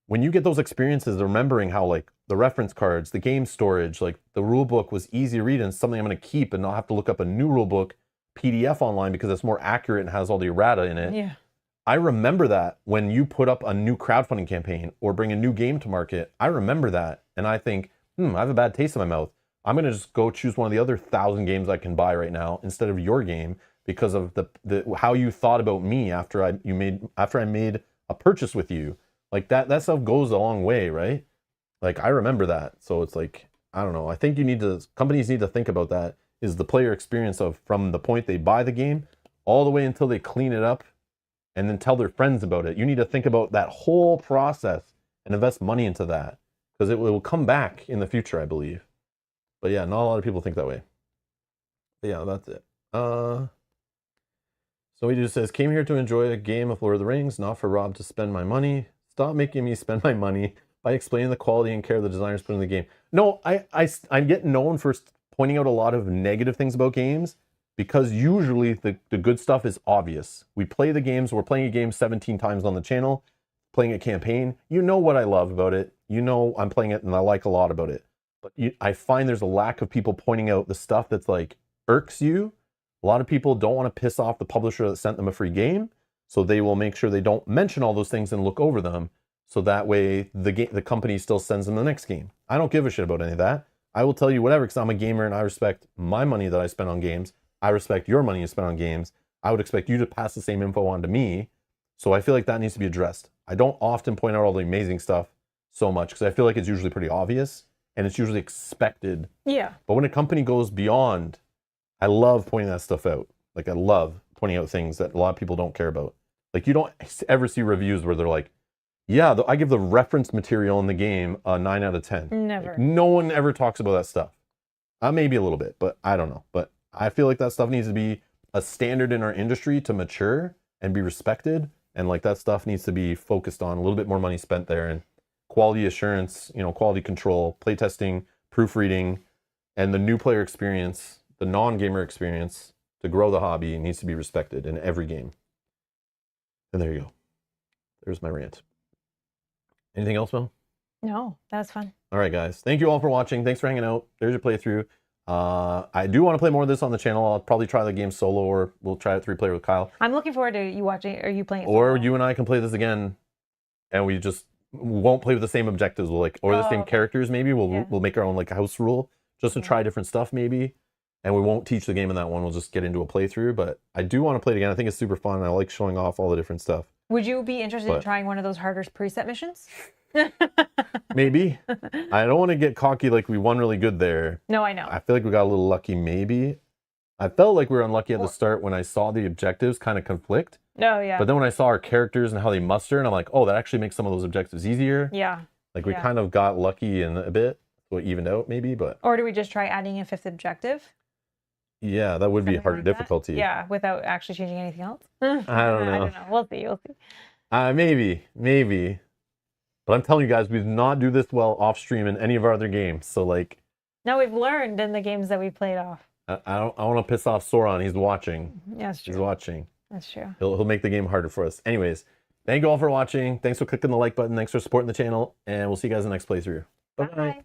Speaker 1: when you get those experiences, remembering how like the reference cards, the game storage, like the rule book was easy to read and something I'm going to keep and not have to look up a new rule book PDF online because it's more accurate and has all the errata in it.
Speaker 2: Yeah.
Speaker 1: I remember that when you put up a new crowdfunding campaign or bring a new game to market. I remember that and I think, I have a bad taste in my mouth. I'm going to just go choose one of the other 1,000 games I can buy right now instead of your game because of the how you thought about me after I made a purchase with you. Like that stuff goes a long way, right? Like I remember that. So it's like, I don't know. I think companies need to think about that, is the player experience of from the point they buy the game all the way until they clean it up and then tell their friends about it. You need to think about that whole process and invest money into that, because it will come back in the future, I believe. But yeah, not a lot of people think that way. But yeah, that's it. So he just says, came here to enjoy a game of Lord of the Rings, not for Rob to spend my money. Stop making me spend my money by explaining the quality and care the designers put in the game. No, I get known for pointing out a lot of negative things about games, because usually the good stuff is obvious. We play the games, we're playing a game 17 times on the channel, playing a campaign. You know what I love about it. You know I'm playing it and I like a lot about it. But I find there's a lack of people pointing out the stuff that's like irks you. A lot of people don't want to piss off the publisher that sent them a free game, so they will make sure they don't mention all those things and look over them, so that way the company still sends them the next game. I don't give a shit about any of that. I will tell you whatever, because I'm a gamer and I respect my money that I spend on games. I respect your money you spend on games. I would expect you to pass the same info on to me. So I feel like that needs to be addressed. I don't often point out all the amazing stuff so much, because I feel like it's usually pretty obvious and it's usually expected.
Speaker 2: Yeah.
Speaker 1: But when a company goes beyond, I love pointing that stuff out. Like I love pointing out things that a lot of people don't care about. Like you don't ever see reviews where they're like, yeah, I give the reference material in the game a 9 out of 10.
Speaker 2: Never.
Speaker 1: Like, no one ever talks about that stuff. Maybe a little bit, but I don't know. But I feel like that stuff needs to be a standard in our industry to mature and be respected. And like that stuff needs to be focused on, a little bit more money spent there, and quality assurance, quality control, playtesting, proofreading, and the new player experience, the non-gamer experience to grow the hobby needs to be respected in every game. And there you go. There's my rant. Anything else, Mel?
Speaker 2: No, that was fun.
Speaker 1: All right, guys. Thank you all for watching. Thanks for hanging out. There's your playthrough. I do want to play more of this on the channel. I'll probably try the game solo, or we'll try it 3-player with Kyle.
Speaker 2: I'm looking forward to you watching, or you playing it
Speaker 1: Or
Speaker 2: solo.
Speaker 1: you and I can play this again, and we just won't play with the same objectives. We'll or the same characters maybe. We'll make our own like house rule just to try different stuff maybe. And we won't teach the game in that one. We'll just get into a playthrough. But I do want to play it again. I think it's super fun. I like showing off all the different stuff.
Speaker 2: Would you be interested in trying one of those harder preset missions?
Speaker 1: Maybe. I don't want to get cocky like we won really good there.
Speaker 2: No, I know.
Speaker 1: I feel like we got a little lucky maybe. I felt like we were unlucky at the start when I saw the objectives kind of conflict.
Speaker 2: Oh, yeah.
Speaker 1: But then when I saw our characters and how they muster, and I'm like, oh, that actually makes some of those objectives easier.
Speaker 2: Yeah.
Speaker 1: Like we kind of got lucky in a bit. So it evened out maybe, but...
Speaker 2: Or do we just try adding a 5th objective?
Speaker 1: Yeah, that would be harder difficulty.
Speaker 2: Yeah, without actually changing anything else.
Speaker 1: I don't know.
Speaker 2: I don't know. We'll see. We'll see.
Speaker 1: Maybe. But I'm telling you guys, we do not do this well off stream in any of our other games. So like...
Speaker 2: No, we've learned in the games that we played off.
Speaker 1: I want to piss off Sauron. He's watching.
Speaker 2: Yeah, that's true.
Speaker 1: He's watching.
Speaker 2: That's true.
Speaker 1: He'll make the game harder for us. Anyways, thank you all for watching. Thanks for clicking the like button. Thanks for supporting the channel. And we'll see you guys in the next playthrough. Bye-bye.